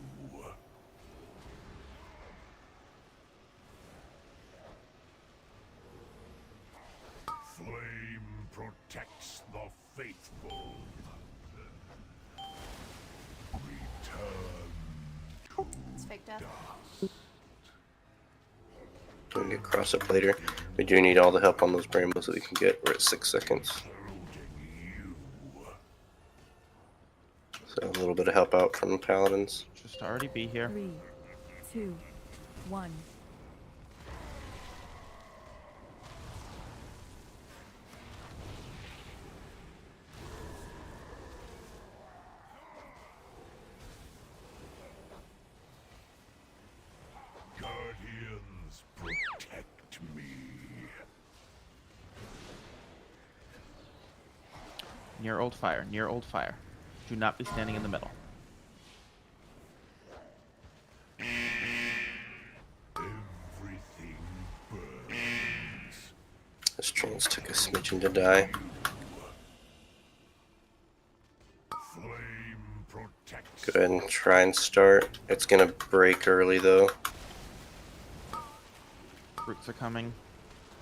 Flame protects the faithful. Return It's fake death. We can get cross up later. We do need all the help on those brambles that we can get. We're at 6 seconds. So a little bit of help out from the paladins. Just already be here. 3, 2, 1. Guardians, protect me. Near old fire. Near old fire. Do not be standing in the middle. Everything burns. This trans took a smidgen to die. Flame protects. Go ahead and try and start. It's gonna break early though. Roots are coming.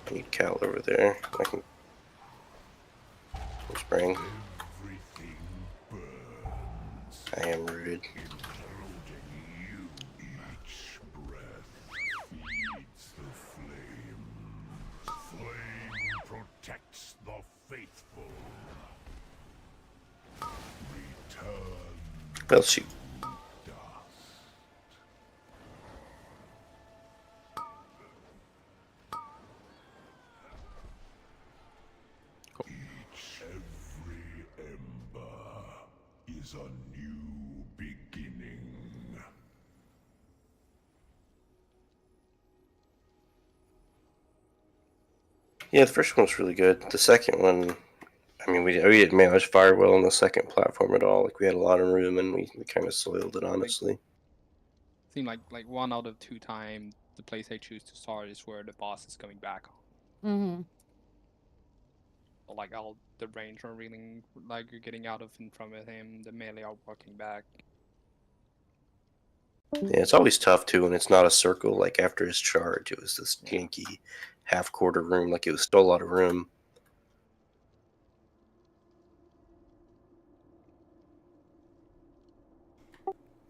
I need Cal over there. I can. I'm spraying. Everything burns. I am rooted. Including you. Each breath feeds the flame. Flame protects the faithful. Return Well, shoot. Every ember is a new beginning. Yeah, the first one was really good. The second one, I mean, we didn't manage fire well on the second platform at all. Like we had a lot of room and we kind of soiled it, honestly. Seemed like 1 out of 2 times the place they choose to start is where the boss is coming back. Mm-hmm. Or like all the range are reeling, like you're getting out of in front of him, the melee are walking back. Yeah, it's always tough too when it's not a circle. Like after his charge, it was this janky half-quarter room. Like it was still a lot of room.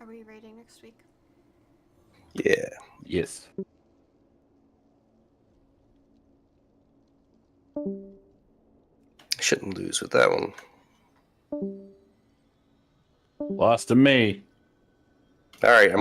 Are we raiding next week? Yeah. Yes. Shouldn't lose with that one. Lost to me. All right, I'm